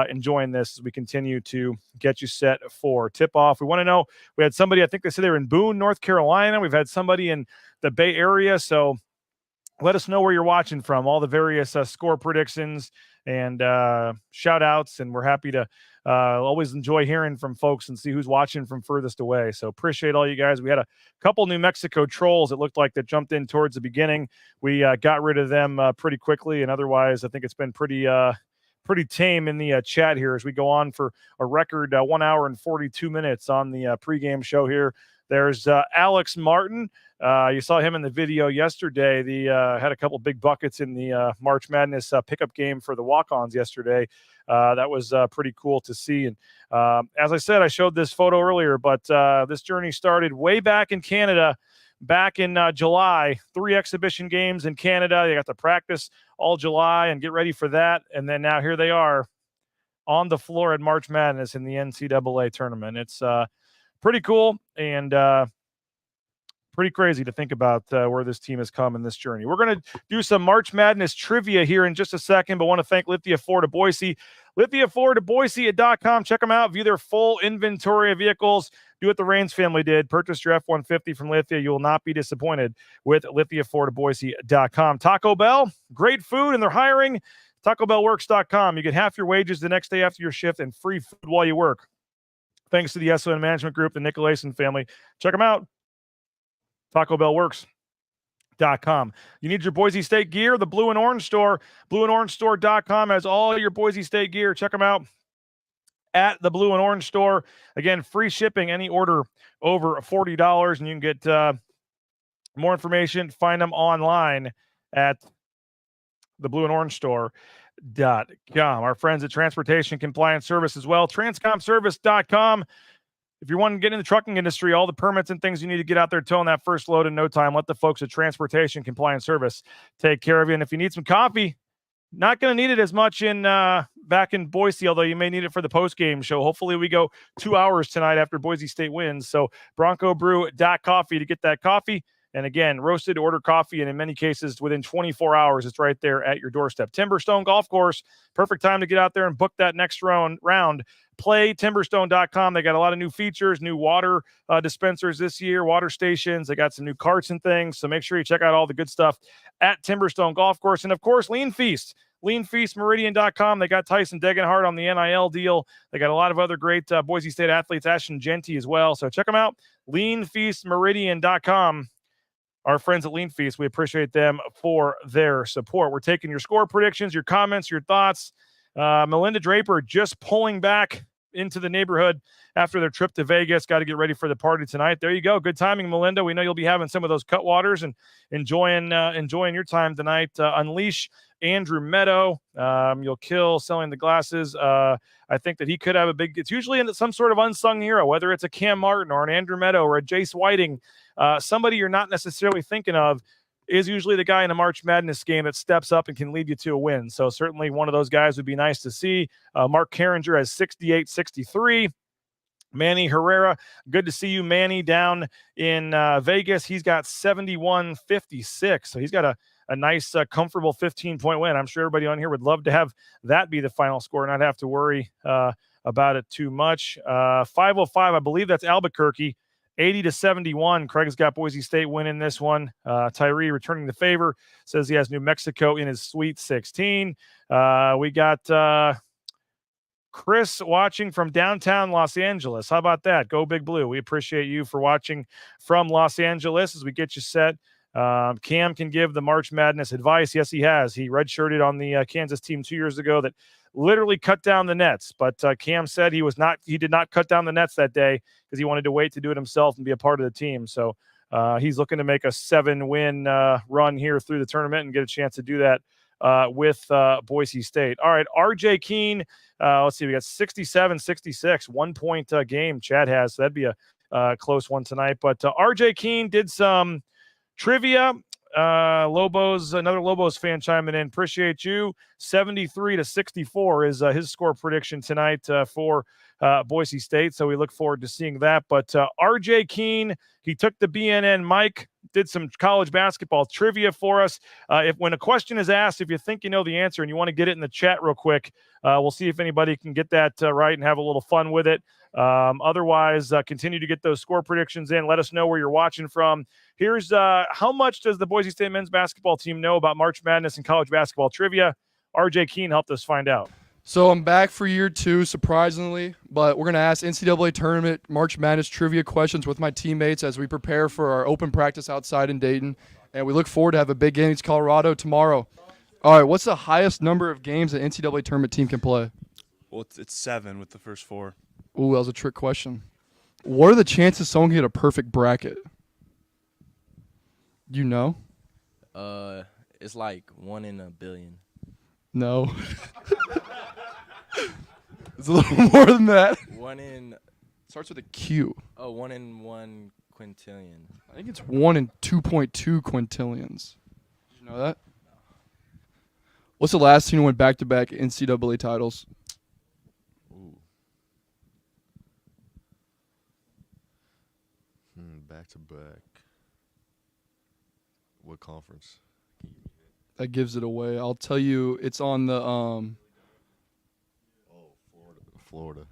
enjoying this as we continue to get you set for tip-off. We want to know, we had somebody, I think they said they were in Boone, North Carolina. We've had somebody in the Bay Area. So let us know where you're watching from, all the various score predictions and shout outs. And we're happy to always enjoy hearing from folks and see who's watching from furthest away. So appreciate all you guys. We had a couple New Mexico trolls, it looked like, that jumped in towards the beginning. We got rid of them pretty quickly. And otherwise, I think it's been pretty tame in the chat here as we go on for a record 1 hour and 42 minutes on the pregame show here. There's Alex Martin. You saw him in the video yesterday. Had a couple big buckets in the March Madness pickup game for the walk-ons yesterday. That was pretty cool to see. And as I said, I showed this photo earlier, but this journey started way back in Canada, back in July. 3 exhibition games in Canada. They got to practice all July and get ready for that. And then now here they are on the floor at March Madness in the NCAA tournament. It's pretty cool and pretty crazy to think about where this team has come in this journey. We're going to do some March Madness trivia here in just a second, but want to thank Lithia Ford of Boise. LithiaFordOfBoise.com. Check them out. View their full inventory of vehicles. Do what the Raines family did. Purchase your F-150 from Lithia. You will not be disappointed with LithiaFordOfBoise.com. Taco Bell, great food, and they're hiring. TacoBellWorks.com. You get half your wages the next day after your shift and free food while you work. Thanks to the SON Management Group, the Nicolason family. Check them out. TacoBellWorks.com. You need your Boise State gear, the Blue and Orange Store. BlueandOrangeStore.com has all your Boise State gear. Check them out at the Blue and Orange Store. Again, free shipping, any order over $40, and you can get more information. Find them online at the Blue and Orange Store.com. Our friends at Transportation Compliance Service as well. Transcomservice.com. If you're wanting to get in the trucking industry, all the permits and things you need to get out there towing that first load in no time, let the folks at Transportation Compliance Service take care of you. And if you need some coffee, not going to need it as much in back in Boise, although you may need it for the post-game show. Hopefully we go 2 hours tonight after Boise State wins. So BroncoBrew.coffee to get that coffee And again, roasted, order coffee, and in many cases, within 24 hours, it's right there at your doorstep. Timberstone Golf Course, perfect time to get out there and book that next round. PlayTimberstone.com. They got a lot of new features, new water dispensers this year, water stations. They got some new carts and things. So make sure you check out all the good stuff at Timberstone Golf Course. And, of course, Lean Feast. LeanFeastMeridian.com. They got Tyson Degenhardt on the NIL deal. They got a lot of other great Boise State athletes, Ashton Genty as well. So check them out. LeanFeastMeridian.com. Our friends at Lean Feast, we appreciate them for their support. We're taking your score predictions, your comments, your thoughts. Melinda Draper just pulling back into the neighborhood after their trip to Vegas. Got to get ready for the party tonight. There you go. Good timing, Melinda. We know you'll be having some of those cutwaters and enjoying your time tonight. Unleash Andrew Meadow. You'll kill selling the glasses. I think that he could have it's usually in some sort of unsung hero, whether it's a Cam Martin or an Andrew Meadow or a Jace Whiting, somebody you're not necessarily thinking of is usually the guy in a March Madness game that steps up and can lead you to a win. So certainly one of those guys would be nice to see. Mark Carringer has 68-63. Manny Herrera, good to see you, Manny, down in Vegas. He's got 71-56. So he's got a nice, comfortable 15-point win. I'm sure everybody on here would love to have that be the final score and not have to worry about it too much. 505, I believe that's Albuquerque. 80-71. Craig's got Boise State winning this one. Tyree returning the favor. Says he has New Mexico in his Sweet 16. We got Chris watching from downtown Los Angeles. How about that? Go Big Blue. We appreciate you for watching from Los Angeles as we get you set. Cam can give the March Madness advice. Yes, he has. He redshirted on the Kansas team 2 years ago that literally cut down the nets. But Cam said he did not cut down the nets that day because he wanted to wait to do it himself and be a part of the team. So he's looking to make a 7-win run here through the tournament and get a chance to do that with Boise State. All right, RJ Keene. Let's see, we got 67-66, 1 point game Chad has. So that'd be a close one tonight. But RJ Keene did some trivia. Another Lobos fan chiming in. Appreciate you. 73-64 is his score prediction tonight for Boise State. So we look forward to seeing that. But RJ Keene, he took the BNN mic, did some college basketball trivia for us. When a question is asked, if you think you know the answer and you want to get it in the chat real quick, we'll see if anybody can get that right and have a little fun with it. Otherwise, continue to get those score predictions in. Let us know where you're watching from. Here's how much does the Boise State men's basketball team know about March Madness and college basketball trivia? RJ Keene helped us find out. So I'm back for year 2, surprisingly, but we're going to ask NCAA Tournament March Madness trivia questions with my teammates as we prepare for our open practice outside in Dayton, and we look forward to have a big game against Colorado tomorrow. All right, what's the highest number of games an NCAA Tournament team can play? Well, it's 7 with the first 4. Ooh, that was a trick question. What are the chances someone can get a perfect bracket? You know? It's like 1 in a billion. No. It's a little more than that. 1 in... Starts with a Q. Oh, 1 in 1 quintillion. I think it's 1 in 2.2 quintillions. Did you know that? What's the last team who went back-to-back NCAA titles? Ooh. Back-to-back. What conference? That gives it away. I'll tell you, it's on the Florida.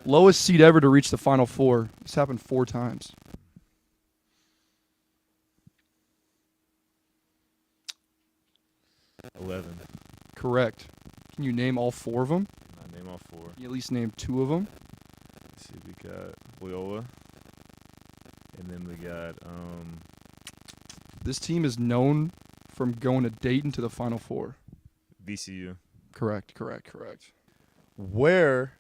Lowest seed ever to reach the Final Four. This happened 4 times. $11. Correct. Can you name all 4 of them? I name all 4. Can you at least name 2 of them? Let's see, we got Loyola, and then we got This team is known from going to Dayton to the Final Four. VCU. Correct. Where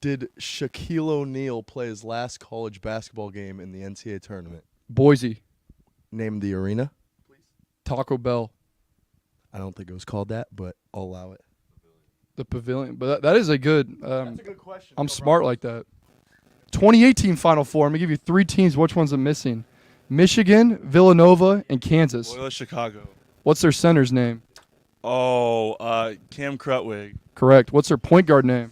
did Shaquille O'Neal play his last college basketball game in the NCAA tournament? Boise. Name the arena. Taco Bell. I don't think it was called that, but I'll allow it. The Pavilion. But that is a good... that's a good question. I'm smart like that. 2018 Final Four. I'm going to give you 3 teams. Which ones are missing? Michigan, Villanova, and Kansas. Loyola Chicago. What's their center's name? Oh, Cam Crutwig. Correct. What's their point guard name?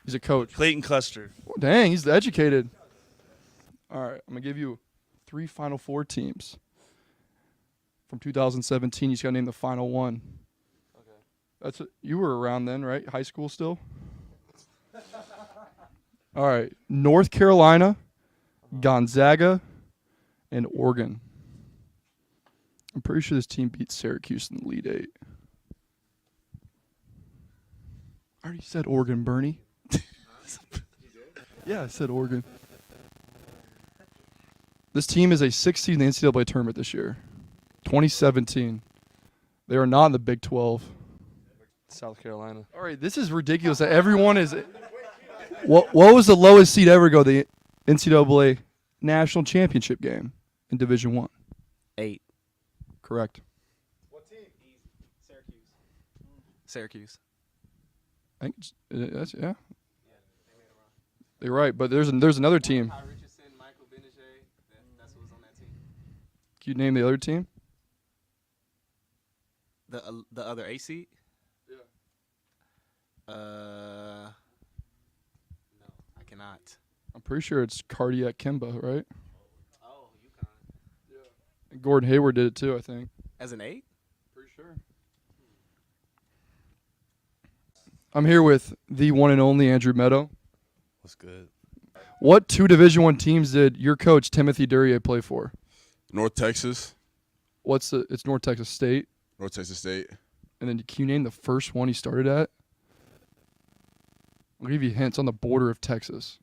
He's a coach. Clayton Custer. Oh, dang, he's educated. All right, I'm going to give you 3 Final Four teams from 2017. You just got to name the final one. Okay. You were around then, right? High school still? All right. North Carolina, Gonzaga, and Oregon. I'm pretty sure this team beat Syracuse in the Elite Eight. I already said Oregon, Bernie. Yeah, I said Oregon. This team is a 6th seed in the NCAA tournament this year. 2017. They are not in the Big 12. South Carolina. All right, this is ridiculous that everyone is. What was the lowest seed ever go the NCAA national championship game in Division I? 8. Correct. What team? Syracuse. I think that's yeah. You're right, but there's another team. Can you name the other team? The other A seed? Yeah. No, I cannot. I'm pretty sure it's Cardiac Kimba, right? Oh, UConn. Yeah. And Gordon Hayward did it too, I think. As an 8? Pretty sure. I'm here with the one and only Andrew Meadow. What's good? What 2 Division I teams did your coach Timothy Duryea play for? North Texas. It's North Texas State. North Texas State. And then can you name the first one he started at? I'll give you hints. On the border of Texas.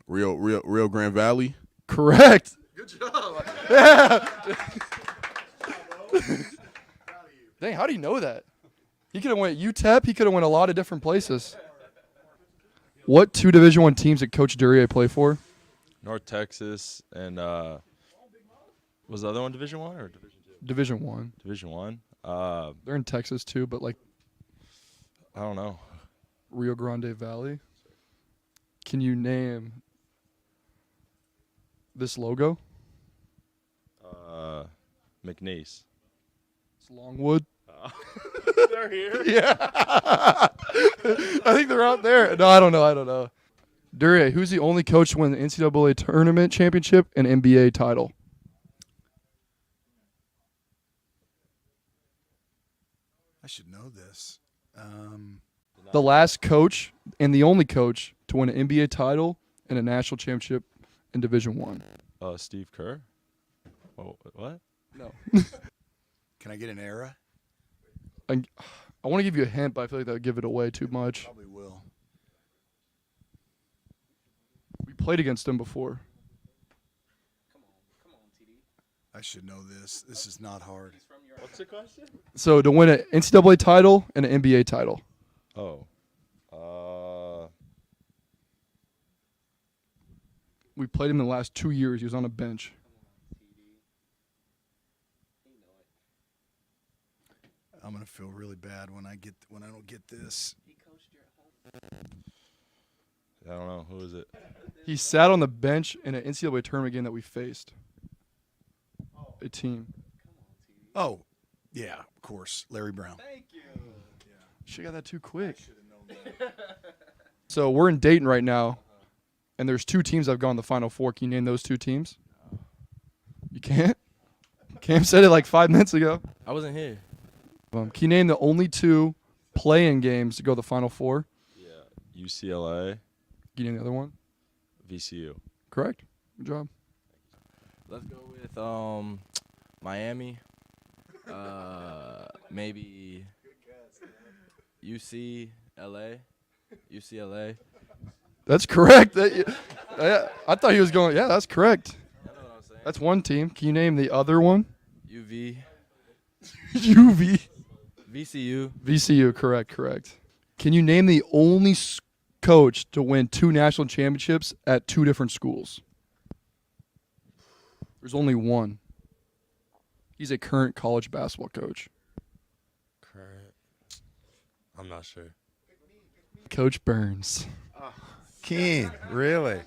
Rio Grande Valley. Correct. Good job. Yeah. Dang, how do you know that? He could have went UTEP. He could have went a lot of different places. What 2 Division I teams did Coach Duryea play for? North Texas and was the other one Division I or Division II? Division I. Division I. They're in Texas too, but like I don't know. Rio Grande Valley. Can you name this logo? McNeese. It's Longwood. They're here? Yeah. I think they're out there. No, I don't know. Duryea, who's the only coach to win the NCAA Tournament championship and NBA title? I should know this. The last coach and the only coach to win an NBA title and a national championship in Division I. Steve Kerr. Oh, what? No. Can I get an era? I want to give you a hint, but I feel like that would give it away too much. Probably will. We played against him before. I should know this. This is not hard. What's the question? So to win an NCAA title and an NBA title. Oh. We played him in the last 2 years. He was on a bench. I'm gonna feel really bad when I don't get this. I don't know. Who is it? He sat on the bench in an NCAA tournament game that we faced. A team. Oh, yeah, of course, Larry Brown. Thank you. Yeah. Should have got that too quick. So we're in Dayton right now, and there's 2 teams that have gone to the Final Four. Can you name those 2 teams? You can't? Cam said it like 5 minutes ago. I wasn't here. Can you name the only 2 play-in games to go to the Final Four? Yeah. UCLA. Can you name the other one? VCU. Correct. Good job. Let's go with Miami. Maybe UCLA. That's correct. I thought he was going, yeah, that's correct. That's one team. Can you name the other one? UV. UV. VCU. Correct. Can you name the only coach to win 2 national championships at 2 different schools? There's only one. He's a current college basketball coach. Current. I'm not sure. Coach Burns. Keen, really?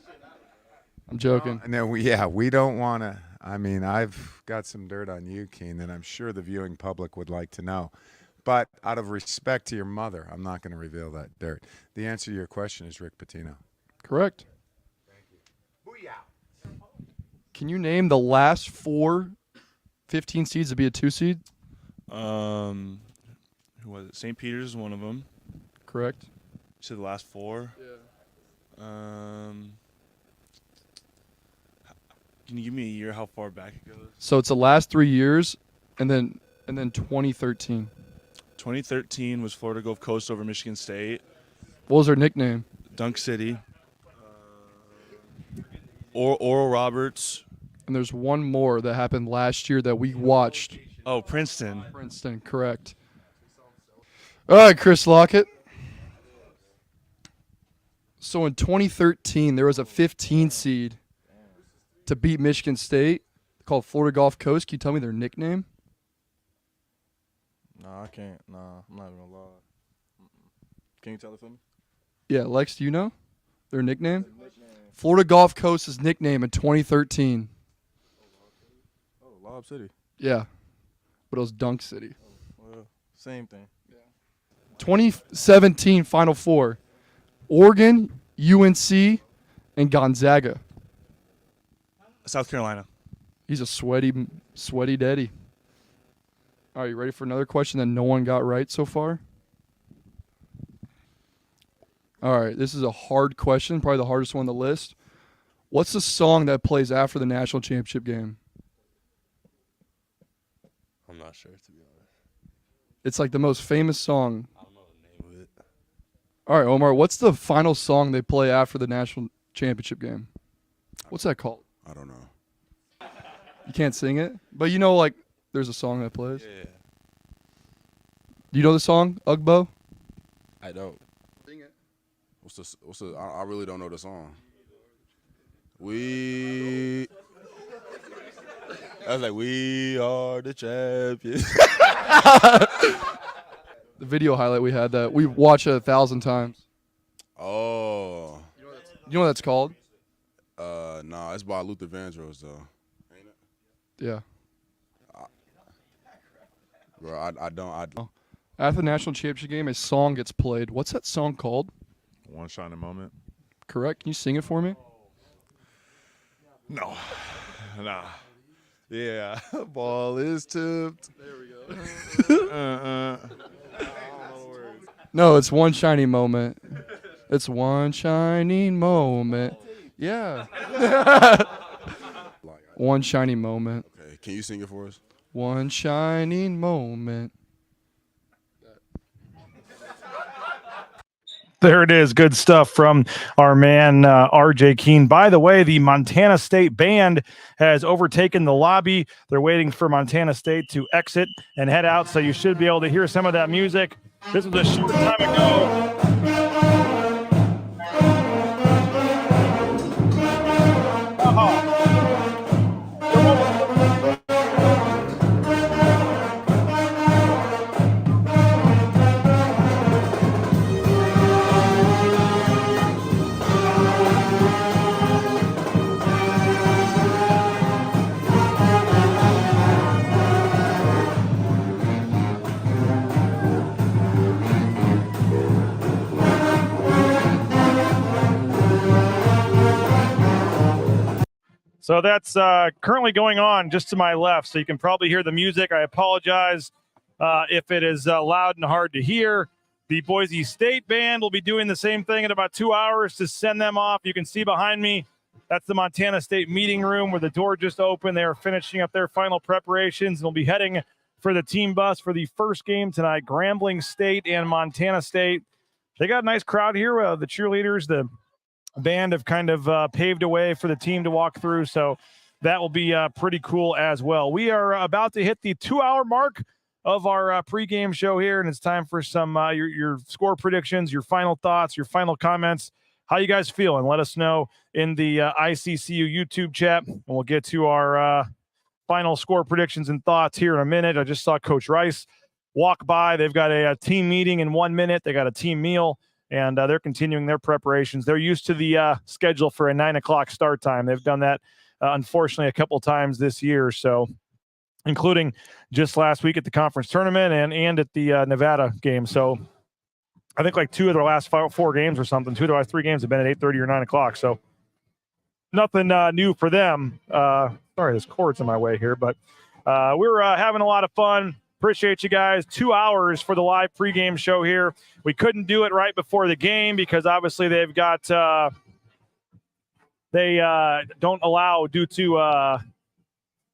I'm joking. No, we don't want to. I mean, I've got some dirt on you, Keen, that I'm sure the viewing public would like to know. But out of respect to your mother, I'm not going to reveal that dirt. The answer to your question is Rick Pitino. Correct. Thank you. Booyah. Can you name the last 4 15 seeds to be a 2 seed? Who was it? St. Peter's is one of them. Correct. You said the last 4? Yeah. Can you give me a year how far back it goes? So it's the last 3 years, and then 2013. 2013 was Florida Gulf Coast over Michigan State. What was their nickname? Dunk City. Oral Roberts. And there's one more that happened last year that we watched. Oh, Princeton. Princeton, correct. All right, Chris Lockett. So in 2013, there was a 15 seed to beat Michigan State called Florida Gulf Coast. Can you tell me their nickname? No, I can't. No, I'm not even gonna lie. Can you tell it for me? Yeah, Lex, do you know their nickname? Florida Gulf Coast's nickname in 2013. Oh, Lob City. Yeah, but it was Dunk City. Well, same thing. 2017 Final Four. Oregon, UNC, and Gonzaga. South Carolina. He's a sweaty daddy. All right, you ready for another question that no one got right so far? All right, this is a hard question, probably the hardest one on the list. What's the song that plays after the national championship game? I'm not sure, to be honest. It's like the most famous song. I don't know the name of it. All right, Omar, what's the final song they play after the national championship game? What's that called? I don't know. You can't sing it? But you know, like, there's a song that plays. Yeah. Do you know the song, Ugbo? I don't. Sing it. What's the? I really don't know the song. I was like, we are the champions. The video highlight we had that we've watched it 1,000 times. Oh. You know what that's called? Nah, it's by Luther Vandross though. Ain't it? Yeah. Bro, I don't. After the national championship game, a song gets played. What's that song called? One Shining Moment. Correct. Can you sing it for me? No. Nah. Yeah. Ball is tipped. There we go. No, it's One Shining Moment. It's one shining moment. Yeah. One shining moment. Okay, can you sing it for us? One shining moment. There it is. Good stuff from our man, R.J. Keene. By the way, the Montana State band has overtaken the lobby. They're waiting for Montana State to exit and head out, so you should be able to hear some of that music. This was a short time ago. So that's currently going on just to my left. So you can probably hear the music. I apologize if it is loud and hard to hear. The Boise State band will be doing the same thing in about 2 hours to send them off. You can see behind me, that's the Montana State meeting room where the door just opened. They are finishing up their final preparations and will be heading for the team bus for the first game tonight, Grambling State and Montana State. They got a nice crowd here. The cheerleaders, the band have kind of paved a way for the team to walk through, so that will be pretty cool as well. We are about to hit the 2-hour mark of our pregame show here, and it's time for some your score predictions, your final thoughts, your final comments. How you guys feeling? Let us know in the ICCU YouTube chat, and we'll get to our final score predictions and thoughts here in a minute. I just saw Coach Rice walk by. They've got a team meeting in 1 minute. They got a team meal. And they're continuing their preparations. They're used to the schedule for a 9 o'clock start time. They've done that, unfortunately, a couple times this year. So, including just last week at the conference tournament and at the Nevada game. So, I think like 2 of their last 4 games or something, 2 of the last 3 games have been at 8:30 or 9 o'clock. So, nothing new for them. Sorry, this cord's in my way here, but we were having a lot of fun. Appreciate you guys. 2 hours for the live pregame show here. We couldn't do it right before the game because obviously they've got they don't allow, due to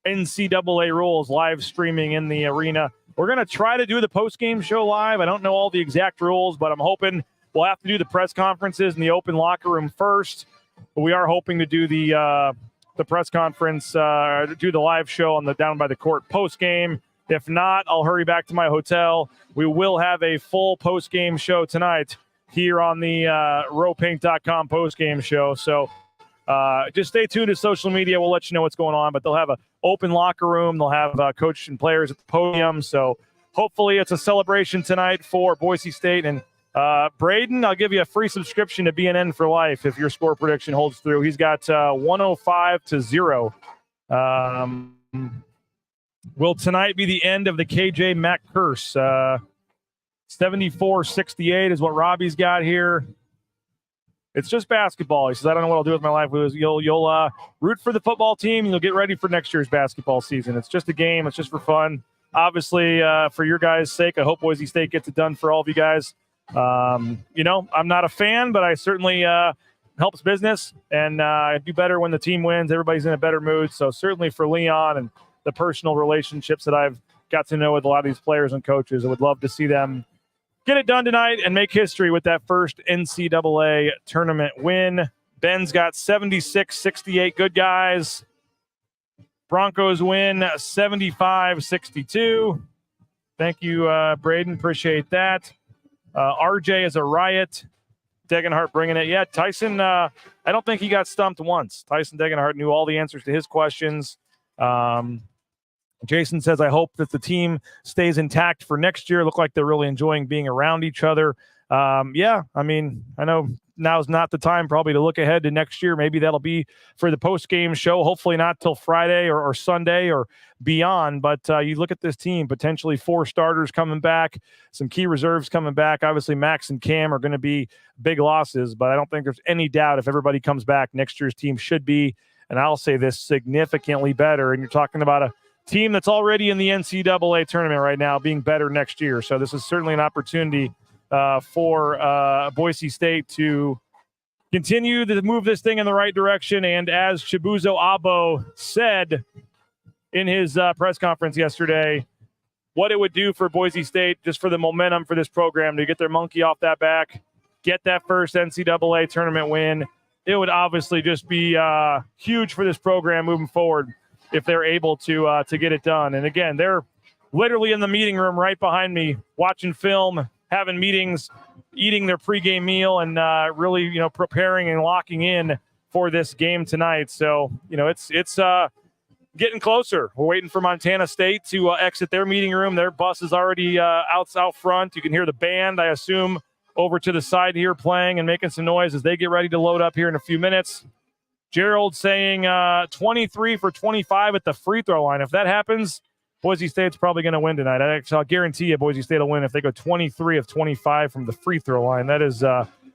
NCAA rules, live streaming in the arena. We're going to try to do the postgame show live. I don't know all the exact rules, but I'm hoping we'll have to do the press conferences in the open locker room first. But we are hoping to do the press conference, do the live show on the down by the court postgame. If not, I'll hurry back to my hotel. We will have a full postgame show tonight here on the rowpaint.com postgame show. So just stay tuned to social media. We'll let you know what's going on. But they'll have an open locker room. They'll have coach and players at the podium. So hopefully it's a celebration tonight for Boise State. And Braden, I'll give you a free subscription to BNN for life if your score prediction holds through. He's got 105-0. Will tonight be the end of the KJ Mack curse? 74-68 is what Robbie's got here. It's just basketball. He says, I don't know what I'll do with my life. You'll root for the football team, and you'll get ready for next year's basketball season. It's just a game. It's just for fun. Obviously, for your guys' sake, I hope Boise State gets it done for all of you guys. I'm not a fan, but I certainly helps business, and I do better when the team wins. Everybody's in a better mood. So certainly for Leon and the personal relationships that I've got to know with a lot of these players and coaches, I would love to see them get it done tonight and make history with that first NCAA tournament win. Ben's got 76-68. Good guys. Broncos win 75-62. Thank you, Braden. Appreciate that. RJ is a riot. Degenhart bringing it. Yeah, Tyson, I don't think he got stumped once. Tyson Degenhart knew all the answers to his questions. Jason says, I hope that the team stays intact for next year. Look like they're really enjoying being around each other. Yeah, I mean, I know now's not the time probably to look ahead to next year. Maybe that'll be for the post-game show. Hopefully not till Friday or Sunday or beyond. But you look at this team, potentially 4 starters coming back, some key reserves coming back. Obviously, Max and Cam are going to be big losses, but I don't think there's any doubt if everybody comes back, next year's team should be, and I'll say this, significantly better. And you're talking about a team that's already in the NCAA tournament right now being better next year. So this is certainly an opportunity for Boise State to continue to move this thing in the right direction. And as Chibuzo Abo said in his press conference yesterday, what it would do for Boise State, just for the momentum for this program, to get their monkey off that back, get that first NCAA tournament win. It would obviously just be huge for this program moving forward if they're able to get it done. And again, they're literally in the meeting room right behind me, watching film, having meetings, eating their pregame meal, and really, preparing and locking in for this game tonight. So, it's getting closer. We're waiting for Montana State to exit their meeting room. Their bus is already out front. You can hear the band, I assume, over to the side here playing and making some noise as they get ready to load up here in a few minutes. Gerald saying 23 for 25 at the free throw line. If that happens, Boise State's probably going to win tonight. I'll guarantee you Boise State will win if they go 23 of 25 from the free throw line. That is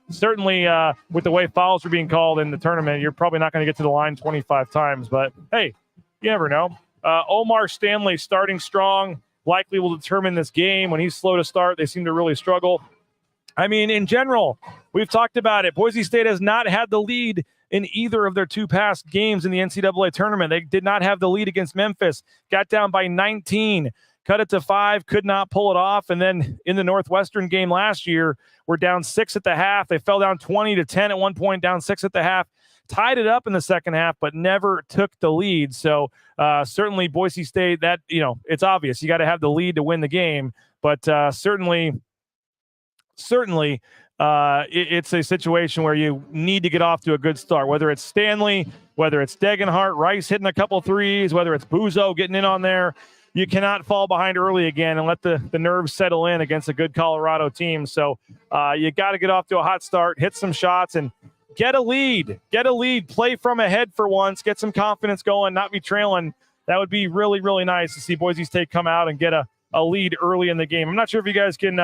certainly, with the way fouls are being called in the tournament, you're probably not going to get to the line 25 times. But, hey, you never know. Omar Stanley starting strong, likely will determine this game. When he's slow to start, they seem to really struggle. I mean, in general, we've talked about it. Boise State has not had the lead in either of their 2 past games in the NCAA tournament. They did not have the lead against Memphis, got down by 19, cut it to 5, could not pull it off. And then in the Northwestern game last year, we're down 6 at the half. They fell down 20-10 at one point, down 6 at the half, tied it up in the second half, but never took the lead. So certainly Boise State, that, it's obvious. You got to have the lead to win the game, but certainly it's a situation where you need to get off to a good start, whether it's Stanley, whether it's Degenhart, Rice hitting a couple threes, whether it's Buzo getting in on there. You cannot fall behind early again and let the nerves settle in against a good Colorado team. So you got to get off to a hot start, hit some shots, and get a lead. Play from ahead for once, get some confidence going, not be trailing. That would be really, really nice to see Boise State come out and get a lead early in the game. I'm not sure if you guys can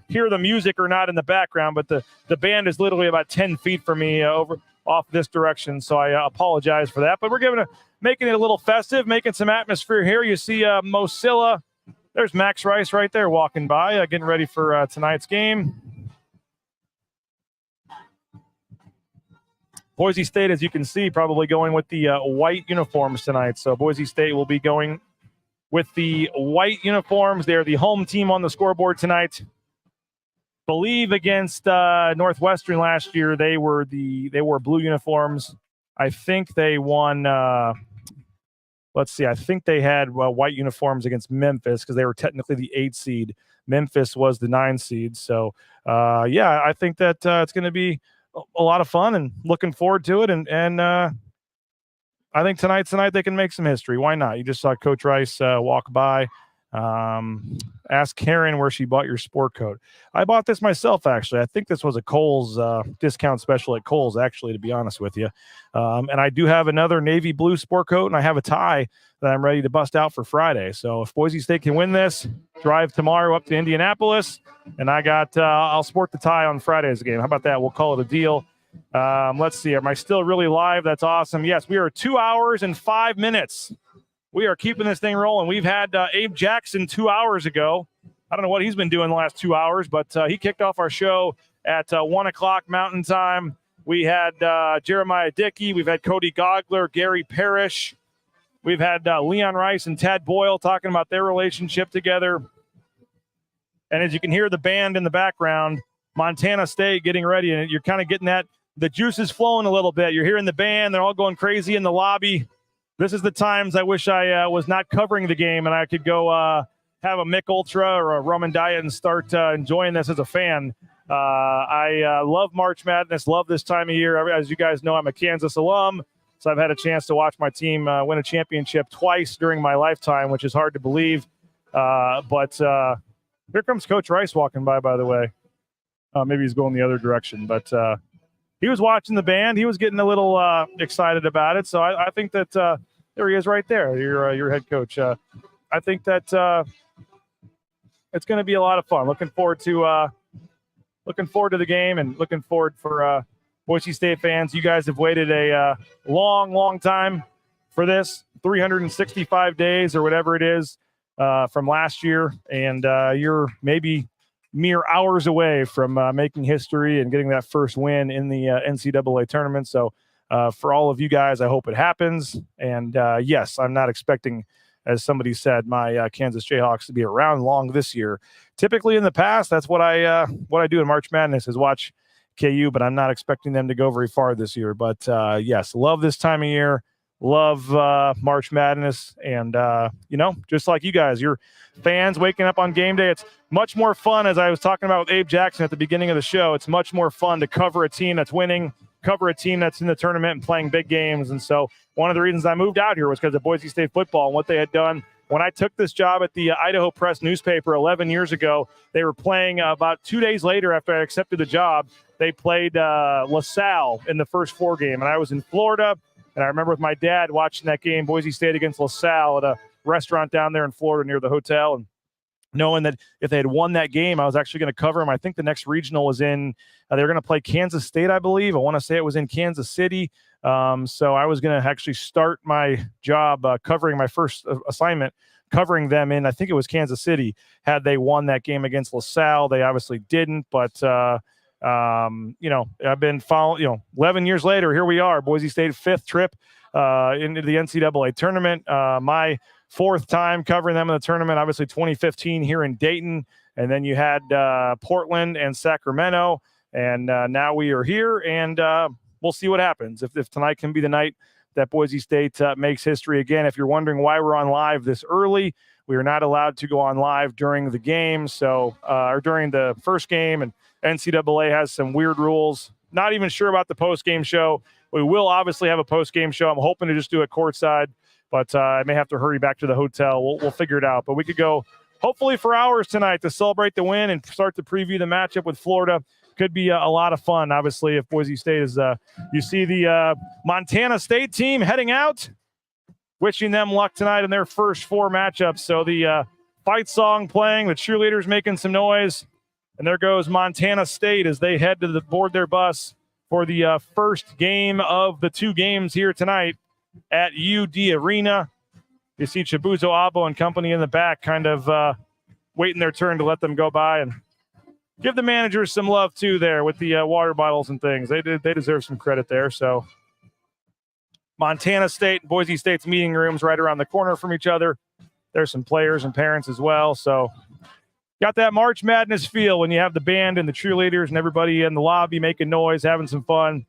hear the music or not in the background, but the band is literally about 10 feet from me over off this direction, so I apologize for that. But we're making it a little festive, making some atmosphere here. You see Mosilla. There's Max Rice right there walking by, getting ready for tonight's game. Boise State, as you can see, probably going with the white uniforms tonight. So Boise State will be going with the white uniforms. They're the home team on the scoreboard tonight. Believe against Northwestern last year, they wore blue uniforms. I think they won. Let's see. I think they had white uniforms against Memphis because they were technically the 8 seed. Memphis was the 9 seed. So, I think that it's going to be a lot of fun and looking forward to it. And I think tonight's the night they can make some history. Why not? You just saw Coach Rice walk by. Ask Karen where she bought your sport coat. I bought this myself, actually. I think this was a Kohl's discount special at Kohl's, actually, to be honest with you. And I do have another navy blue sport coat, and I have a tie that I'm ready to bust out for Friday. So if Boise State can win this, drive tomorrow up to Indianapolis, and I'll sport the tie on Friday's game. How about that? We'll call it a deal. Let's see. Am I still really live? That's awesome. Yes, we are 2 hours and 5 minutes. We are keeping this thing rolling. We've had Abe Jackson 2 hours ago. I don't know what he's been doing the last 2 hours, but he kicked off our show at 1 o'clock Mountain Time. We had Jeremiah Dickey. We've had Cody Gogler, Gary Parrish. We've had Leon Rice and Tad Boyle talking about their relationship together. And as you can hear the band in the background, Montana State getting ready, and you're kind of getting the juices flowing a little bit. You're hearing the band. They're all going crazy in the lobby. This is the times I wish I was not covering the game and I could go have a Mick Ultra or a rum and diet and start enjoying this as a fan. I love March Madness, love this time of year. As you guys know, I'm a Kansas alum, so I've had a chance to watch my team win a championship twice during my lifetime, which is hard to believe. But here comes Coach Rice walking by the way. Maybe he's going the other direction, but he was watching the band. He was getting a little excited about it. So I think that there he is right there, your head coach. I think that it's going to be a lot of fun. Looking forward to the game and looking forward for Boise State fans. You guys have waited a long, long time for this, 365 days or whatever it is from last year. And you're maybe mere hours away from making history and getting that first win in the NCAA tournament. So for all of you guys, I hope it happens. And yes, I'm not expecting, as somebody said, my Kansas Jayhawks to be around long this year. Typically in the past, that's what I do in March Madness is watch KU, but I'm not expecting them to go very far this year. But yes, love this time of year. Love March Madness. And, just like you guys, you're fans waking up on game day. It's much more fun, as I was talking about with Abe Jackson at the beginning of the show. It's much more fun to cover a team that's winning, cover a team that's in the tournament and playing big games. And so one of the reasons I moved out here was because of Boise State football and what they had done. When I took this job at the Idaho Press newspaper 11 years ago, they were playing about 2 days later after I accepted the job. They played LaSalle in the first 4 game. And I was in Florida. And I remember with my dad watching that game, Boise State against LaSalle at a restaurant down there in Florida near the hotel, and knowing that if they had won that game, I was actually going to cover them. I think the next regional was in, they were going to play Kansas State, I believe. I want to say it was in Kansas City. So I was going to actually start my job covering my first assignment, covering them in, I think it was Kansas City, had they won that game against LaSalle. They obviously didn't, but I've been following, 11 years later, here we are, Boise State 5th trip into the NCAA tournament. My 4th time covering them in the tournament, obviously 2015 here in Dayton. And then you had Portland and Sacramento. And now we are here, and we'll see what happens. If tonight can be the night that Boise State makes history again. If you're wondering why we're on live this early, we are not allowed to go on live during the game. So, or during the first game, and NCAA has some weird rules. Not even sure about the post-game show. We will obviously have a post-game show. I'm hoping to just do it courtside, but I may have to hurry back to the hotel. We'll figure it out. But we could go hopefully for hours tonight to celebrate the win and start to preview the matchup with Florida. Could be a lot of fun, obviously, if Boise State is you see the Montana State team heading out. Wishing them luck tonight in their first 4 matchups. So the fight song playing, the cheerleaders making some noise. And there goes Montana State as they head to board their bus for the first game of the 2 games here tonight at UD Arena. You see Chibuzo Abo and company in the back kind of waiting their turn to let them go by, and give the managers some love too there with the water bottles and things. They deserve some credit there. So Montana State and Boise State's meeting rooms right around the corner from each other. There's some players and parents as well. So got that March Madness feel when you have the band and the cheerleaders and everybody in the lobby making noise, having some fun.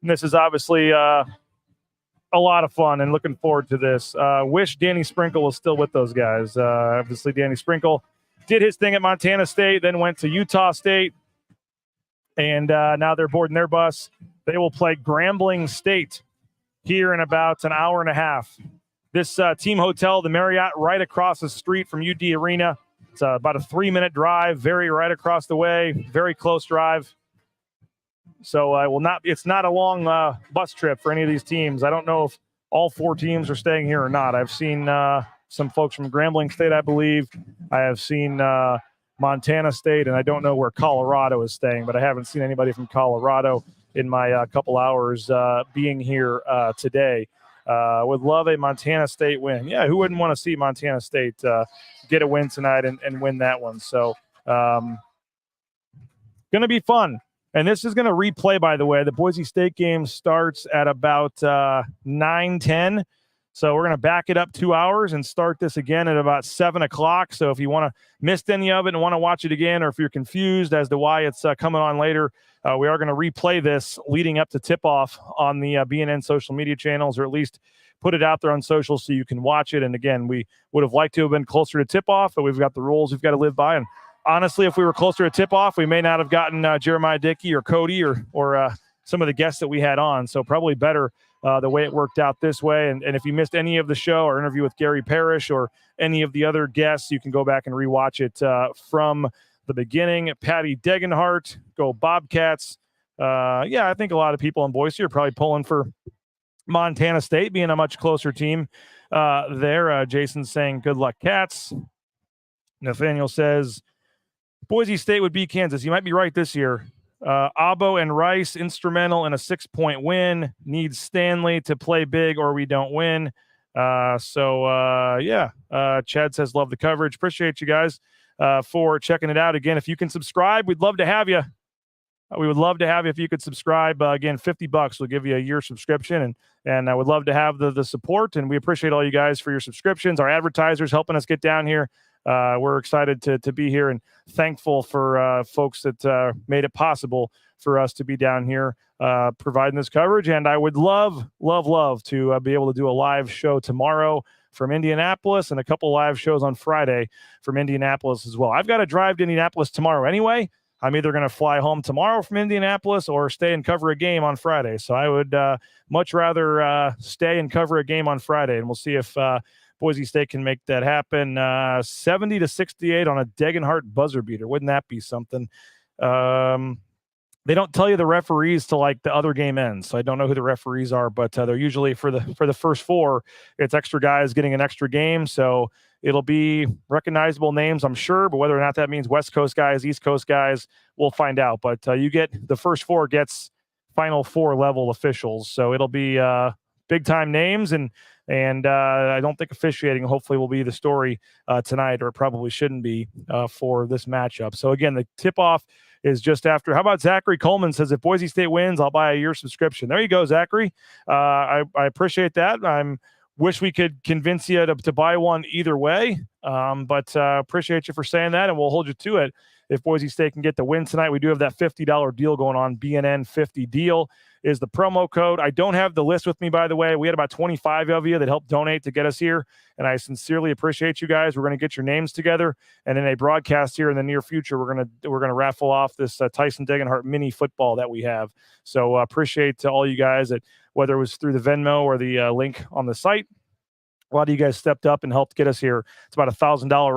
And this is obviously a lot of fun, and looking forward to this. Wish Danny Sprinkle was still with those guys. Obviously, Danny Sprinkle did his thing at Montana State, then went to Utah State, and now they're boarding their bus. They will play Grambling State here in about an hour and a half. This team hotel, the Marriott, right across the street from UD Arena. It's about a 3-minute drive, very right across the way, very close drive. So it's not a long bus trip for any of these teams. I don't know if all 4 teams are staying here or not. I've seen some folks from Grambling State, I believe. I have seen Montana State, and I don't know where Colorado is staying, but I haven't seen anybody from Colorado in my couple hours being here today. Would love a Montana State win. Yeah, who wouldn't want to see Montana State get a win tonight and win that one? So going to be fun. And this is going to replay, by the way. The Boise State game starts at about 9:10. So we're going to back it up 2 hours and start this again at about 7 o'clock. So if you want to miss any of it and want to watch it again, or if you're confused as to why it's coming on later, we are going to replay this leading up to tip-off on the BNN social media channels, or at least put it out there on social so you can watch it. And again, we would have liked to have been closer to tip-off, but we've got the rules we've got to live by. And honestly, if we were closer to tip-off, we may not have gotten Jeremiah Dickey or Cody or some of the guests that we had on. So probably better the way it worked out this way. And if you missed any of the show or interview with Gary Parrish or any of the other guests, you can go back and rewatch it from the beginning. Patty Degenhart, go Bobcats. I think a lot of people in Boise are probably pulling for Montana State being a much closer team there. Jason's saying good luck, Cats. Nathaniel says Boise State would beat Kansas. You might be right this year. Abo and Rice instrumental in a 6-point win. Needs Stanley to play big or we don't win. Chad says love the coverage. Appreciate you guys for checking it out. Again, if you can subscribe, we'd love to have you. We would love to have you if you could subscribe. Again, $50 will give you a year subscription, and I would love to have the support, and we appreciate all you guys for your subscriptions. Our advertisers helping us get down here. We're excited to be here and thankful for folks that made it possible for us to be down here providing this coverage. And I would love to be able to do a live show tomorrow from Indianapolis and a couple live shows on Friday from Indianapolis as well. I've got to drive to Indianapolis tomorrow anyway. I'm either going to fly home tomorrow from Indianapolis or stay and cover a game on Friday. So I would much rather stay and cover a game on Friday, and we'll see if Boise State can make that happen. 70-68 on a Degenhart buzzer beater. Wouldn't that be something? They don't tell you the referees till like the other game ends, so I don't know who the referees are, but they're usually for the first 4. It's extra guys getting an extra game, so it'll be recognizable names, I'm sure, but whether or not that means West Coast guys, East Coast guys, we'll find out. But you get the first 4 gets Final 4 level officials, so it'll be big time names, and I don't think officiating hopefully will be the story tonight, or it probably shouldn't be for this matchup. So again, the tip-off is just after. How about Zachary Coleman says, if Boise State wins, I'll buy a year subscription. There you go, Zachary. I appreciate that. Wish we could convince you to buy one either way, but appreciate you for saying that, and we'll hold you to it. If Boise State can get the win tonight, we do have that $50 deal going on. BNN 50 deal is the promo code. I don't have the list with me, by the way. We had about 25 of you that helped donate to get us here, and I sincerely appreciate you guys. We're going to get your names together, and in a broadcast here in the near future, we're going to raffle off this Tyson Degenhart mini football that we have. So appreciate all you guys that, whether it was through the Venmo or the link on the site. A lot of you guys stepped up and helped get us here. It's about $1,000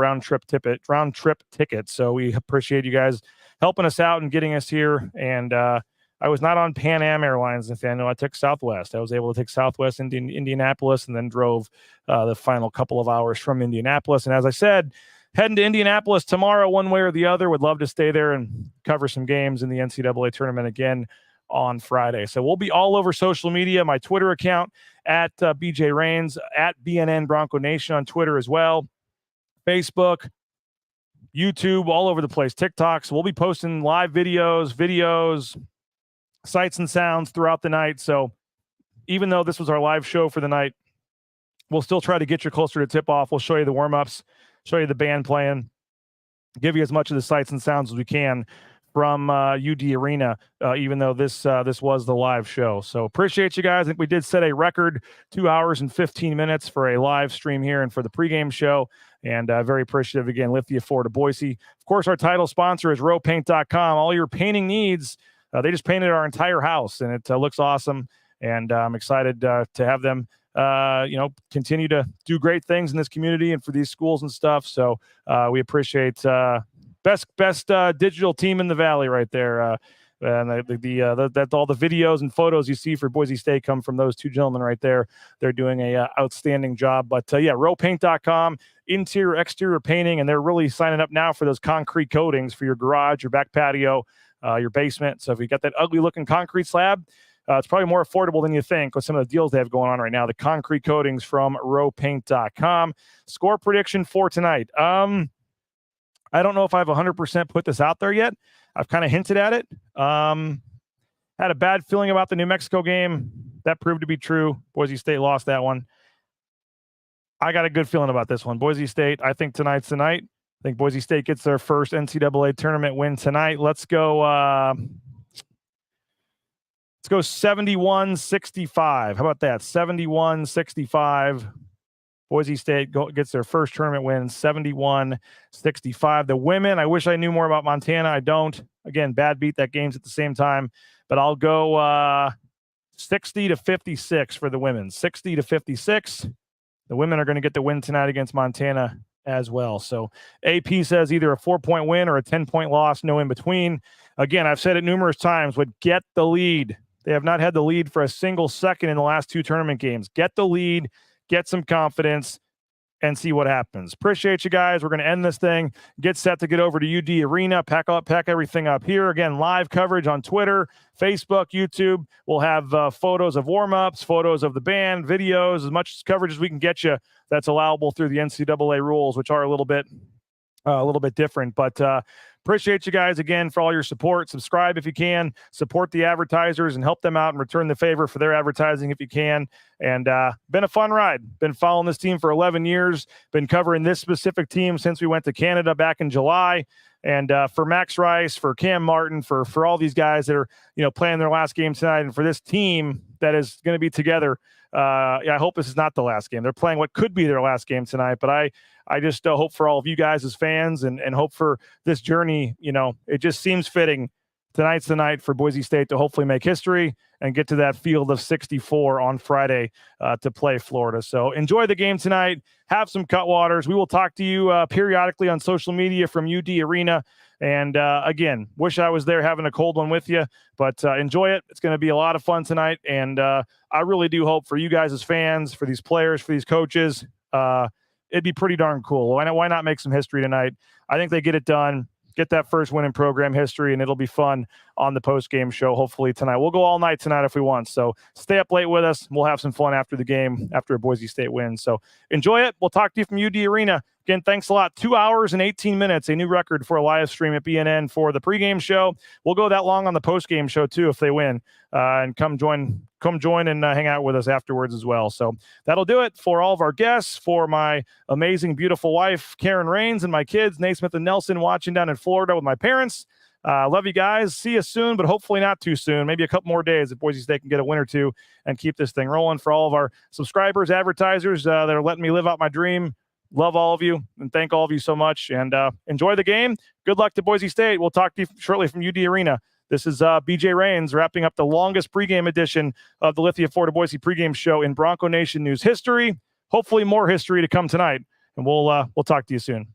round trip ticket. So we appreciate you guys helping us out and getting us here. And I was not on Pan Am Airlines, Nathaniel. I took Southwest. I was able to take Southwest into Indianapolis, and then drove the final couple of hours from Indianapolis. And as I said, heading to Indianapolis tomorrow, one way or the other. Would love to stay there and cover some games in the NCAA tournament again on Friday. So we'll be all over social media, my Twitter account at BJ Rains, at BNN Bronco Nation on Twitter as well, Facebook, YouTube, all over the place, TikTok. So we'll be posting live videos, sights and sounds throughout the night. So even though this was our live show for the night, we'll still try to get you closer to tip-off. We'll show you the warm-ups, show you the band playing, give you as much of the sights and sounds as we can from UD Arena, even though this was the live show. So appreciate you guys. I think we did set a record 2 hours and 15 minutes for a live stream here and for the pregame show. And very appreciative, again, Lithia Ford of Boise. Of course, our title sponsor is rowpaint.com. All your painting needs, they just painted our entire house, and it looks awesome. And I'm excited to have them continue to do great things in this community and for these schools and stuff. So we appreciate best digital team in the Valley right there. And that's all the videos and photos you see for Boise State come from those two gentlemen right there. They're doing a outstanding job. But rowpaint.com, interior, exterior painting, and they're really signing up now for those concrete coatings for your garage, your back patio, your basement. So if you got that ugly looking concrete slab, it's probably more affordable than you think with some of the deals they have going on right now. The concrete coatings from rowpaint.com. Score prediction for tonight. I don't know if I've 100% put this out there yet. I've kind of hinted at it. Had a bad feeling about the New Mexico game. That proved to be true. Boise State lost that one. I got a good feeling about this one. Boise State, I think tonight's the night. I think Boise State gets their first NCAA tournament win tonight. Let's go 71-65. How about that? 71-65. Boise State gets their first tournament win, 71-65. The women, I wish I knew more about Montana. I don't. Again, bad beat. That game's at the same time. But I'll go 60-56 for the women. 60-56. The women are going to get the win tonight against Montana as well. So AP says either a 4-point win or a 10-point loss, no in between. Again, I've said it numerous times, would get the lead. They have not had the lead for a single second in the last two tournament games. Get the lead, get some confidence, and see what happens. Appreciate you guys. We're going to end this thing. Get set to get over to UD Arena. Pack everything up here. Again, live coverage on Twitter, Facebook, YouTube. We'll have photos of warm-ups, photos of the band, videos, as much coverage as we can get you that's allowable through the NCAA rules, which are a little bit different. But appreciate you guys again for all your support. Subscribe if you can. Support the advertisers and help them out and return the favor for their advertising if you can. And been a fun ride. Been following this team for 11 years. Been covering this specific team since we went to Canada back in July. And for Max Rice, for Cam Martin, for all these guys that are playing their last game tonight, and for this team that is going to be together. I hope this is not the last game. They're playing what could be their last game tonight, but I just hope for all of you guys as fans and hope for this journey. It just seems fitting. Tonight's the night for Boise State to hopefully make history and get to that field of 64 on Friday to play Florida. So enjoy the game tonight. Have some cutwaters. We will talk to you periodically on social media from UD Arena. And again, wish I was there having a cold one with you, but enjoy it. It's going to be a lot of fun tonight. And I really do hope for you guys as fans, for these players, for these coaches, it'd be pretty darn cool. Why not make some history tonight? I think they get it done. Get that first win in program history, and it'll be fun on the post-game show, hopefully tonight. We'll go all night tonight if we want, so stay up late with us. We'll have some fun after the game, after a Boise State win. So enjoy it. We'll talk to you from UD Arena. Again, thanks a lot. 2 hours and 18 minutes, a new record for a live stream at BNN for the pregame show. We'll go that long on the postgame show, too, if they win, and come join and hang out with us afterwards as well. So that'll do it for all of our guests, for my amazing, beautiful wife, Karen Rains, and my kids, Naismith and Nelson, watching down in Florida with my parents. Love you guys. See you soon, but hopefully not too soon. Maybe a couple more days if Boise State can get a win or two and keep this thing rolling. For all of our subscribers, advertisers that are letting me live out my dream, love all of you and thank all of you so much. And enjoy the game. Good luck to Boise State. We'll talk to you shortly from UD Arena. This is BJ Rains wrapping up the longest pregame edition of the Lithia Ford Boise pregame show in Bronco Nation news history. Hopefully more history to come tonight. And we'll talk to you soon.